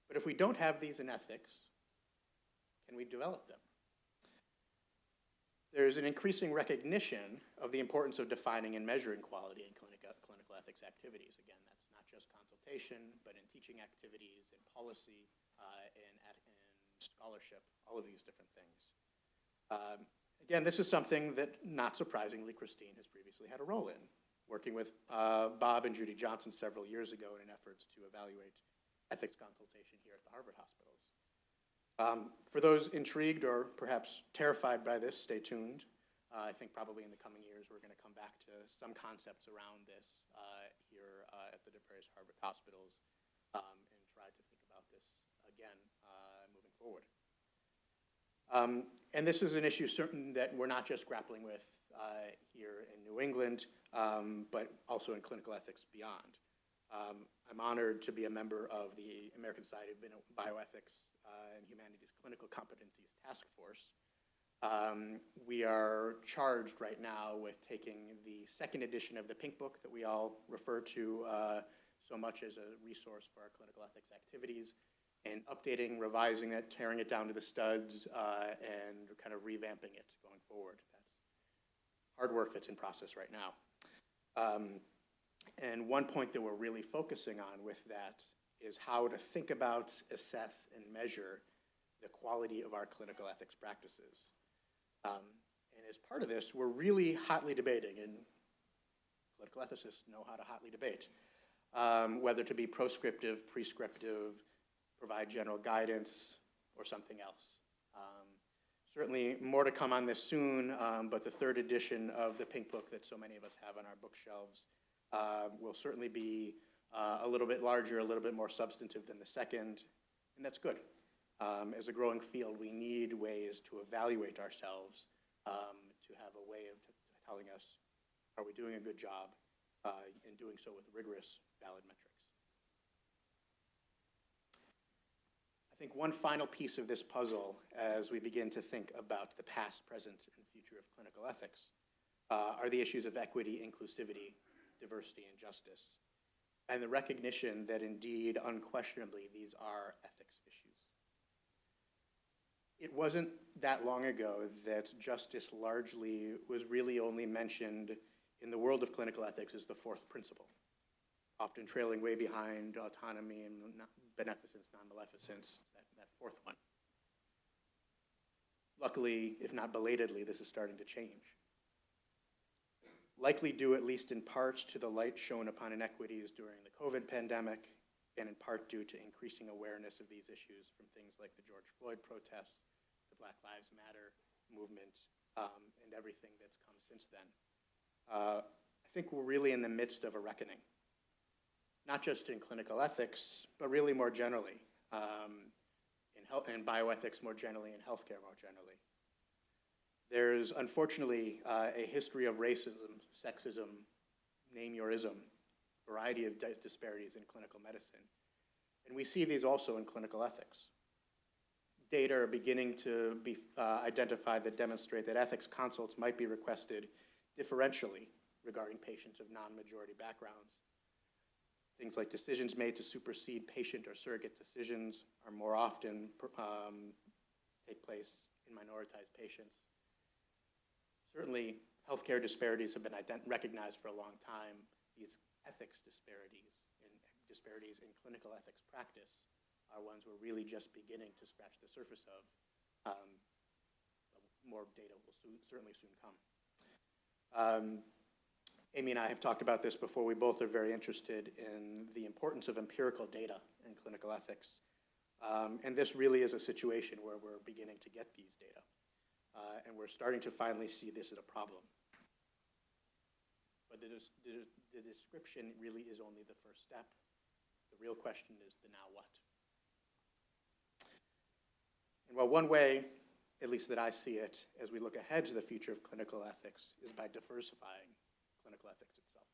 But if we don't have these in ethics, can we develop them? There's an increasing recognition of the importance of defining and measuring quality in clinical ethics activities. Again, that's not just consultation, but in teaching activities, in policy, in scholarship, all of these different things. Again, this is something that, not surprisingly, Christine has previously had a role in, working with Bob and Judy Johnson several years ago in an effort to evaluate ethics consultation here at the Harvard hospitals. For those intrigued or perhaps terrified by this, stay tuned. I think probably in the coming years we're going to come back to some concepts around this here at the various Harvard hospitals and try to think about this again moving forward. And this is an issue certain that we're not just grappling with here in New England, but also in clinical ethics beyond. I'm honored to be a member of the American Society of Bioethics and Humanities Clinical Competencies Task Force. We are charged right now with taking the second edition of the Pink Book that we all refer to so much as a resource for our clinical ethics activities and updating, revising it, tearing it down to the studs, and kind of revamping it going forward. That's hard work that's in process right now. And one point that we're really focusing on with that is how to think about, assess, and measure the quality of our clinical ethics practices. And as part of this, we're really hotly debating, and political ethicists know how to hotly debate, whether to be proscriptive, prescriptive, provide general guidance, or something else. Certainly more to come on this soon, but the third edition of the Pink Book that so many of us have on our bookshelves will certainly be a little bit larger, a little bit more substantive than the second, and that's good. As a growing field, we need ways to evaluate ourselves, to have a way of telling us, are we doing a good job, and doing so with rigorous, valid metrics. I think one final piece of this puzzle as we begin to think about the past, present, and future of clinical ethics are the issues of equity, inclusivity, diversity, and justice, and the recognition that indeed, unquestionably, these are ethics issues. It wasn't that long ago that justice largely was really only mentioned in the world of clinical ethics as the fourth principle, often trailing way behind autonomy and beneficence, non-maleficence, that fourth one. Luckily, if not belatedly, this is starting to change. Likely due, at least in part, to the light shown upon inequities during the COVID pandemic, and in part due to increasing awareness of these issues from things like the George Floyd protests, the Black Lives Matter movement, and everything that's come since then. I think we're really in the midst of a reckoning, not just in clinical ethics, but really more generally, in bioethics more generally, in healthcare more generally. There's unfortunately a history of racism, sexism, name your ism, variety of disparities in clinical medicine. And we see these also in clinical ethics. Data are beginning to be identified that demonstrate that ethics consults might be requested differentially regarding patients of non-majority backgrounds. Things like decisions made to supersede patient or surrogate decisions are more often take place in minoritized patients. Certainly, healthcare disparities have been recognized for a long time. These ethics disparities and disparities in clinical ethics practice are ones we're really just beginning to scratch the surface of. More data will certainly soon come. Amy and I have talked about this before. We both are very interested in the importance of empirical data in clinical ethics. And this really is a situation where we're beginning to get these data. And we're starting to finally see this as a problem. But the description really is only the first step. The real question is the now what? And well, one way, at least that I see it, as we look ahead to the future of clinical ethics, is by diversifying clinical ethics itself.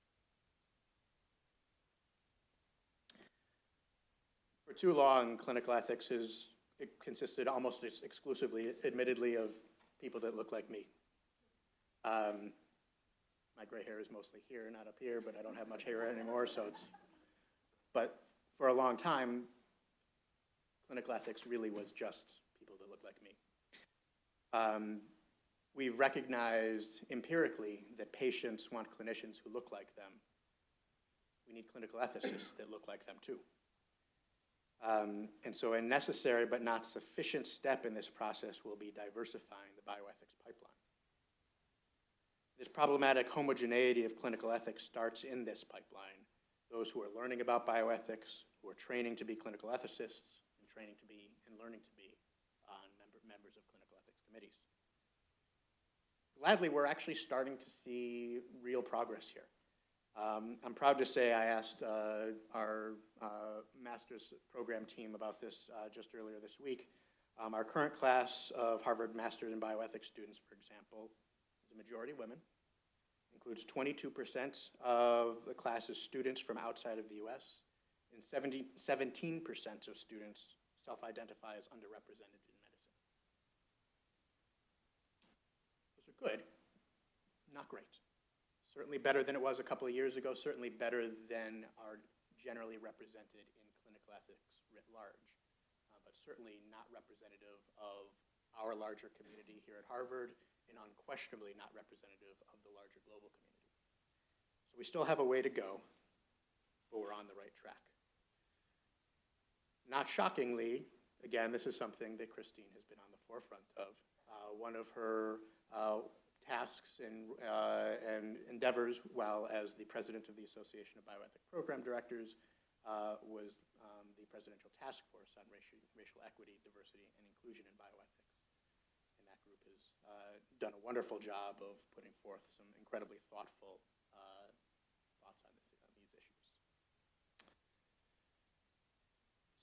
For too long, clinical ethics has consisted almost exclusively, admittedly, of people that look like me. My gray hair is mostly here, not up here, but I don't have much hair anymore, so it's... But for a long time, clinical ethics really was just people that look like me. We've recognized empirically that patients want clinicians who look like them. We need clinical ethicists that look like them too. And so a necessary but not sufficient step in this process will be diversifying the bioethics pipeline. This problematic homogeneity of clinical ethics starts in this pipeline. Those who are learning about bioethics, who are training to be clinical ethicists, and training to be and learning to be members of clinical ethics committees. Gladly, we're actually starting to see real progress here. I'm proud to say I asked our master's program team about this just earlier this week. Our current class of Harvard Masters in Bioethics students, for example, is a majority women. Includes 22% of the class's students from outside of the US, and 17% of students self-identify as underrepresented in medicine. Those are good, not great. Certainly better than it was a couple of years ago, certainly better than are generally represented in clinical ethics writ large. certainly not representative of our larger community here at Harvard, and unquestionably not representative of the larger global community. So we still have a way to go, but we're on the right track. Not shockingly, again, this is something that Christine has been on the forefront of. One of her tasks and endeavors while as the president of the Association of Bioethics Program Directors was the Presidential Task Force on Racial Equity, Diversity, and Inclusion in Bioethics. And that group has done a wonderful job of putting forth some incredibly thoughtful thoughts on these issues.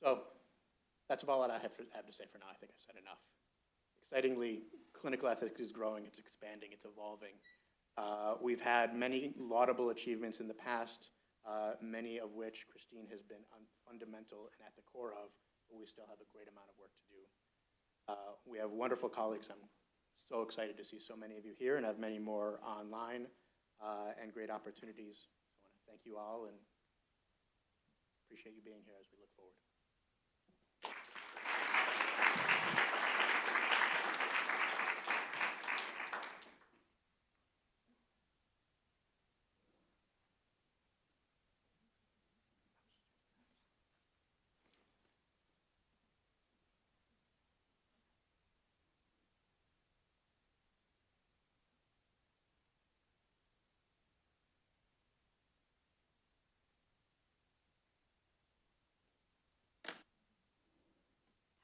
So that's about what I have to say for now. I think I've said enough. Excitingly, clinical ethics is growing, it's expanding, it's evolving. We've had many laudable achievements in the past, many of which Christine has been fundamental and at the core of, but we still have a great amount of work to do. We have wonderful colleagues. I'm so excited to see so many of you here and have many more online and great opportunities. I want to thank you all and appreciate you being here as we look forward.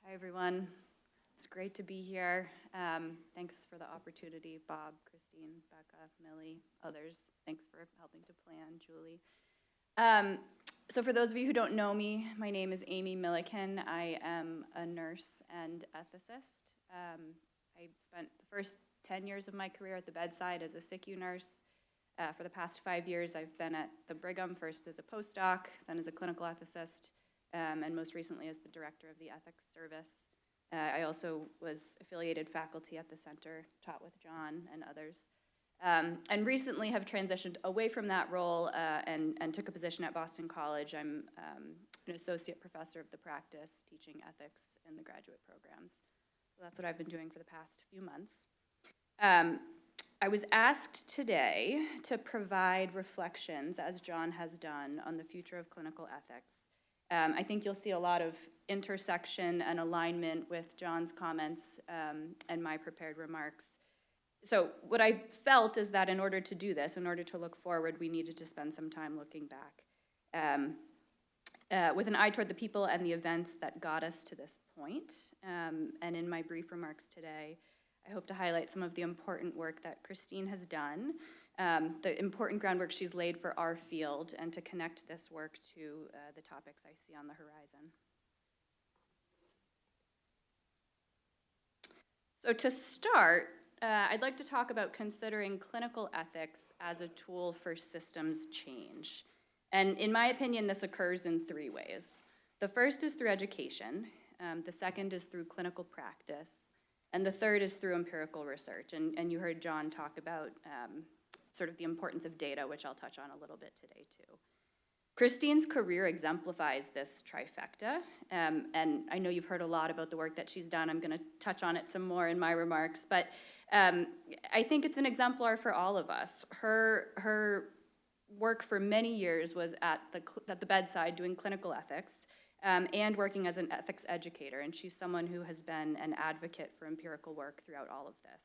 Hi, everyone. It's great to be here. Thanks for the opportunity, Bob, Christine, Becca, Millie, others. Thanks for helping to plan, Julie. So for those of you who don't know me, my name is Amy Milliken. I am a nurse and ethicist. I spent the first 10 years of my career at the bedside as a SICU nurse. For the past 5 years, I've been at the Brigham, first as a postdoc, then as a clinical ethicist, and most recently as the director of the ethics service. I also was affiliated faculty at the center, taught with John and others, and recently have transitioned away from that role and took a position at Boston College. I'm an associate professor of the practice, teaching ethics in the graduate programs. So that's what I've been doing for the past few months. I was asked today to provide reflections, as John has done, on the future of clinical ethics. I think you'll see a lot of intersection and alignment with John's comments and my prepared remarks. So what I felt is that in order to do this, in order to look forward, we needed to spend some time looking back with an eye toward the people and the events that got us to this point. And in my brief remarks today, I hope to highlight some of the important work that Christine has done, the important groundwork she's laid for our field, and to connect this work to the topics I see on the horizon. So to start, I'd like to talk about considering clinical ethics as a tool for systems change. And in my opinion, this occurs in 3 ways. The first is through education, the second is through clinical practice, and the third is through empirical research. And you heard John talk about sort of the importance of data, which I'll touch on a little bit today too. Christine's career exemplifies this trifecta, and I know you've heard a lot about the work that she's done. I'm going to touch on it some more in my remarks, but I think it's an exemplar for all of us. Her work for many years was at the bedside doing clinical ethics and working as an ethics educator, and she's someone who has been an advocate for empirical work throughout all of this.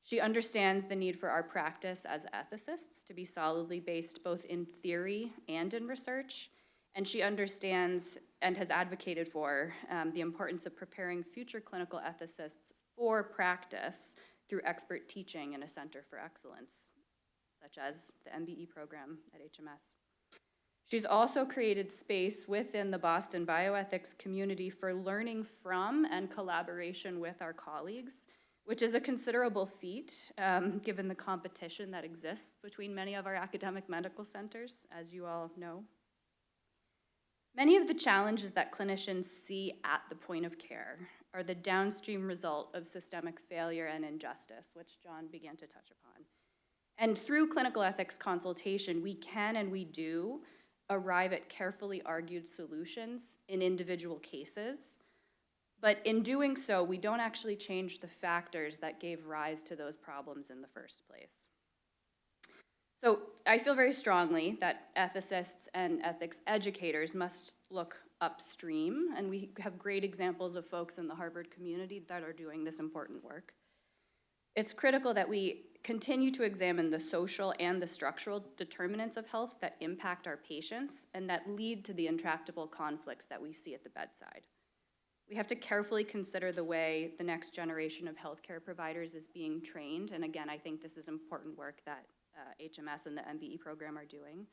She understands the need for our practice as ethicists to be solidly based both in theory and in research, and she understands and has advocated for the importance of preparing future clinical ethicists for practice through expert teaching in a center for excellence, such as the MBE program at HMS. She's also created space within the Boston bioethics community for learning from and collaboration with our colleagues, which is a considerable feat, given the competition that exists between many of our academic medical centers, as you all know. Many of the challenges that clinicians see at the point of care are the downstream result of systemic failure and injustice, which John began to touch upon. And through clinical ethics consultation, we can and we do arrive at carefully argued solutions in individual cases, But in doing so, we don't actually change the factors that gave rise to those problems in the first place. So I feel very strongly that ethicists and ethics educators must look upstream, and we have great examples of folks in the Harvard community that are doing this important work. It's critical that we continue to examine the social and the structural determinants of health that impact our patients and that lead to the intractable conflicts that we see at the bedside. We have to carefully consider the way the next generation of healthcare providers is being trained, and again, I think this is important work that HMS and the MBE program are doing,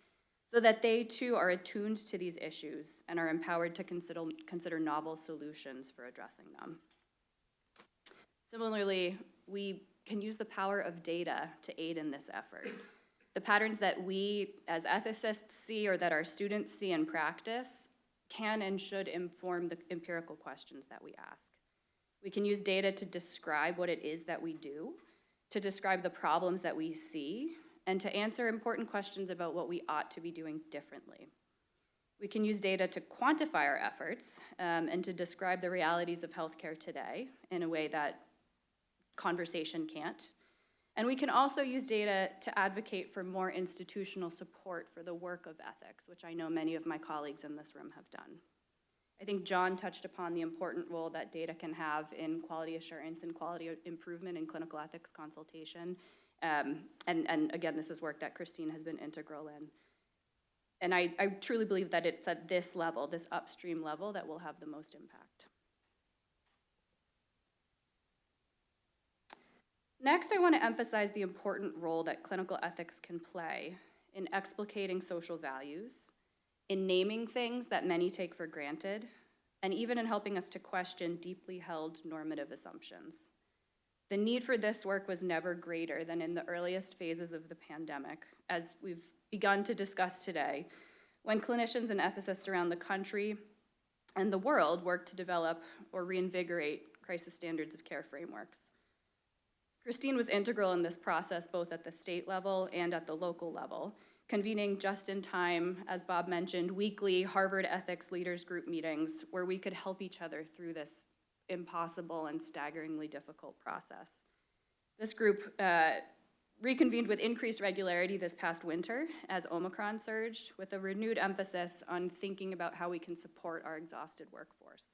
so that they too are attuned to these issues and are empowered to consider novel solutions for addressing them. Similarly, we can use the power of data to aid in this effort. The patterns that we as ethicists see or that our students see in practice can and should inform the empirical questions that we ask. We can use data to describe what it is that we do, to describe the problems that we see, and to answer important questions about what we ought to be doing differently. We can use data to quantify our efforts and to describe the realities of healthcare today in a way that conversation can't. And we can also use data to advocate for more institutional support for the work of ethics, which I know many of my colleagues in this room have done. I think John touched upon the important role that data can have in quality assurance and quality improvement in clinical ethics consultation. And again, this is work that Christine has been integral in. And I truly believe that it's at this level, this upstream level, that will have the most impact. Next, I want to emphasize the important role that clinical ethics can play in explicating social values, in naming things that many take for granted, and even in helping us to question deeply held normative assumptions. The need for this work was never greater than in the earliest phases of the pandemic, as we've begun to discuss today, when clinicians and ethicists around the country and the world worked to develop or reinvigorate crisis standards of care frameworks. Christine was integral in this process, both at the state level and at the local level, convening just in time, as Bob mentioned, weekly Harvard Ethics Leaders Group meetings where we could help each other through this impossible and staggeringly difficult process. This group reconvened with increased regularity this past winter as Omicron surged, with a renewed emphasis on thinking about how we can support our exhausted workforce.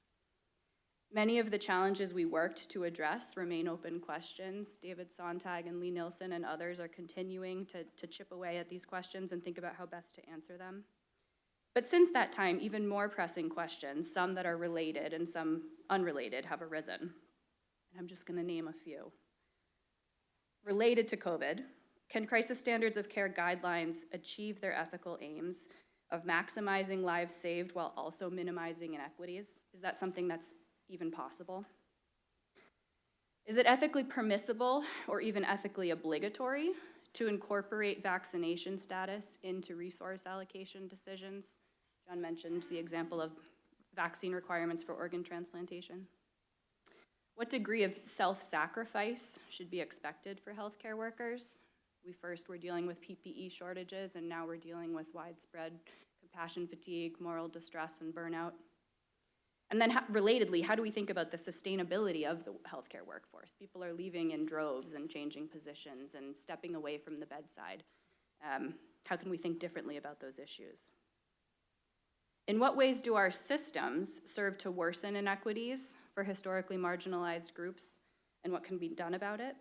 Many of the challenges we worked to address remain open questions. David Sontag and Lee Nilsson and others are continuing to chip away at these questions and think about how best to answer them. But since that time, even more pressing questions, some that are related and some unrelated, have arisen. And I'm just going to name a few. Related to COVID, can crisis standards of care guidelines achieve their ethical aims of maximizing lives saved while also minimizing inequities? Is that something that's even possible? Is it ethically permissible or even ethically obligatory to incorporate vaccination status into resource allocation decisions? John mentioned the example of vaccine requirements for organ transplantation. What degree of self-sacrifice should be expected for healthcare workers? We first were dealing with PPE shortages, and now we're dealing with widespread compassion fatigue, moral distress, and burnout. And then relatedly, how do we think about the sustainability of the healthcare workforce? People are leaving in droves and changing positions and stepping away from the bedside. How can we think differently about those issues? In what ways do our systems serve to worsen inequities for historically marginalized groups, and what can be done about it?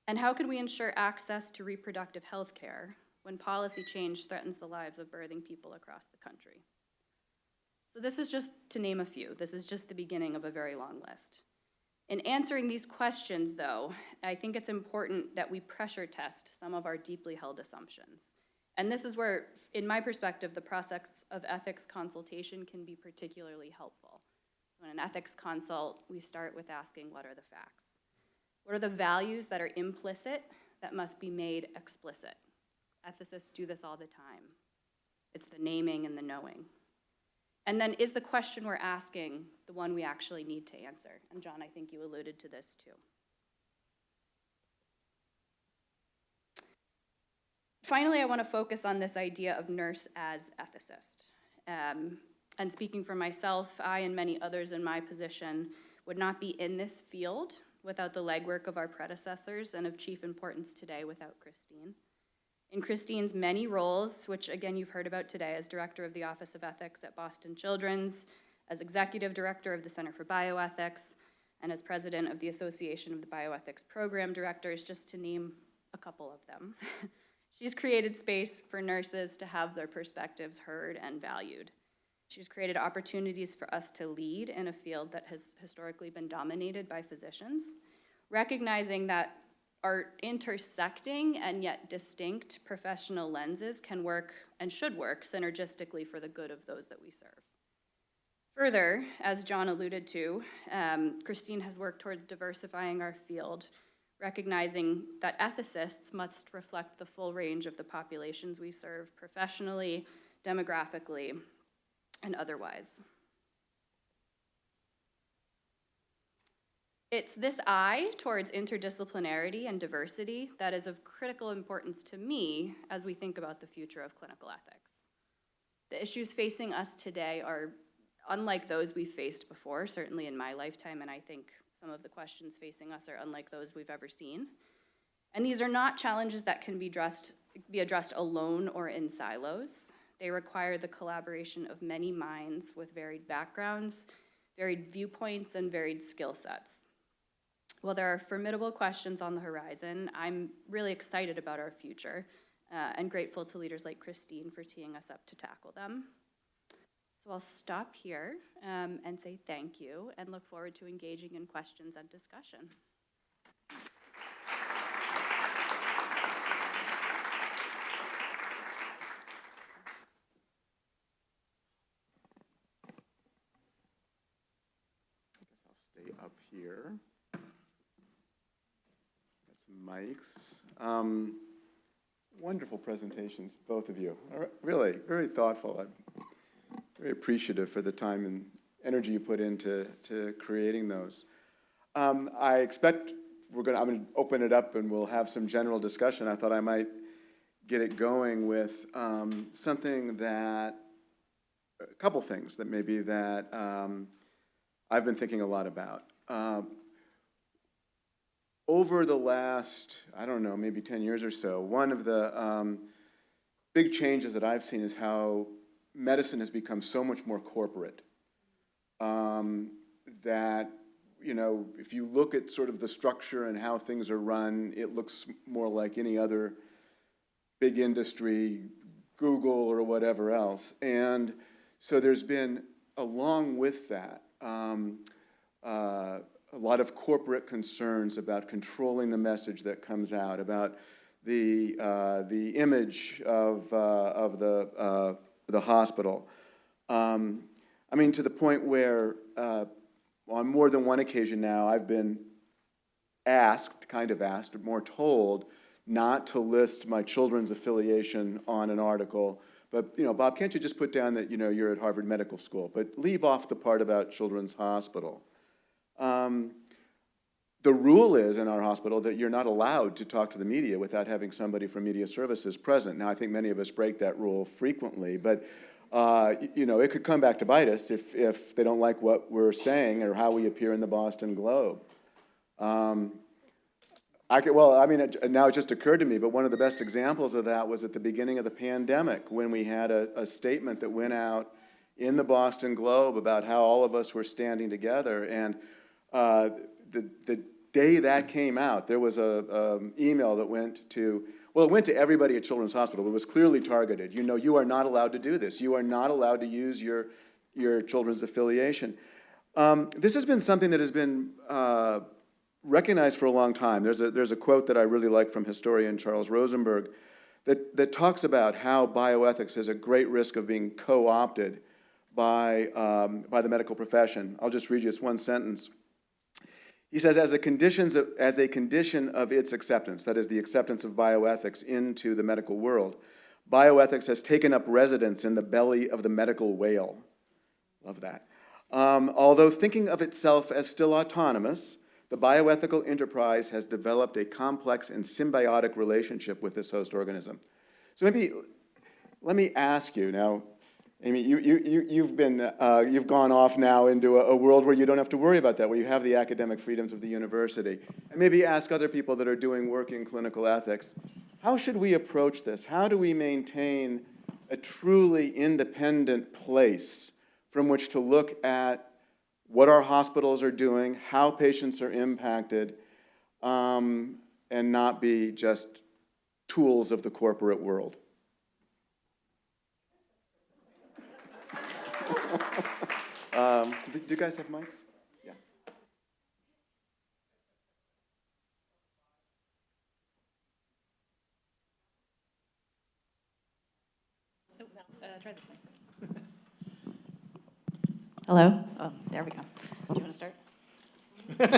And how can we ensure access to reproductive health care when policy change threatens the lives of birthing people across the country? So this is just to name a few. This is just the beginning of a very long list. In answering these questions, though, I think it's important that we pressure test some of our deeply held assumptions. And this is where, in my perspective, the process of ethics consultation can be particularly helpful. So in an ethics consult, we start with asking, what are the facts? What are the values that are implicit that must be made explicit? Ethicists do this all the time. It's the naming and the knowing. And then, is the question we're asking the one we actually need to answer? And John, I think you alluded to this too. Finally, I want to focus on this idea of nurse as ethicist. And speaking for myself, I and many others in my position would not be in this field without the legwork of our predecessors and of chief importance today without Christine. In Christine's many roles, which again you've heard about today, as Director of the Office of Ethics at Boston Children's, as Executive Director of the Center for Bioethics, and as President of the Association of the Bioethics Program Directors, just to name a couple of them. She's created space for nurses to have their perspectives heard and valued. She's created opportunities for us to lead in a field that has historically been dominated by physicians, recognizing that our intersecting and yet distinct professional lenses can work and should work synergistically for the good of those that we serve. Further, as John alluded to, Christine has worked towards diversifying our field, recognizing that ethicists must reflect the full range of the populations we serve professionally, demographically, and otherwise. It's this eye towards interdisciplinarity and diversity that is of critical importance to me as we think about the future of clinical ethics. The issues facing us today are unlike those we've faced before, certainly in my lifetime, and I think some of the questions facing us are unlike those we've ever seen. And these are not challenges that can be addressed alone or in silos. They require the collaboration of many minds with varied backgrounds, varied viewpoints, and varied skill sets. While there are formidable questions on the horizon, I'm really excited about our future and grateful to leaders like Christine for teeing us up to tackle them. So I'll stop here and say thank you and look forward to engaging in questions and discussion. Stay up here. Got some mics. Wonderful presentations, both of you. Really, very thoughtful. I'm very appreciative for the time and energy you put into creating those. I expect I'm going to open it up and we'll have some general discussion. I thought I might get it going with something that, a couple things that maybe that I've been thinking a lot about. Over the last, I don't know, maybe 10 years or so, one of the big changes that I've seen is how medicine has become so much more corporate. That, you know, if you look at sort of the structure and how things are run, it looks more like any other big industry, Google or whatever else. And so there's been, along with that, a lot of corporate concerns about controlling the message that comes out, about the image of the hospital. I mean, to the point where on more than one occasion now, I've been asked, more told, not to list my children's affiliation on an article. But, you know, Bob, can't you just put down that, you know, you're at Harvard Medical School, but leave off the part about Children's Hospital. The rule is in our hospital that you're not allowed to talk to the media without having somebody from media services present. Now, I think many of us break that rule frequently, but you know, it could come back to bite us if they don't like what we're saying or how we appear in the Boston Globe. Now it just occurred to me, but one of the best examples of that was at the beginning of the pandemic when we had a statement that went out in the Boston Globe about how all of us were standing together. And the day that came out, there was an email that went to, well, it went to everybody at Children's Hospital. It was clearly targeted. You know, you are not allowed to do this. You are not allowed to use your children's affiliation. This has been something that has been recognized for a long time. There's a quote that I really like from historian Charles Rosenberg that talks about how bioethics has a great risk of being co-opted by the medical profession. I'll just read you this one sentence. He says, as a condition of its acceptance, that is the acceptance of bioethics into the medical world, bioethics has taken up residence in the belly of the medical whale. Love that. Although thinking of itself as still autonomous, the bioethical enterprise has developed a complex and symbiotic relationship with this host organism. So maybe let me ask you now, Amy, you've gone off now into a world where you don't have to worry about that, where you have the academic freedoms of the university. And maybe ask other people that are doing work in clinical ethics, how should we approach this? How do we maintain a truly independent place from which to look at what our hospitals are doing, how patients are impacted, and not be just tools of the corporate world? Do you guys have mics? Yeah. Oh, no, try this one. Hello? Oh, there we go. Do you want to start? God,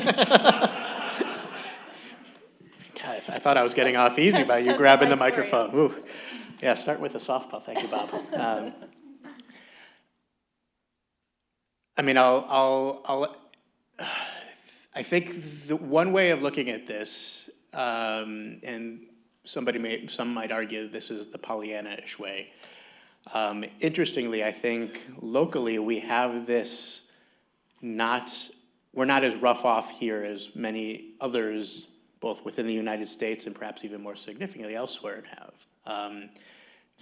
I thought I was getting off easy by you grabbing the microphone. Ooh. Yeah, start with a softball. Thank you, Bob. I mean, I think the one way of looking at this, and some might argue this is the Pollyanna-ish way. Interestingly, I think locally we have this we're not as rough off here as many others, both within the United States and perhaps even more significantly elsewhere have.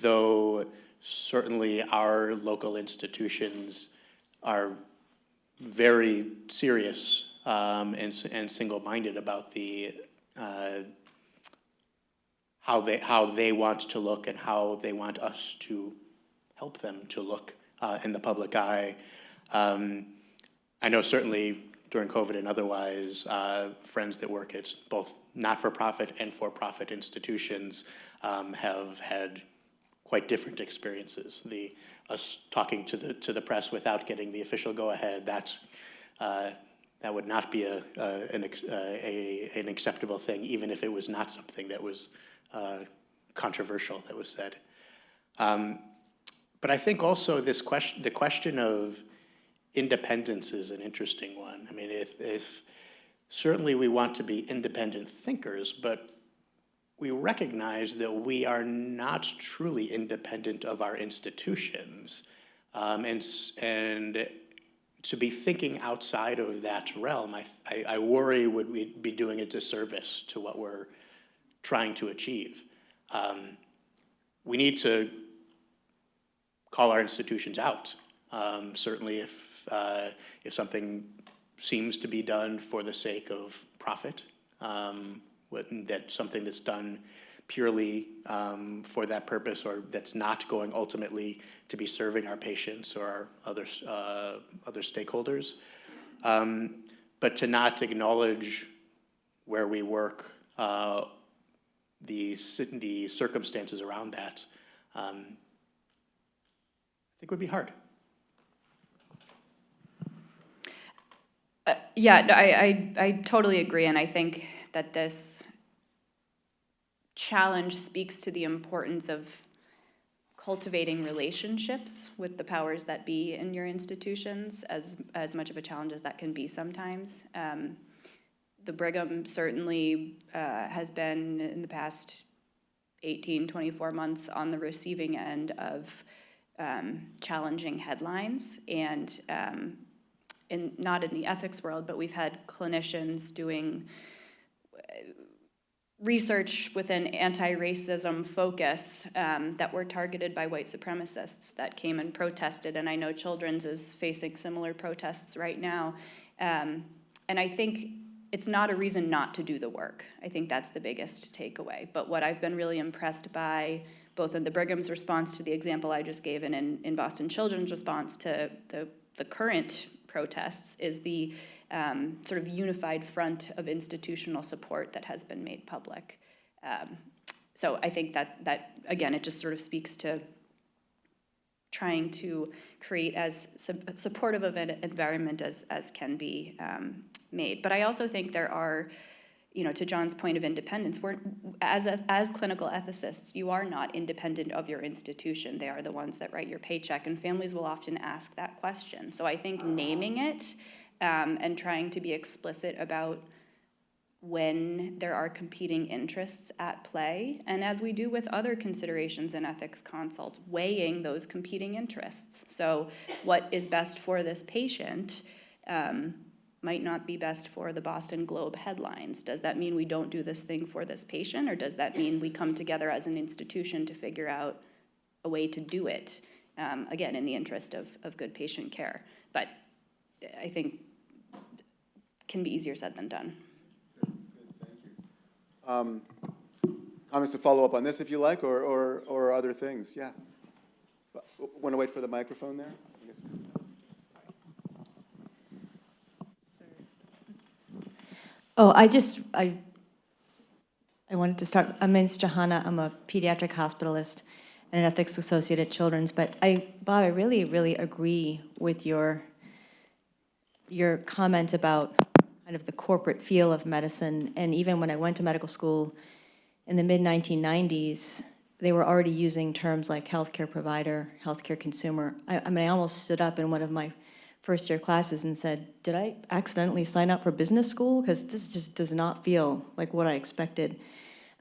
Though certainly our local institutions are very serious and single-minded about the how they want to look and how they want us to help them to look in the public eye. I know certainly during COVID and otherwise, friends that work at both not-for-profit and for-profit institutions have had quite different experiences. Us talking to the press without getting the official go-ahead, that would not be an acceptable thing, even if it was not something that was controversial that was said. But I think also the question of independence is an interesting one. I mean, if certainly we want to be independent thinkers, but we recognize that we are not truly independent of our institutions, and to be thinking outside of that realm, I worry would we be doing a disservice to what we're trying to achieve. We need to call our institutions out. Certainly, if something seems to be done for the sake of profit, that's something that's done purely for that purpose, or that's not going ultimately to be serving our patients or our other stakeholders. But to not acknowledge where we work, the circumstances around that, I think would be hard. Yeah, no, I totally agree, and I think that this challenge speaks to the importance of cultivating relationships with the powers that be in your institutions, as much of a challenge as that can be sometimes. The Brigham certainly has been, in the past 18, 24 months, on the receiving end of challenging headlines, and not in the ethics world, but we've had clinicians doing research with an anti-racism focus that were targeted by white supremacists that came and protested, and I know Children's is facing similar protests right now. And I think it's not a reason not to do the work. I think that's the biggest takeaway. But what I've been really impressed by, both in the Brigham's response to the example I just gave and in Boston Children's response to the current protests, is the sort of unified front of institutional support that has been made public. So I think that again, it just sort of speaks to trying to create as supportive of an environment as can be made. But I also think there are, to John's point of independence, as clinical ethicists, you are not independent of your institution. They are the ones that write your paycheck, and families will often ask that question. So I think naming it and trying to be explicit about when there are competing interests at play, and as we do with other considerations in ethics consults, weighing those competing interests. So what is best for this patient might not be best for the Boston Globe headlines. Does that mean we don't do this thing for this patient, or does that mean we come together as an institution to figure out a way to do it, again, in the interest of good patient care? But I think can be easier said than done. Comments to follow up on this if you like, or other things, yeah. Want to wait for the microphone there? I guess. Oh, I wanted to start. My name's Johanna. I'm a pediatric hospitalist and an ethics associate at Children's. But Bob, I really, really agree with your comment about kind of the corporate feel of medicine. And even when I went to medical school in the mid-1990s, they were already using terms like healthcare provider, healthcare consumer. I mean, I almost stood up in one of my first year classes and said, did I accidentally sign up for business school? Because this just does not feel like what I expected.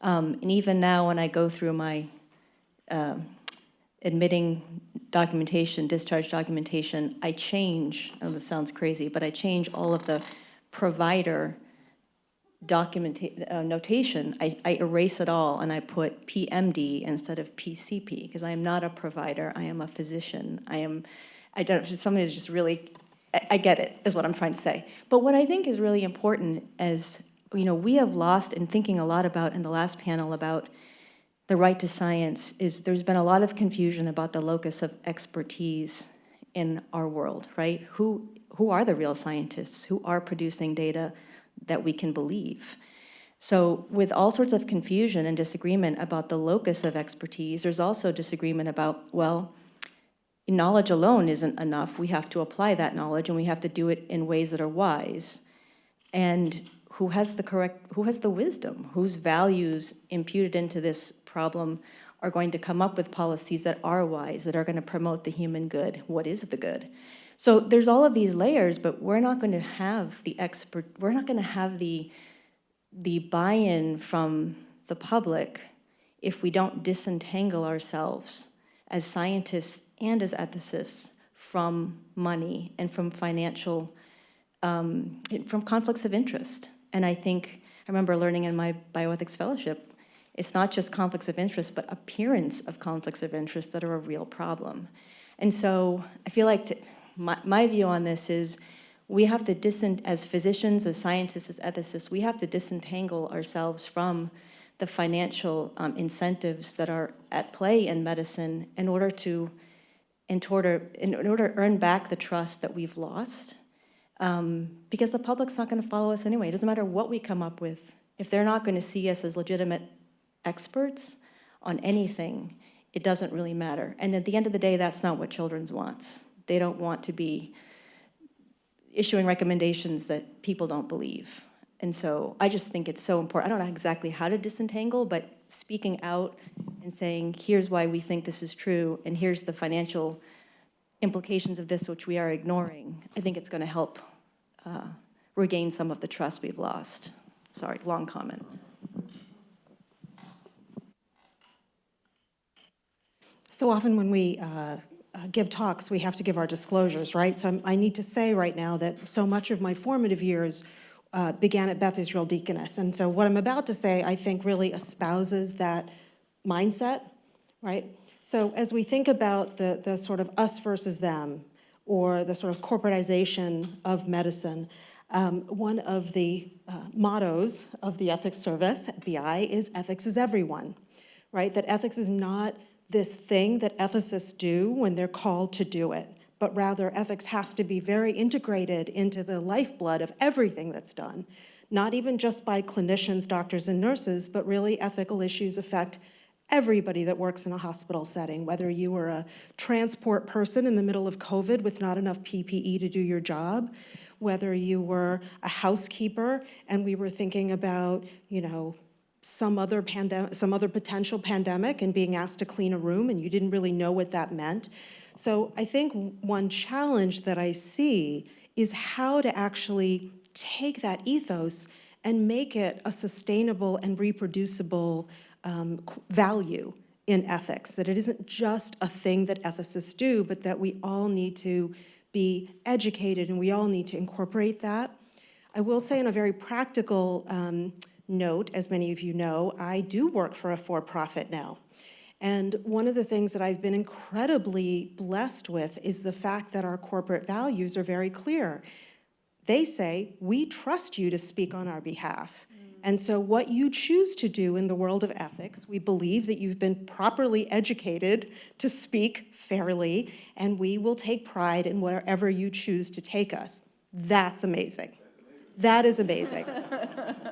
And even now when I go through my admitting documentation, discharge documentation, I change, oh, this sounds crazy, but I change all of the provider notation. I erase it all and I put PMD instead of PCP, because I am not a provider, I am a physician. I don't, somebody is just really, I get it, is what I'm trying to say. But what I think is really important is, you know, we have lost in thinking a lot about in the last panel about the right to science is there's been a lot of confusion about the locus of expertise in our world, right? Who are the real scientists? Who are producing data that we can believe? So with all sorts of confusion and disagreement about the locus of expertise, there's also disagreement about, well, knowledge alone isn't enough. We have to apply that knowledge and we have to do it in ways that are wise. And who has the wisdom, whose values imputed into this problem are going to come up with policies that are wise, that are going to promote the human good. What is the good? So there's all of these layers, but we're not going to have we're not going to have the buy-in from the public if we don't disentangle ourselves as scientists and as ethicists from money and from financial, from conflicts of interest. And I think, I remember learning in my bioethics fellowship, it's not just conflicts of interest, but appearance of conflicts of interest that are a real problem. And so I feel like my view on this is we have to, as physicians, as scientists, as ethicists, we have to disentangle ourselves from the financial incentives that are at play in medicine in order to earn back the trust that we've lost. Because the public's not going to follow us anyway. It doesn't matter what we come up with. If they're not going to see us as legitimate experts on anything, it doesn't really matter. And at the end of the day, that's not what Children's wants. They don't want to be issuing recommendations that people don't believe. And so I just think it's so important. I don't know exactly how to disentangle, but speaking out and saying, here's why we think this is true, and here's the financial implications of this which we are ignoring, I think it's going to help regain some of the trust we've lost. Sorry, long comment. So often when we give talks, we have to give our disclosures, right? So I need to say right now that so much of my formative years began at Beth Israel Deaconess. And so what I'm about to say, I think, really espouses that mindset, right? So as we think about the sort of us versus them, or the sort of corporatization of medicine, one of the mottos of the ethics service at BI is ethics is everyone, right? That ethics is not this thing that ethicists do when they're called to do it, but rather ethics has to be very integrated into the lifeblood of everything that's done, not even just by clinicians, doctors, and nurses, but really ethical issues affect everybody that works in a hospital setting, whether you were a transport person in the middle of COVID with not enough PPE to do your job, whether you were a housekeeper and we were thinking about, you know, some other potential pandemic and being asked to clean a room and you didn't really know what that meant. So I think one challenge that I see is how to actually take that ethos and make it a sustainable and reproducible value in ethics, that it isn't just a thing that ethicists do, but that we all need to be educated and we all need to incorporate that. I will say on a very practical note, as many of you know, I do work for a for-profit now. And one of the things that I've been incredibly blessed with is the fact that our corporate values are very clear. They say, we trust you to speak on our behalf. And so what you choose to do in the world of ethics, we believe that you've been properly educated to speak fairly, and we will take pride in wherever you choose to take us. That's amazing. That is amazing.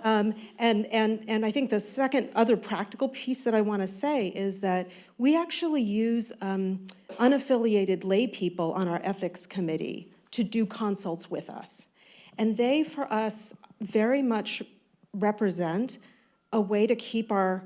And I think the second other practical piece that I want to say is that we actually use unaffiliated lay people on our ethics committee to do consults with us. And they, for us, very much represent a way to keep a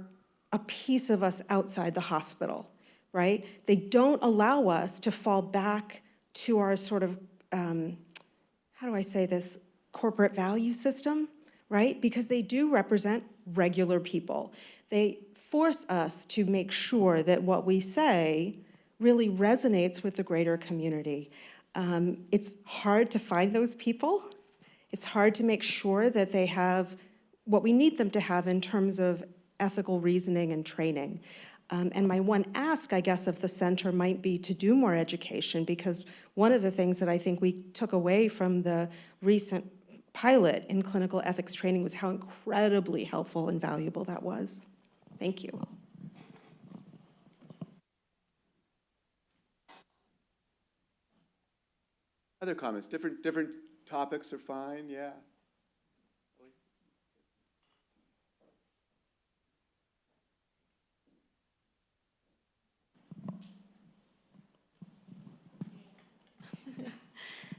piece of us outside the hospital, right? They don't allow us to fall back to our sort of, how do I say this, corporate value system, right? Because they do represent regular people. They force us to make sure that what we say really resonates with the greater community. It's hard to find those people. It's hard to make sure that they have what we need them to have in terms of ethical reasoning and training. And my one ask, I guess, of the center might be to do more education, because one of the things that I think we took away from the recent pilot in clinical ethics training was how incredibly helpful and valuable that was. Thank you. Other comments? Different topics are fine, yeah.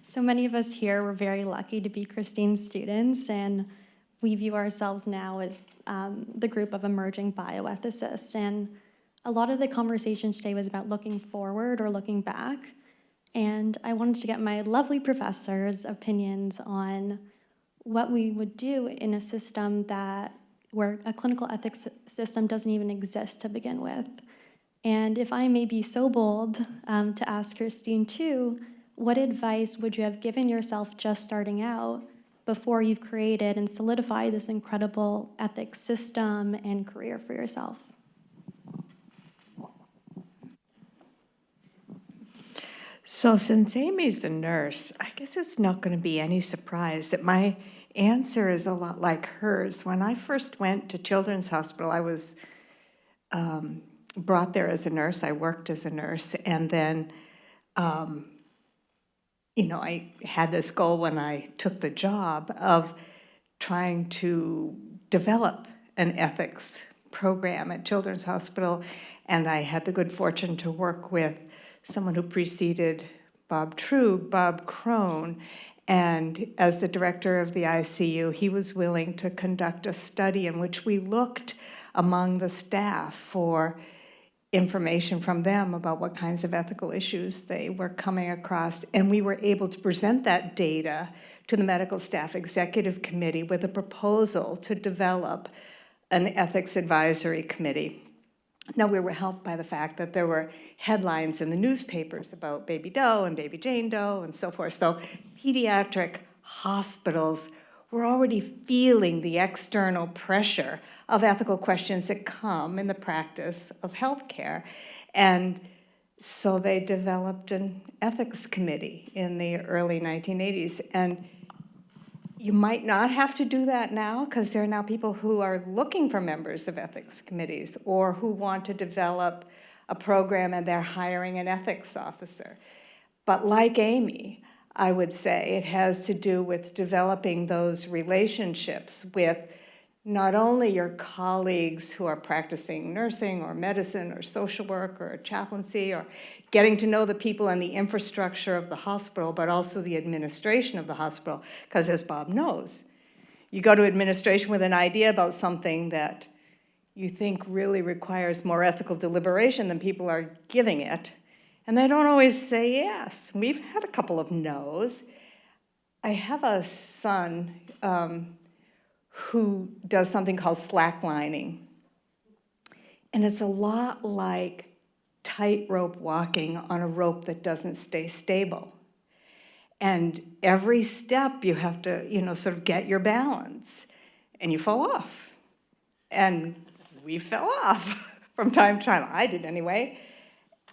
So many of us here were very lucky to be Christine's students, and we view ourselves now as the group of emerging bioethicists. And a lot of the conversation today was about looking forward or looking back. And I wanted to get my lovely professors' opinions on what we would do in a system where a clinical ethics system doesn't even exist to begin with. And if I may be so bold to ask Christine too, what advice would you have given yourself just starting out before you've created and solidified this incredible ethics system and career for yourself? So since Amy's a nurse, I guess it's not going to be any surprise that my answer is a lot like hers. When I first went to Children's Hospital, I was brought there as a nurse. I worked as a nurse, and then I had this goal when I took the job of trying to develop an ethics program at Children's Hospital, and I had the good fortune to work with someone who preceded Bob Trug, Bob Crone, and as the director of the ICU, he was willing to conduct a study in which we looked among the staff for information from them about what kinds of ethical issues they were coming across. And we were able to present that data to the medical staff executive committee with a proposal to develop an ethics advisory committee. Now, we were helped by the fact that there were headlines in the newspapers about Baby Doe and Baby Jane Doe and so forth. So pediatric hospitals were already feeling the external pressure of ethical questions that come in the practice of healthcare. And so they developed an ethics committee in the early 1980s. And you might not have to do that now, because there are now people who are looking for members of ethics committees or who want to develop a program and they're hiring an ethics officer. But like Amy, I would say it has to do with developing those relationships with not only your colleagues who are practicing nursing or medicine or social work or chaplaincy, or getting to know the people and the infrastructure of the hospital, but also the administration of the hospital. Because as Bob knows, you go to administration with an idea about something that you think really requires more ethical deliberation than people are giving it, and they don't always say yes. We've had a couple of no's. I have a son who does something called slacklining. And it's a lot like tightrope walking on a rope that doesn't stay stable. And every step you have to, sort of get your balance, and you fall off. And we fell off from time to time. I did anyway.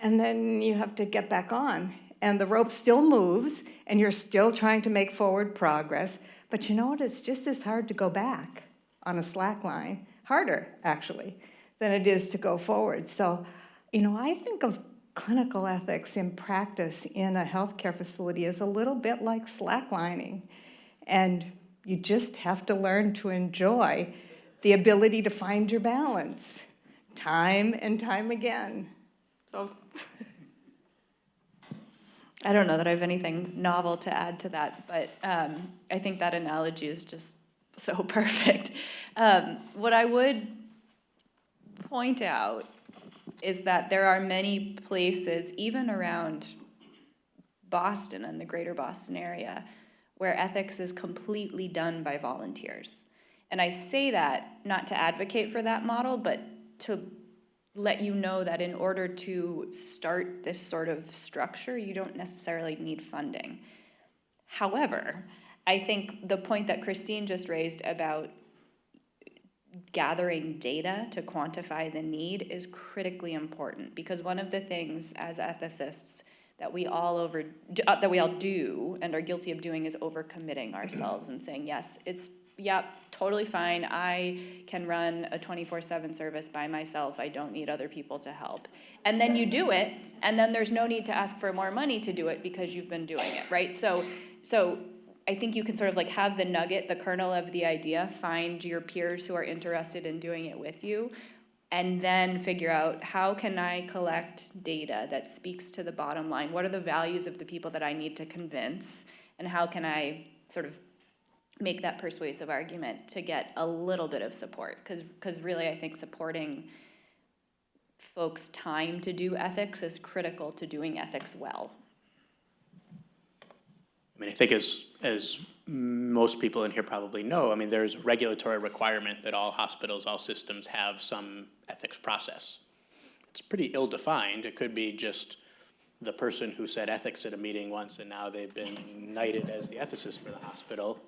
And then you have to get back on. And the rope still moves, and you're still trying to make forward progress. But you know what? It's just as hard to go back on a slack line, harder, actually, than it is to go forward. So, I think of clinical ethics in practice in a healthcare facility as a little bit like slacklining. And you just have to learn to enjoy the ability to find your balance time and time again. So I don't know that I have anything novel to add to that, but I think that analogy is just so perfect. What I would point out is that there are many places, even around Boston and the greater Boston area, where ethics is completely done by volunteers. And I say that not to advocate for that model, but to let you know that in order to start this sort of structure, you don't necessarily need funding. However, I think the point that Christine just raised about gathering data to quantify the need is critically important, because one of the things as ethicists that we all do and are guilty of doing is overcommitting ourselves and saying, yes, totally fine. I can run a 24/7 service by myself. I don't need other people to help. And then you do it, and then there's no need to ask for more money to do it because you've been doing it, right? So I think you can sort of like have the nugget, the kernel of the idea, find your peers who are interested in doing it with you, and then figure out how can I collect data that speaks to the bottom line? What are the values of the people that I need to convince? And how can I sort of make that persuasive argument to get a little bit of support? Because really I think supporting folks' time to do ethics is critical to doing ethics well. I mean, I think as most people in here probably know, I mean, there's a regulatory requirement that all hospitals, all systems have some ethics process. It's pretty ill-defined. It could be just the person who said ethics at a meeting once and now they've been knighted as the ethicist for the hospital.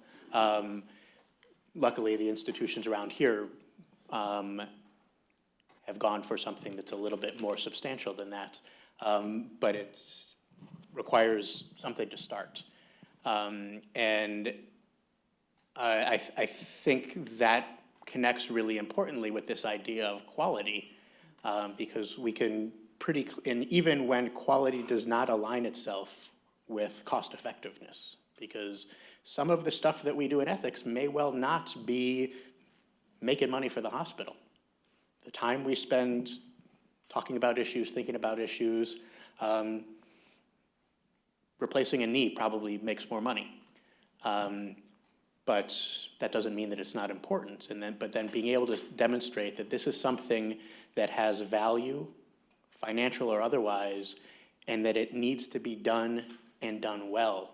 Luckily, the institutions around here have gone for something that's a little bit more substantial than that, but it requires something to start. And I think that connects really importantly with this idea of quality, because we can and even when quality does not align itself with cost effectiveness, because some of the stuff that we do in ethics may well not be making money for the hospital. The time we spend talking about issues, thinking about issues, replacing a knee probably makes more money. But that doesn't mean that it's not important. But then being able to demonstrate that this is something that has value, financial or otherwise, and that it needs to be done and done well,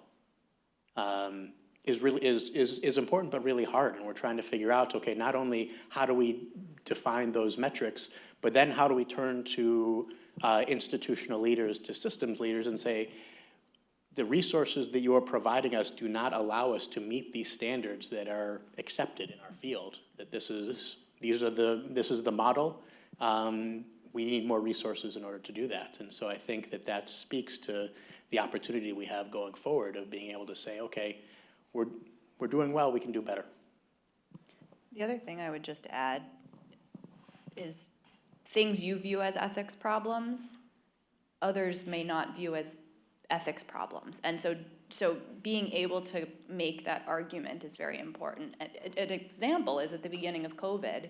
is important but really hard. And we're trying to figure out, okay, not only how do we define those metrics, but then how do we turn to institutional leaders, to systems leaders, and say, the resources that you are providing us do not allow us to meet these standards that are accepted in our field. That this is the model. We need more resources in order to do that. And so I think that speaks to the opportunity we have going forward of being able to say, okay, we're doing well, we can do better. The other thing I would just add is things you view as ethics problems, others may not view as ethics problems. And so being able to make that argument is very important. An example is at the beginning of COVID,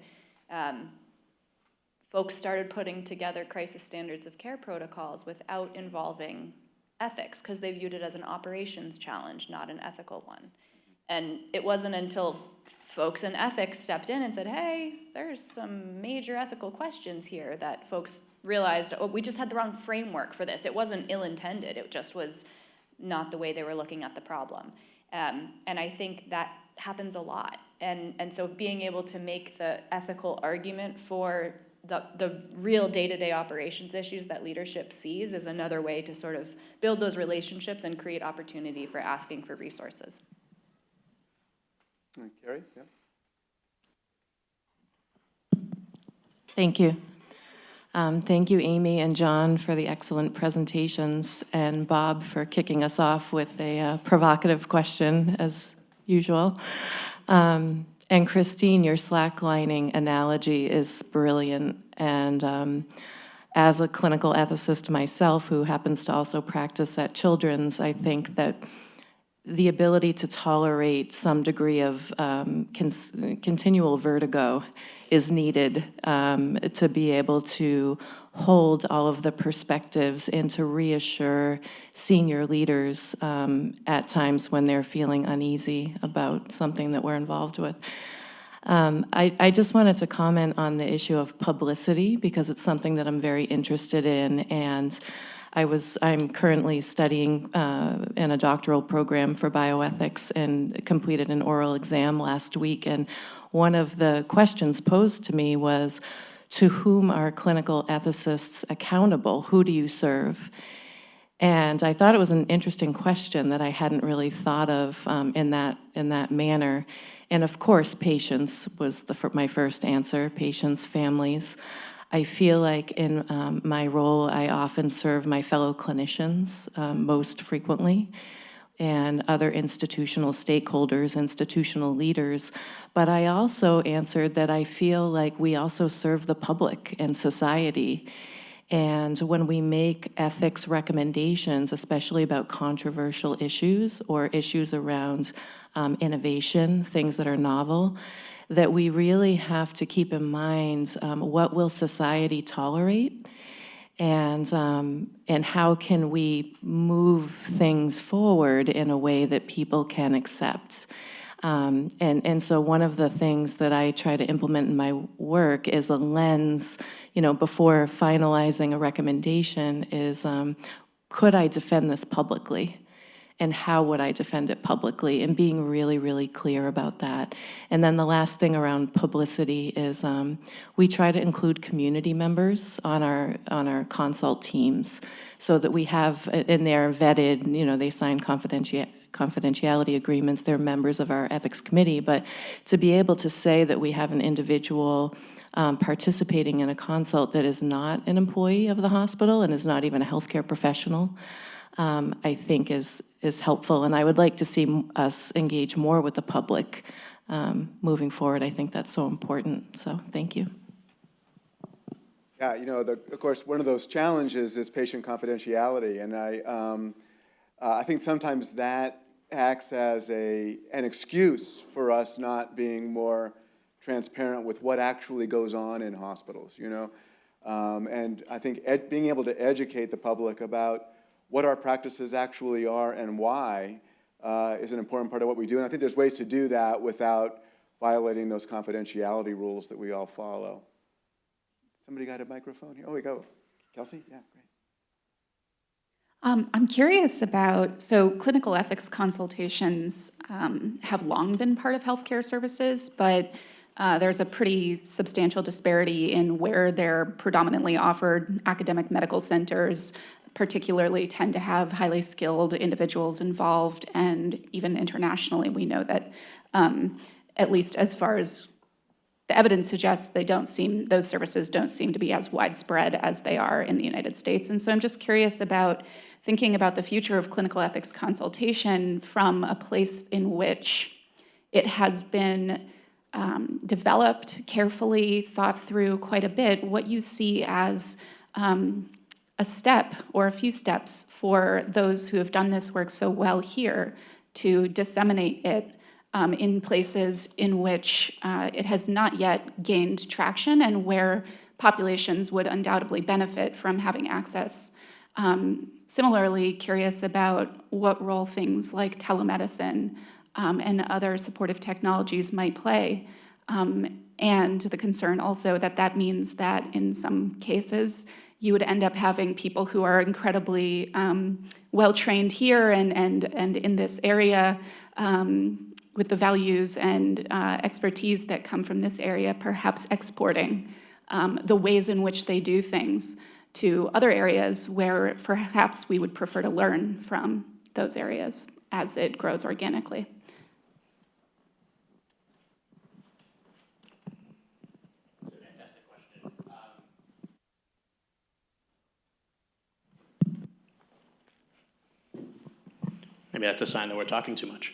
folks started putting together crisis standards of care protocols without involving ethics because they viewed it as an operations challenge, not an ethical one. And it wasn't until folks in ethics stepped in and said, hey, there's some major ethical questions here, that folks realized, oh, we just had the wrong framework for this. It wasn't ill-intended, it just was not the way they were looking at the problem. And I think that happens a lot. And so being able to make the ethical argument for the real day-to-day operations issues that leadership sees is another way to sort of build those relationships and create opportunity for asking for resources. Carrie, yeah. Thank you. Thank you, Amy and John, for the excellent presentations, and Bob for kicking us off with a provocative question, as usual. And Christine, your slacklining analogy is brilliant. And as a clinical ethicist myself, who happens to also practice at Children's, I think that the ability to tolerate some degree of continual vertigo is needed to be able to hold all of the perspectives and to reassure senior leaders at times when they're feeling uneasy about something that we're involved with. I just wanted to comment on the issue of publicity because it's something that I'm very interested in, and I'm currently studying in a doctoral program for bioethics and completed an oral exam last week, and one of the questions posed to me was, to whom are clinical ethicists accountable? Who do you serve? And I thought it was an interesting question that I hadn't really thought of in that manner. And of course, patients was my first answer, patients, families. I feel like in my role, I often serve my fellow clinicians most frequently, and other institutional stakeholders, institutional leaders. But I also answered that I feel like we also serve the public and society. And when we make ethics recommendations, especially about controversial issues or issues around innovation, things that are novel, that we really have to keep in mind what will society tolerate, and how can we move things forward in a way that people can accept. And so one of the things that I try to implement in my work is a lens, before finalizing a recommendation is, could I defend this publicly? And how would I defend it publicly? And being really, really clear about that. And then the last thing around publicity is we try to include community members on our consult teams so that we have, and they're vetted, they sign confidentiality agreements, they're members of our ethics committee, but to be able to say that we have an individual participating in a consult that is not an employee of the hospital and is not even a healthcare professional, I think is helpful, and I would like to see us engage more with the public moving forward. I think that's so important, so thank you. Yeah, of course, one of those challenges is patient confidentiality, and I think sometimes that acts as an excuse for us not being more transparent with what actually goes on in hospitals, and I think being able to educate the public about what our practices actually are and why is an important part of what we do. And I think there's ways to do that without violating those confidentiality rules that we all follow. Somebody got a microphone here? Oh, we go. Kelsey? Yeah, great. I'm curious about, so clinical ethics consultations have long been part of healthcare services, but there's a pretty substantial disparity in where they're predominantly offered. Academic medical centers particularly tend to have highly skilled individuals involved, and even internationally we know that, at least as far as the evidence suggests, those services don't seem to be as widespread as they are in the United States. And so I'm just curious about thinking about the future of clinical ethics consultation from a place in which it has been developed, carefully thought through quite a bit, what you see as a step or a few steps for those who have done this work so well here to disseminate it in places in which it has not yet gained traction and where populations would undoubtedly benefit from having access. Similarly, curious about what role things like telemedicine and other supportive technologies might play. And the concern also that means that in some cases, you would end up having people who are incredibly well-trained here and in this area with the values and expertise that come from this area, perhaps exporting the ways in which they do things to other areas where perhaps we would prefer to learn from those areas as it grows organically. Maybe that's a sign that we're talking too much.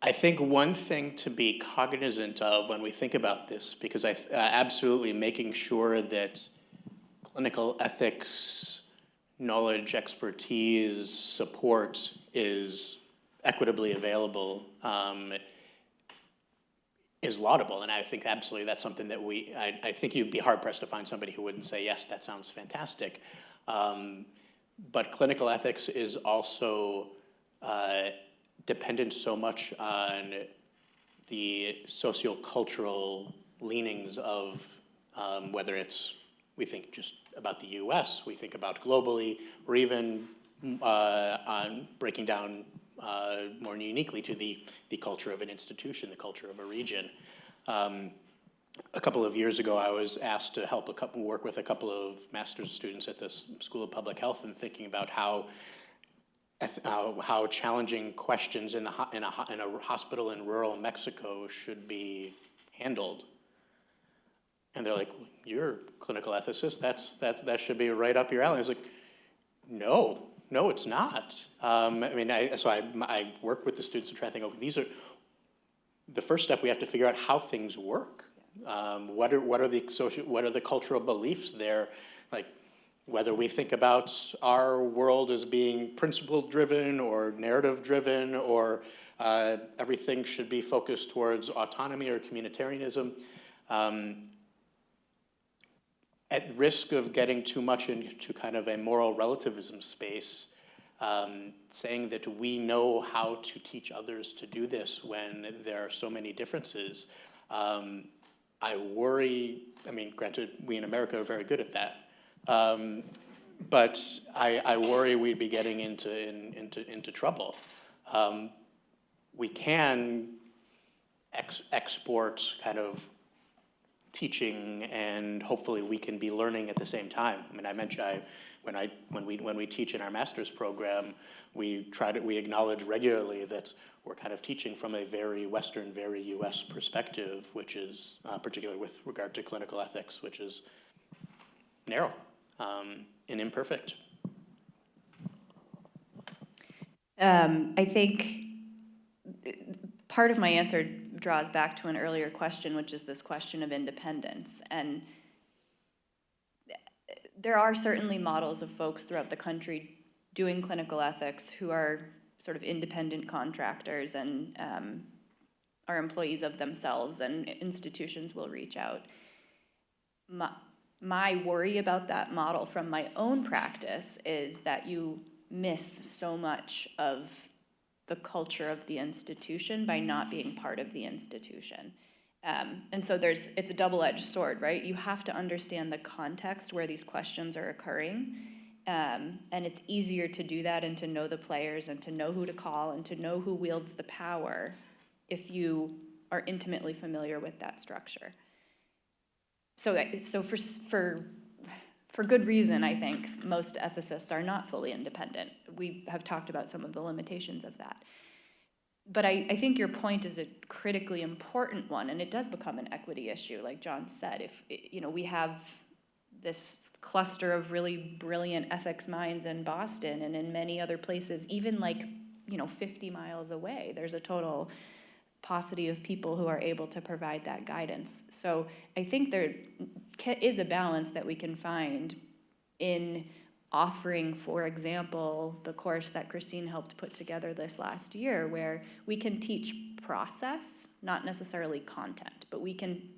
I think one thing to be cognizant of when we think about this, because absolutely making sure that clinical ethics, knowledge, expertise, support is equitably available is laudable. And I think absolutely that's something that I think you'd be hard-pressed to find somebody who wouldn't say, yes, that sounds fantastic. But clinical ethics is also dependent so much on the sociocultural leanings of whether it's, we think just about the US, we think about globally, or even on breaking down more uniquely to the culture of an institution, the culture of a region. A couple of years ago, I was asked to help work with a couple of master's students at the School of Public Health and thinking about how challenging questions in a hospital in rural Mexico should be handled. And they're like, you're a clinical ethicist, that should be right up your alley. I was like, no, it's not. I mean, so I work with the students to try to think, okay, these are, the first step we have to figure out how things work. What are the cultural beliefs there? Like, whether we think about our world as being principle-driven or narrative-driven, or everything should be focused towards autonomy or communitarianism. At risk of getting too much into kind of a moral relativism space, saying that we know how to teach others to do this when there are so many differences, I worry, I mean, granted, we in America are very good at that. But I worry we'd be getting into trouble. We can export kind of teaching, and hopefully we can be learning at the same time. I mean, I mentioned when we teach in our master's program, we acknowledge regularly that we're kind of teaching from a very Western, very US perspective, which is particularly with regard to clinical ethics, which is narrow and imperfect. I think part of my answer draws back to an earlier question, which is this question of independence. And there are certainly models of folks throughout the country doing clinical ethics who are sort of independent contractors and are employees of themselves, and institutions will reach out. My worry about that model from my own practice is that you miss so much of the culture of the institution by not being part of the institution. And so it's a double-edged sword, right? You have to understand the context where these questions are occurring. And it's easier to do that and to know the players and to know who to call and to know who wields the power if you are intimately familiar with that structure. So for good reason, I think most ethicists are not fully independent. We have talked about some of the limitations of that. But I think your point is a critically important one, and it does become an equity issue, like John said. If we have this cluster of really brilliant ethics minds in Boston and in many other places, even 50 miles away, there's a total paucity of people who are able to provide that guidance. So I think there is a balance that we can find in offering, for example, the course that Christine helped put together this last year, where we can teach process, not necessarily content, but we can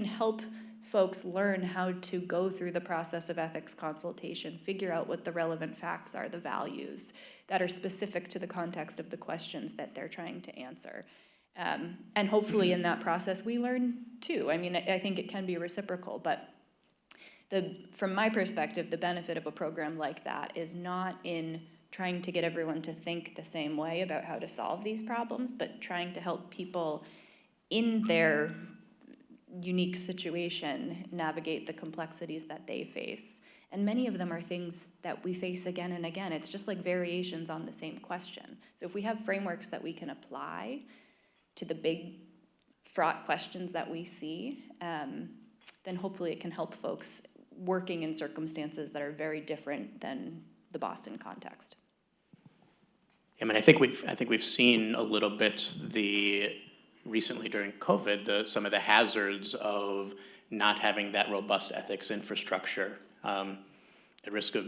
help folks learn how to go through the process of ethics consultation, figure out what the relevant facts are, the values that are specific to the context of the questions that they're trying to answer. And hopefully in that process we learn too. I mean, I think it can be reciprocal, but from my perspective, the benefit of a program like that is not in trying to get everyone to think the same way about how to solve these problems, but trying to help people in their unique situation navigate the complexities that they face. And many of them are things that we face again and again. It's just like variations on the same question. So if we have frameworks that we can apply to the big fraught questions that we see, then hopefully it can help folks working in circumstances that are very different than the Boston context. I mean, I think we've seen a little bit recently during COVID, some of the hazards of not having that robust ethics infrastructure. The risk of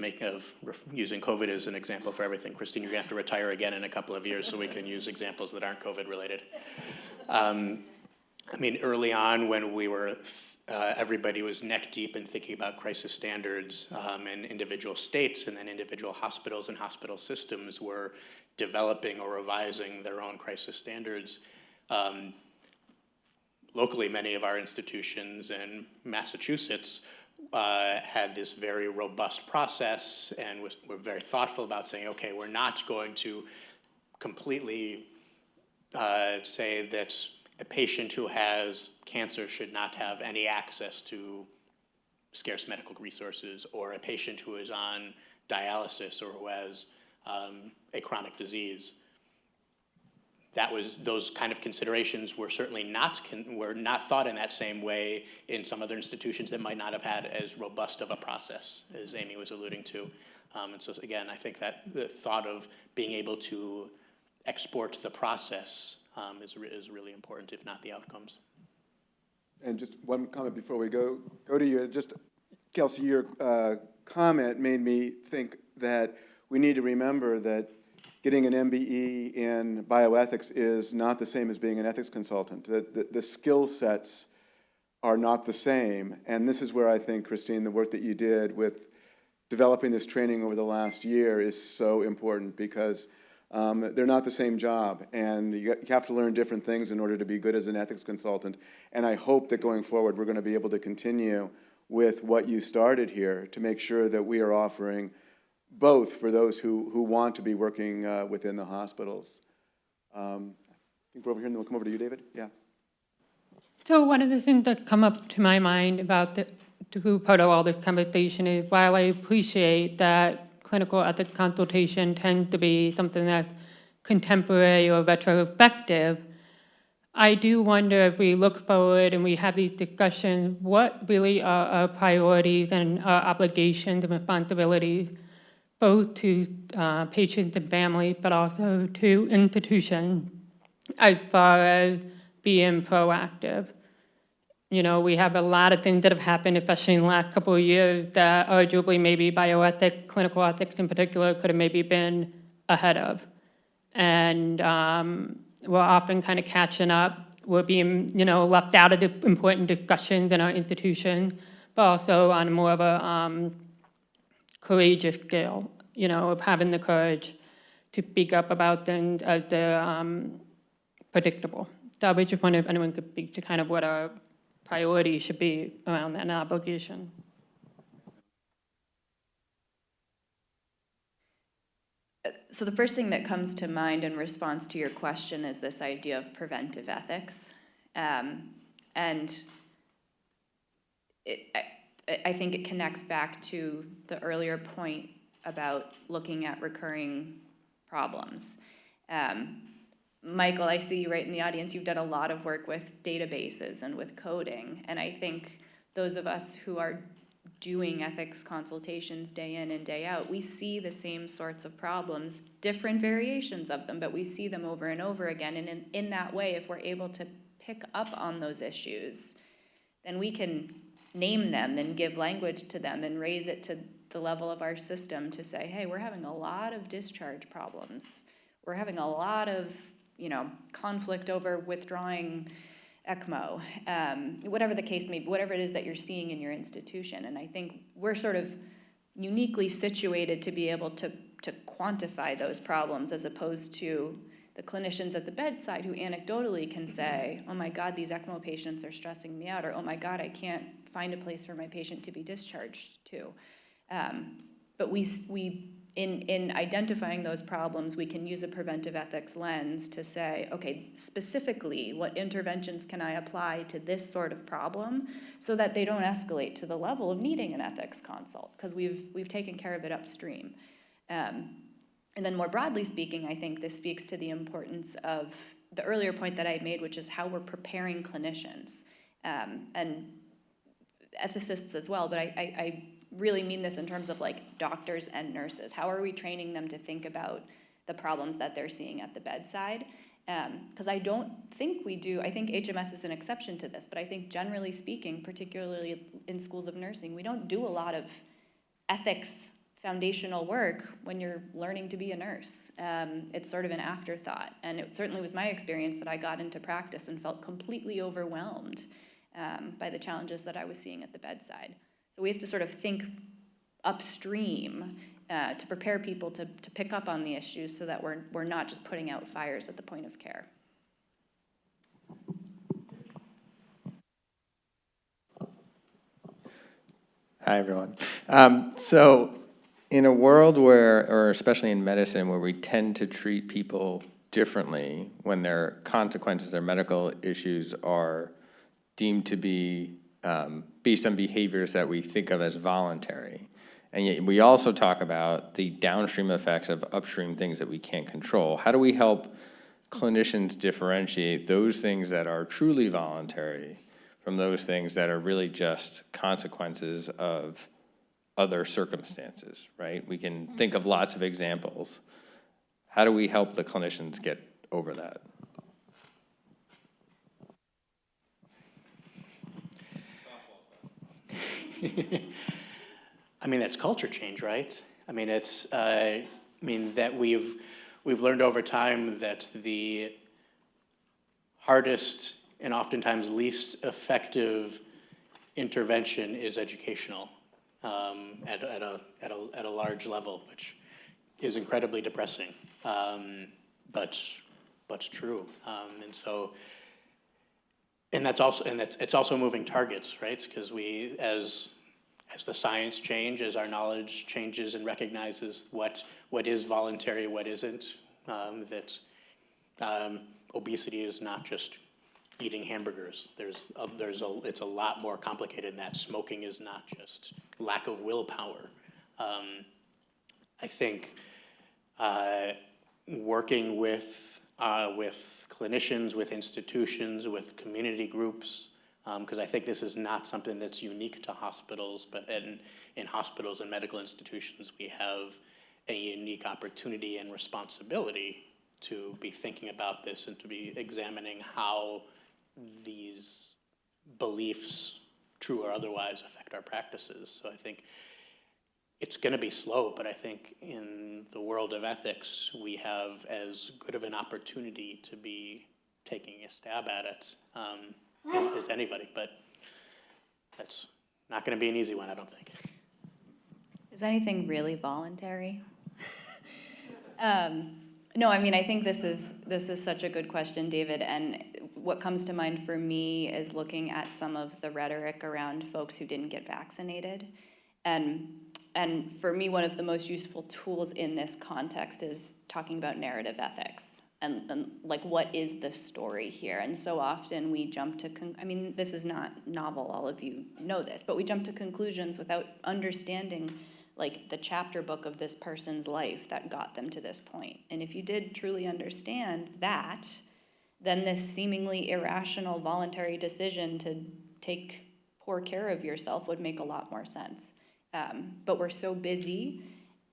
using COVID as an example for everything. Christine, you're gonna have to retire again in a couple of years so we can use examples that aren't COVID related. I mean, early on when we were, everybody was neck deep in thinking about crisis standards, and individual states and then individual hospitals and hospital systems were developing or revising their own crisis standards. Locally, many of our institutions in Massachusetts had this very robust process and were very thoughtful about saying, okay, we're not going to completely say that a patient who has cancer should not have any access to scarce medical resources, or a patient who is on dialysis or who has a chronic disease. Those kind of considerations were certainly not thought in that same way in some other institutions that might not have had as robust of a process as Amy was alluding to. And so again, I think that the thought of being able to export the process is really important, if not the outcomes. And just one comment before we go to you. Just, Kelsey, your comment made me think that we need to remember that getting an MBE in bioethics is not the same as being an ethics consultant. The skill sets are not the same. And this is where I think, Christine, the work that you did with developing this training over the last year is so important, because they're not the same job, and you have to learn different things in order to be good as an ethics consultant. And I hope that going forward, we're going to be able to continue with what you started here to make sure that we are offering both for those who want to be working within the hospitals. I think we're over here, and then we'll come over to you, David. Yeah. So one of the things that come up to my mind about part of all this conversation is, while I appreciate that clinical ethics consultation tends to be something that's contemporary or retrospective, I do wonder, if we look forward and we have these discussions, what really are our priorities and our obligations and responsibilities, both to patients and families, but also to institutions, as far as being proactive. You know, we have a lot of things that have happened, especially in the last couple of years, that arguably maybe bioethics, clinical ethics in particular, could have maybe been ahead of. And we're often kind of catching up. We're being, left out of the important discussions in our institutions, but also on more of a courageous scale, of having the courage to speak up about things as they're predictable. So I just wonder if anyone could speak to kind of what our priority should be around that obligation. So the first thing that comes to mind in response to your question is this idea of preventive ethics. And I think it connects back to the earlier point about looking at recurring problems. Michael, I see you right in the audience. You've done a lot of work with databases and with coding. And I think those of us who are doing ethics consultations day in and day out, we see the same sorts of problems, different variations of them, but we see them over and over again. And in that way, if we're able to pick up on those issues, then we can name them and give language to them and raise it to the level of our system to say, hey, we're having a lot of discharge problems. We're having a lot of conflict over withdrawing ECMO, whatever the case may be, whatever it is that you're seeing in your institution. And I think we're sort of uniquely situated to be able to quantify those problems, as opposed to the clinicians at the bedside who anecdotally can say, oh my God, these ECMO patients are stressing me out, or oh my God, I can't find a place for my patient to be discharged to. But we in identifying those problems, we can use a preventive ethics lens to say, okay, specifically, what interventions can I apply to this sort of problem so that they don't escalate to the level of needing an ethics consult, because we've taken care of it upstream. And then more broadly speaking, I think this speaks to the importance of the earlier point that I made, which is how we're preparing clinicians and ethicists as well, but I really mean this in terms of like doctors and nurses. How are we training them to think about the problems that they're seeing at the bedside? Because I don't think we do, I think HMS is an exception to this, but I think generally speaking, particularly in schools of nursing, we don't do a lot of ethics foundational work when you're learning to be a nurse. It's sort of an afterthought, and it certainly was my experience that I got into practice and felt completely overwhelmed by the challenges that I was seeing at the bedside. So we have to sort of think upstream to prepare people to pick up on the issues so that we're not just putting out fires at the point of care. Hi, everyone. So in a world where, or especially in medicine, where we tend to treat people differently when their consequences, their medical issues are deemed to be based on behaviors that we think of as voluntary. And yet we also talk about the downstream effects of upstream things that we can't control. How do we help clinicians differentiate those things that are truly voluntary from those things that are really just consequences of other circumstances, right? We can think of lots of examples. How do we help the clinicians get over that? I mean, that's culture change, right? I mean, it's, that we've learned over time that the hardest and oftentimes least effective intervention is educational at a large level, which is incredibly depressing, but true. It's also moving targets, right? Because as the science changes, as our knowledge changes and recognizes what is voluntary, what isn't, obesity is not just eating hamburgers. It's a lot more complicated than that. Smoking is not just lack of willpower. I think working with clinicians, with institutions, with community groups, because I think this is not something that's unique to hospitals, but in hospitals and medical institutions, we have a unique opportunity and responsibility to be thinking about this and to be examining how these beliefs, true or otherwise, affect our practices. So I think it's going to be slow, but I think in the world of ethics, we have as good of an opportunity to be taking a stab at it as anybody, but that's not going to be an easy one, I don't think. Is anything really voluntary? No, I mean, I think this is such a good question, David, and what comes to mind for me is looking at some of the rhetoric around folks who didn't get vaccinated. And for me, one of the most useful tools in this context is talking about narrative ethics and like, what is the story here? And so often we jump to, I mean, this is not novel, all of you know this, but we jump to conclusions without understanding like the chapter book of this person's life that got them to this point. And if you did truly understand that, then this seemingly irrational voluntary decision to take poor care of yourself would make a lot more sense. But we're so busy,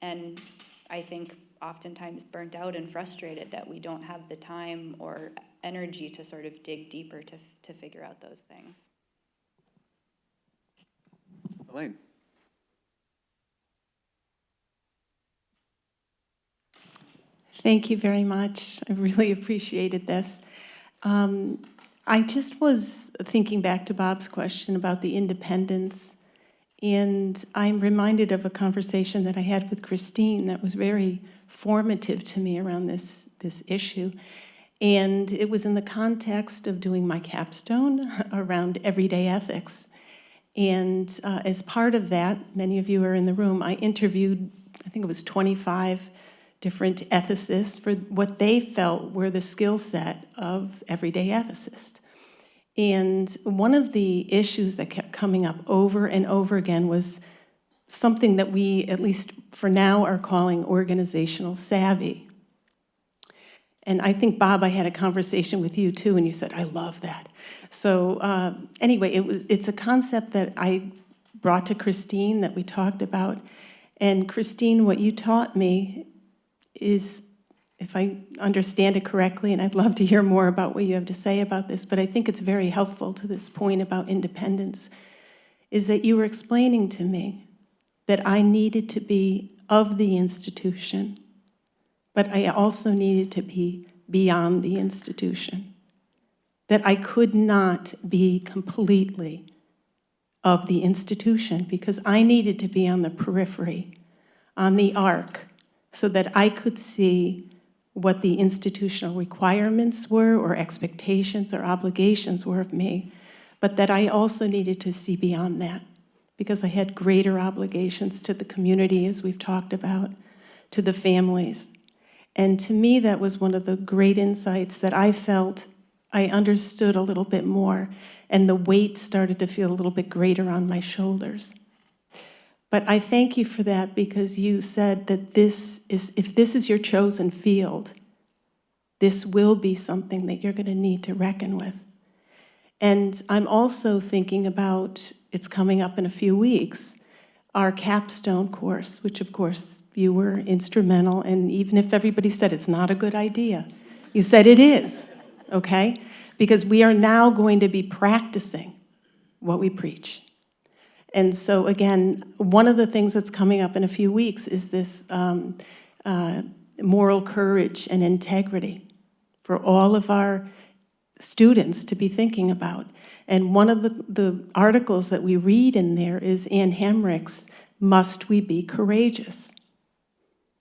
and I think oftentimes burnt out and frustrated that we don't have the time or energy to sort of dig deeper to figure out those things. Elaine. Thank you very much. I really appreciated this. I just was thinking back to Bob's question about the independence, and I'm reminded of a conversation that I had with Christine that was very formative to me around this issue. And it was in the context of doing my capstone around everyday ethics. And as part of that, many of you are in the room, I interviewed think it was 25 different ethicists for what they felt were the skill set of everyday ethicists. And one of the issues that kept coming up over and over again was something that we, at least for now, are calling organizational savvy. And I think, Bob, I had a conversation with you too, and you said, I love that. So anyway, it's a concept that I brought to Christine that we talked about. And Christine, what you taught me is, if I understand it correctly, and I'd love to hear more about what you have to say about this, but I think it's very helpful to this point about independence, is that you were explaining to me that I needed to be of the institution, but I also needed to be beyond the institution. That I could not be completely of the institution because I needed to be on the periphery, on the arc, so that I could see what the institutional requirements were or expectations or obligations were of me, but that I also needed to see beyond that because I had greater obligations to the community, as we've talked about, to the families. And to me, that was one of the great insights that I felt I understood a little bit more, and the weight started to feel a little bit greater on my shoulders. But I thank you for that because you said that this is, if this is your chosen field, this will be something that you're going to need to reckon with. And I'm also thinking about, it's coming up in a few weeks, our capstone course, which of course you were instrumental, and even if everybody said it's not a good idea, you said it is, okay? Because we are now going to be practicing what we preach. And so again, one of the things that's coming up in a few weeks is this moral courage and integrity for all of our students to be thinking about. And one of the articles that we read in there is Anne Hamrick's Must We Be Courageous?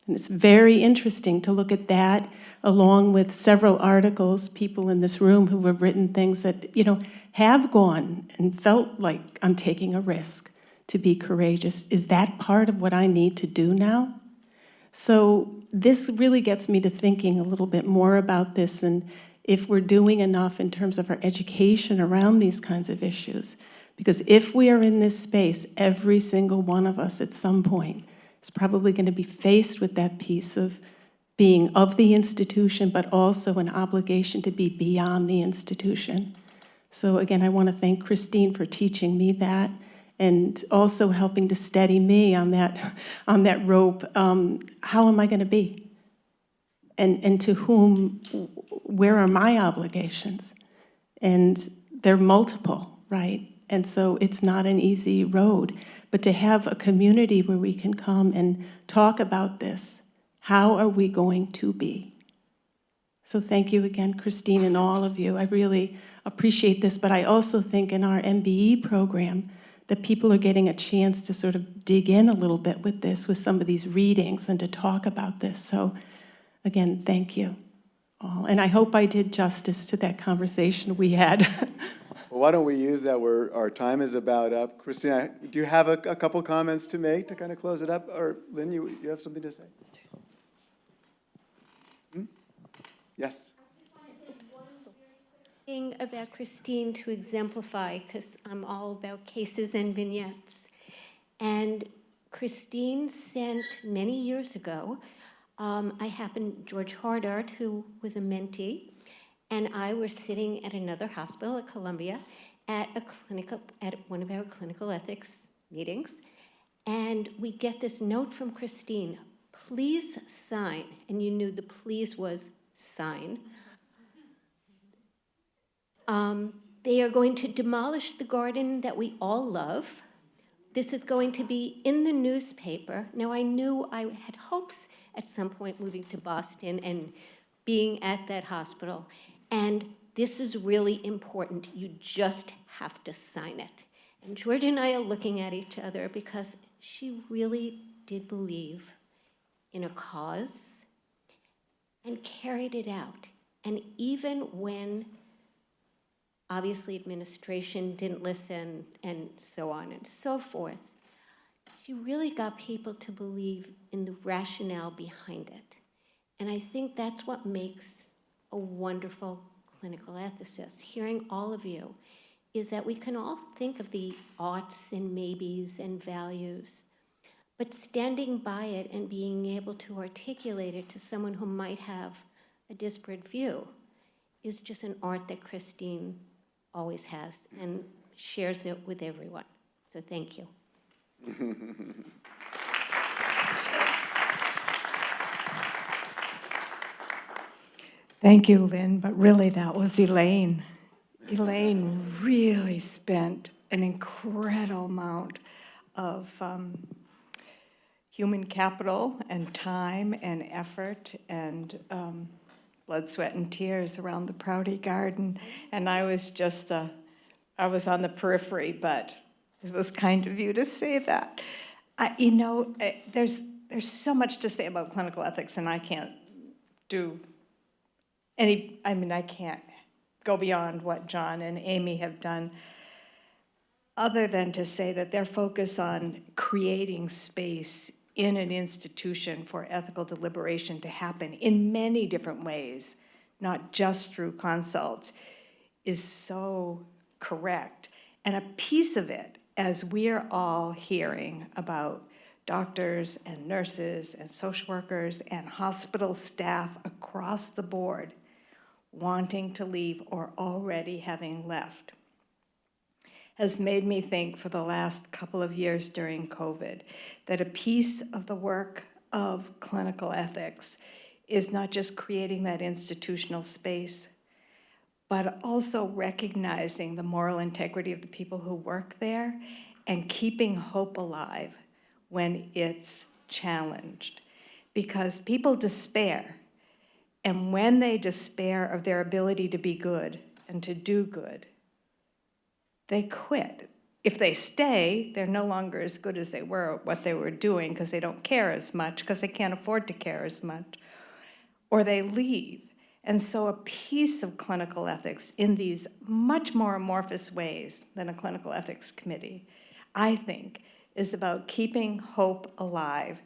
And it's very interesting to look at that along with several articles, people in this room who have written things that, you know, have gone and felt like I'm taking a risk to be courageous. Is that part of what I need to do now? So this really gets me to thinking a little bit more about this and if we're doing enough in terms of our education around these kinds of issues. Because if we are in this space, every single one of us at some point is probably going to be faced with that piece of being of the institution, but also an obligation to be beyond the institution. So again, I want to thank Christine for teaching me that and also helping to steady me on that rope. How am I going to be? And to whom, where are my obligations? And they're multiple, right? And so it's not an easy road. But to have a community where we can come and talk about this, how are we going to be? So thank you again, Christine, and all of you. I really appreciate this, but I also think in our MBE program that people are getting a chance to sort of dig in a little bit with this, with some of these readings and to talk about this. So again, thank you all. And I hope I did justice to that conversation we had. Well, why don't we use that? Our time is about up. Christina, do you have a couple comments to make to kind of close it up? Or Lynn, you have something to say? Yes. Thing about Christine to exemplify, because I'm all about cases and vignettes. And Christine sent many years ago, George Hardart, who was a mentee, and I were sitting at another hospital at Columbia at one of our clinical ethics meetings, and we get this note from Christine, please sign, and you knew the please was sign. They are going to demolish the garden that we all love. This is going to be in the newspaper. Now, I knew I had hopes at some point moving to Boston and being at that hospital. And this is really important. You just have to sign it. And George and I are looking at each other because she really did believe in a cause and carried it out. And even when obviously administration didn't listen and so on and so forth, she really got people to believe in the rationale behind it. And I think that's what makes a wonderful clinical ethicist. Hearing all of you is that we can all think of the oughts and maybes and values, but standing by it and being able to articulate it to someone who might have a disparate view is just an art that Christine always has and shares it with everyone. So thank you. Thank you, Lynn, but really that was Elaine. Elaine really spent an incredible amount of human capital and time and effort and blood, sweat, and tears around the Prouty Garden. And I was just, I was on the periphery, but it was kind of you to say that. You know, there's so much to say about clinical ethics, and I can't do I can't go beyond what John and Amy have done, other than to say that their focus on creating space in an institution for ethical deliberation to happen in many different ways, not just through consults, is so correct. And a piece of it, as we're all hearing about doctors and nurses and social workers and hospital staff across the board wanting to leave or already having left, has made me think for the last couple of years during COVID that a piece of the work of clinical ethics is not just creating that institutional space, but also recognizing the moral integrity of the people who work there and keeping hope alive when it's challenged. Because people despair, and when they despair of their ability to be good and to do good, they quit. If they stay, they're no longer as good as they were at what they were doing because they don't care as much, because they can't afford to care as much, or they leave. And so a piece of clinical ethics in these much more amorphous ways than a clinical ethics committee, I think, is about keeping hope alive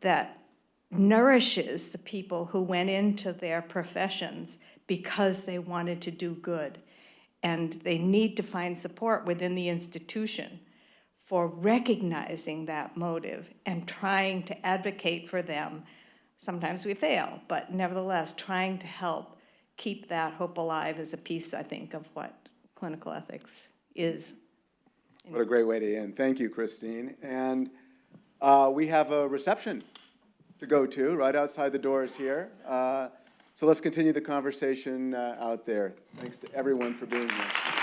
that nourishes the people who went into their professions because they wanted to do good. And they need to find support within the institution for recognizing that motive and trying to advocate for them. Sometimes we fail, but nevertheless, trying to help keep that hope alive is a piece, I think, of what clinical ethics is. What a great way to end. Thank you, Christine. And we have a reception to go to right outside the doors here. So let's continue the conversation out there. Thanks to everyone for being here.